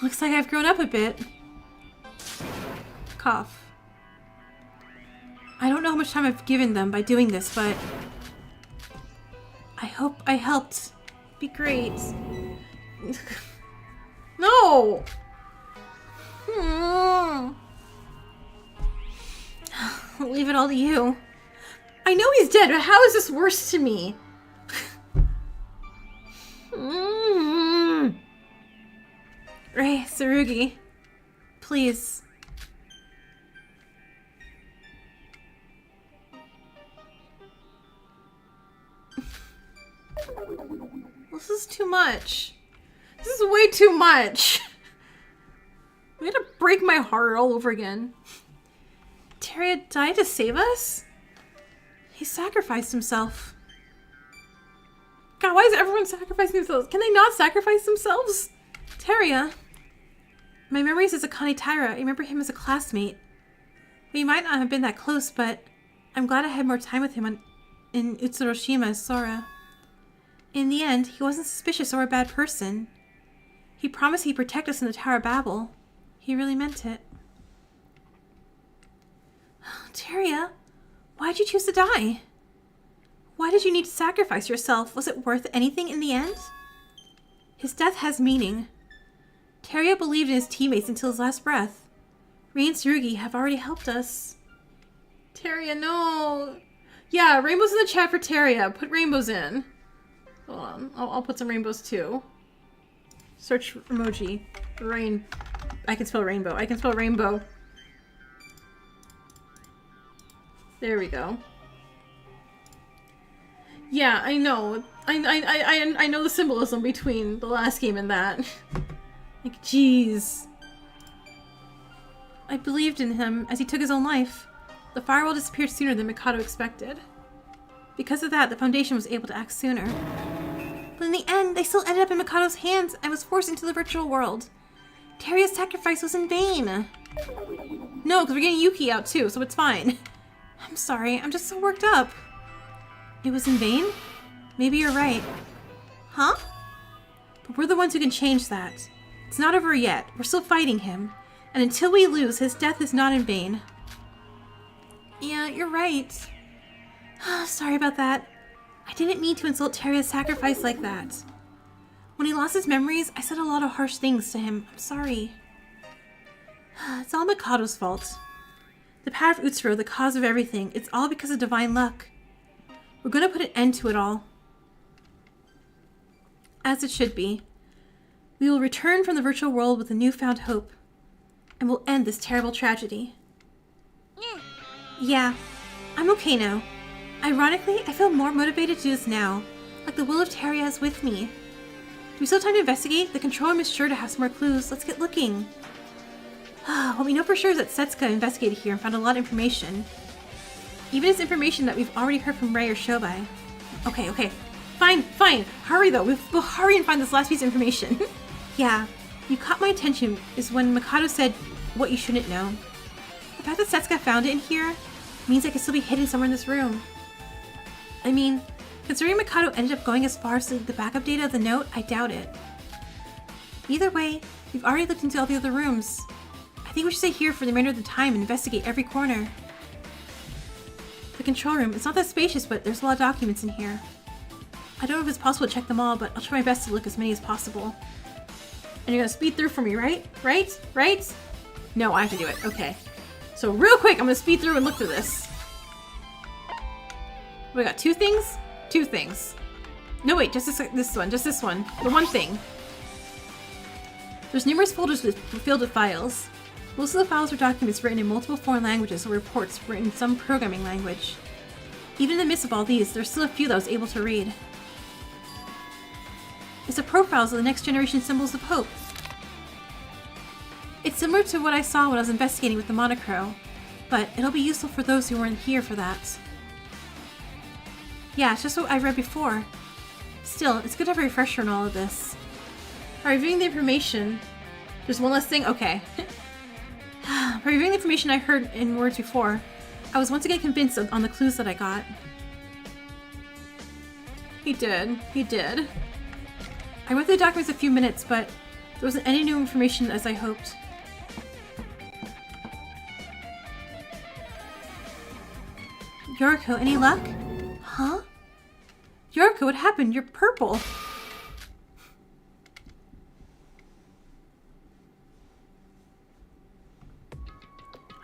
Looks like I've grown up a bit. Cough. I don't know how much time I've given them by doing this, but... I hope I helped. Be great. No! I'll leave it all to you. I know he's dead, but how is this worse to me? Ray, Tsurugi. Please. This is too much. This is way too much. I'm gonna break my heart all over again. Teria died to save us? He sacrificed himself. God, why is everyone sacrificing themselves? Can they not sacrifice themselves? Teria. My memories as a Kanetaira, I remember him as a classmate. We might not have been that close, but I'm glad I had more time with him in Utsuroshima as Sora. In the end, he wasn't suspicious or a bad person. He promised he'd protect us in the Tower of Babel. He really meant it. Teria, why'd you choose to die? Why did you need to sacrifice yourself? Was it worth anything in the end? His death has meaning. Teria believed in his teammates until his last breath. Ray and Tsurugi have already helped us. Teria, no. Yeah, rainbows in the chat for Teria. Put rainbows in. Hold on. I'll put some rainbows too. Search emoji. Rain. I can spell rainbow. I can spell rainbow. There we go. Yeah, I know. I know the symbolism between the last game and that. Like, jeez. I believed in him as he took his own life. The firewall disappeared sooner than Mikado expected. Because of that, the Foundation was able to act sooner. But in the end, they still ended up in Mikado's hands and was forced into the virtual world. Teria's sacrifice was in vain. No, because we're getting Yuki out too, so it's fine. I'm sorry, I'm just so worked up. It was in vain? Maybe you're right. Huh? But we're the ones who can change that. It's not over yet. We're still fighting him. And until we lose, his death is not in vain. Yeah, you're right. Sorry about that. I didn't mean to insult Teria's sacrifice like that. When he lost his memories, I said a lot of harsh things to him. I'm sorry. It's all Mikado's fault. The power of Utsuro, the cause of everything, it's all because of divine luck. We're gonna put an end to it all. As it should be. We will return from the virtual world with a newfound hope. And we'll end this terrible tragedy. Yeah, I'm okay now. Ironically, I feel more motivated to do this now. Like the will of Teria is with me. Do we still have time to investigate? The control room is sure to have some more clues. Let's get looking. What we know for sure is that Setsuka investigated here and found a lot of information. Even it's information that we've already heard from Ray or Shobai. Okay. Fine. Hurry though. We'll hurry and find this last piece of information. Yeah, you caught my attention is when Mikado said what you shouldn't know. The fact that Setsuka found it in here means it could still be hidden somewhere in this room. I mean, considering Mikado ended up going as far as the backup data of the note, I doubt it. Either way, we've already looked into all the other rooms. I think we should stay here for the remainder of the time and investigate every corner. The control room, it's not that spacious, but there's a lot of documents in here. I don't know if it's possible to check them all, but I'll try my best to look as many as possible. And you're gonna speed through for me, right? Right? No, I have to do it. Okay. So real quick, I'm gonna speed through and look through this. We got two things? Two things. No, wait, just this one. Just this one. The one thing. There's numerous folders filled with files. Most of the files are documents written in multiple foreign languages or reports written in some programming language. Even in the midst of all these, there's still a few that I was able to read. It's the profiles of the next generation symbols of hope. It's similar to what I saw when I was investigating with the Monochrome, but it'll be useful for those who weren't here for that. Yeah, it's just what I read before. Still, it's good to have a refresher on all of this. By reviewing the information... There's one less thing? Okay. By reviewing the information I heard in words before, I was once again convinced on the clues that I got. He did. I went through the documents a few minutes, but there wasn't any new information as I hoped. Yoruko, any luck? Huh? Yoruko, what happened? You're purple.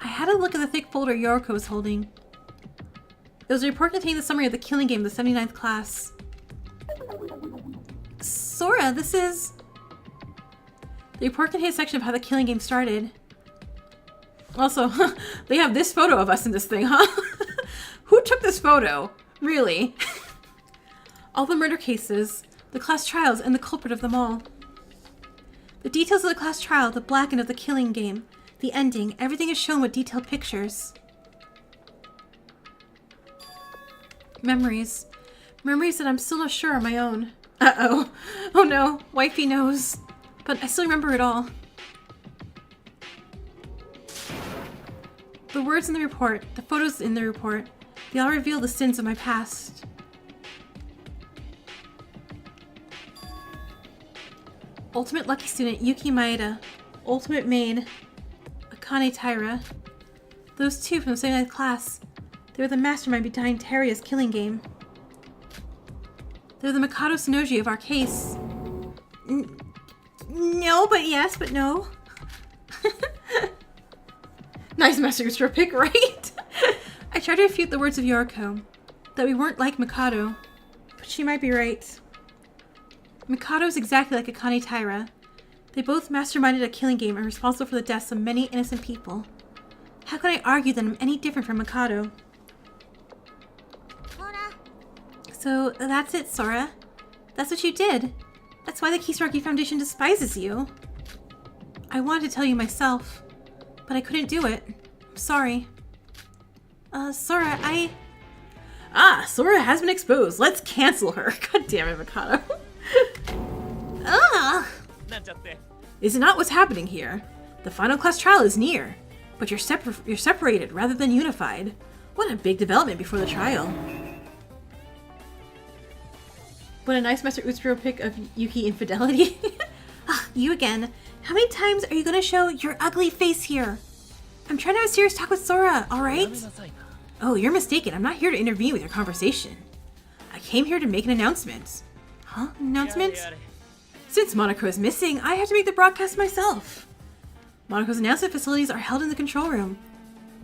I had a look at the thick folder Yoruko was holding. It was a report containing the summary of the killing game of the 79th class. Sora, this is... The report contains a section of how the killing game started. Also, they have this photo of us in this thing, huh? Who took this photo? Really? All the murder cases, the class trials, and the culprit of them all. The details of the class trial, the black end of the killing game, the ending, everything is shown with detailed pictures. Memories. Memories that I'm still not sure are my own. Uh-oh. Oh no, wifey knows. But I still remember it all. The words in the report, the photos in the report, they all reveal the sins of my past. Ultimate lucky student Yuki Maeda. Ultimate maid Akane Taira. Those two from the 79th class. They were the mastermind behind Teria's killing game. They're the Mikado Sonoji of our case. No, but yes, but no. Nice master pick, right? I tried to refute the words of Yoruko, that we weren't like Mikado, but she might be right. Mikado is exactly like Akane Taira. They both masterminded a killing game and are responsible for the deaths of many innocent people. How can I argue that I'm any different from Mikado? So that's it, Sora. That's what you did. That's why the Kisaragi Foundation despises you. I wanted to tell you myself, but I couldn't do it. I'm sorry. Sora, Sora has been exposed. Let's cancel her. God damn it, Mikado. Is it not what's happening here? The final class trial is near, but you're separated rather than unified. What a big development before the trial. What a nice Master Utsuro pick of Yuki infidelity. You again. How many times are you gonna show your ugly face here? I'm trying to have a serious talk with Sora, alright? Oh, you're mistaken. I'm not here to intervene with your conversation. I came here to make an announcement. Huh? Announcement? Since Monoko is missing, I have to make the broadcast myself. Monaco's announcement facilities are held in the control room.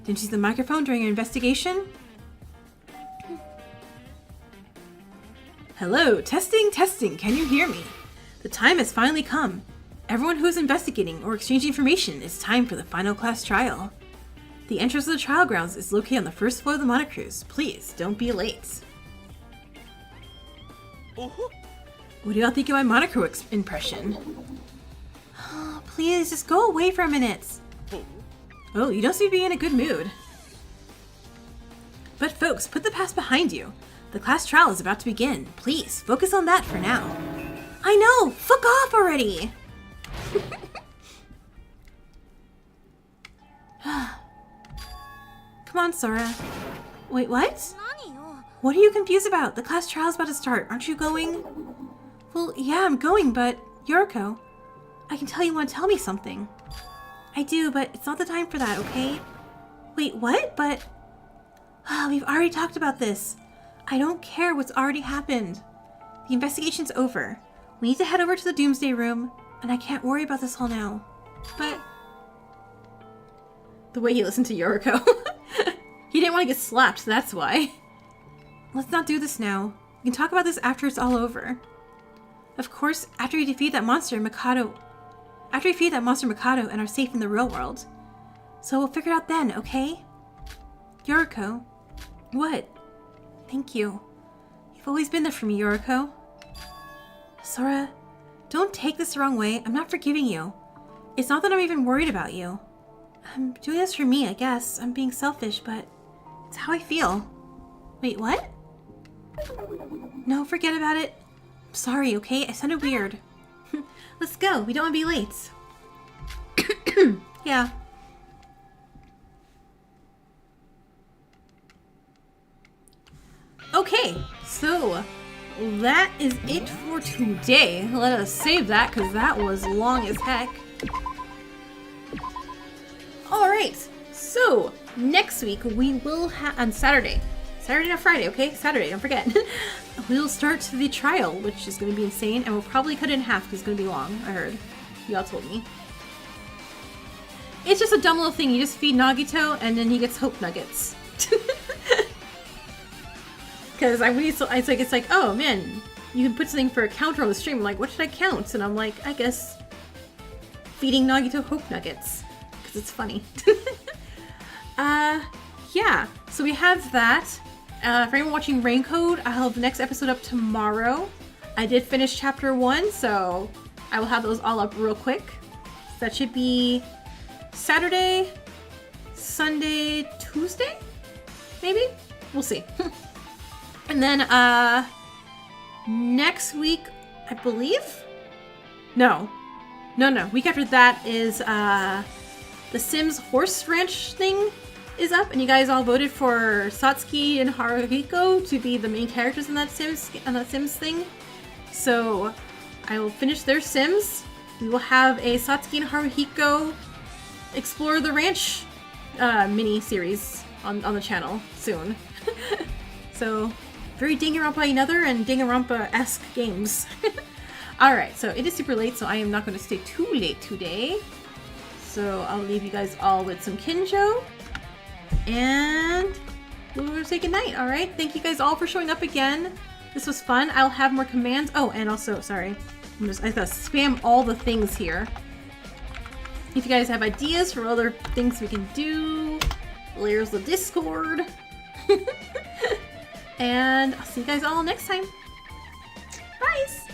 Didn't you use the microphone during your investigation? Hello, testing, testing, can you hear me? The time has finally come. Everyone who is investigating or exchanging information, it's time for the final class trial. The entrance of the trial grounds is located on the first floor of the Monocruise. Please, don't be late. What do y'all think of my Monocro impression? Please, just go away for a minute. Oh, you don't seem to be in a good mood. But folks, put the past behind you. The class trial is about to begin. Please, focus on that for now. I know! Fuck off already! Come on, Sora. Wait, what? What are you confused about? The class trial is about to start. Aren't you going? Well, yeah, I'm going, but... Yoruko, I can tell you want to tell me something. I do, but it's not the time for that, okay? Wait, what? But... we've already talked about this. I don't care what's already happened. The investigation's over. We need to head over to the Doomsday Room, and I can't worry about this all now. But... The way he listened to Yoruko. He didn't want to get slapped, so that's why. Let's not do this now. We can talk about this after it's all over. Of course, after we defeat that monster, Mikado... After we defeat that monster Mikado and are safe in the real world. So we'll figure it out then, okay? Yoruko. What? Thank you. You've always been there for me, Yoruko. Sora, don't take this the wrong way. I'm not forgiving you. It's not that I'm even worried about you. I'm doing this for me, I guess. I'm being selfish, but it's how I feel. Wait, what? No, forget about it. I'm sorry, okay? I sounded weird. Let's go. We don't want to be late. Yeah. Okay, so that is it for today. Let us save that because that was long as heck. Alright, so next week we will have on Saturday, not Friday, okay? Saturday, don't forget. We'll start the trial, which is going to be insane, and we'll probably cut it in half because it's going to be long, I heard. Y'all told me. It's just a dumb little thing. You just feed Nagito, and then he gets Hope Nuggets. Because it's like, oh man, you can put something for a counter on the stream. I'm like, what should I count? And I'm like, I guess feeding Nagito Hope Nuggets. Because it's funny. Yeah. So we have that. For anyone watching Raincode, I'll have the next episode up tomorrow. I did finish chapter 1, so I will have those all up real quick. That should be Saturday, Sunday, Tuesday? Maybe? We'll see. And then, next week, I believe? No. Week after that is, the Sims Horse Ranch thing is up, and you guys all voted for Satsuki and Haruhiko to be the main characters in that Sims thing. So I will finish their Sims. We will have a Satsuki and Haruhiko explore the ranch mini series on the channel soon. So very Danganronpa Another and Danganronpa-esque games. Alright, so it is super late, so I am not going to stay too late today. So I'll leave you guys all with some Kinjo. And we'll say goodnight, alright? Thank you guys all for showing up again. This was fun. I'll have more commands. Oh, and also, sorry. I gotta spam all the things here. If you guys have ideas for other things we can do, there's the Discord. And I'll see you guys all next time. Bye!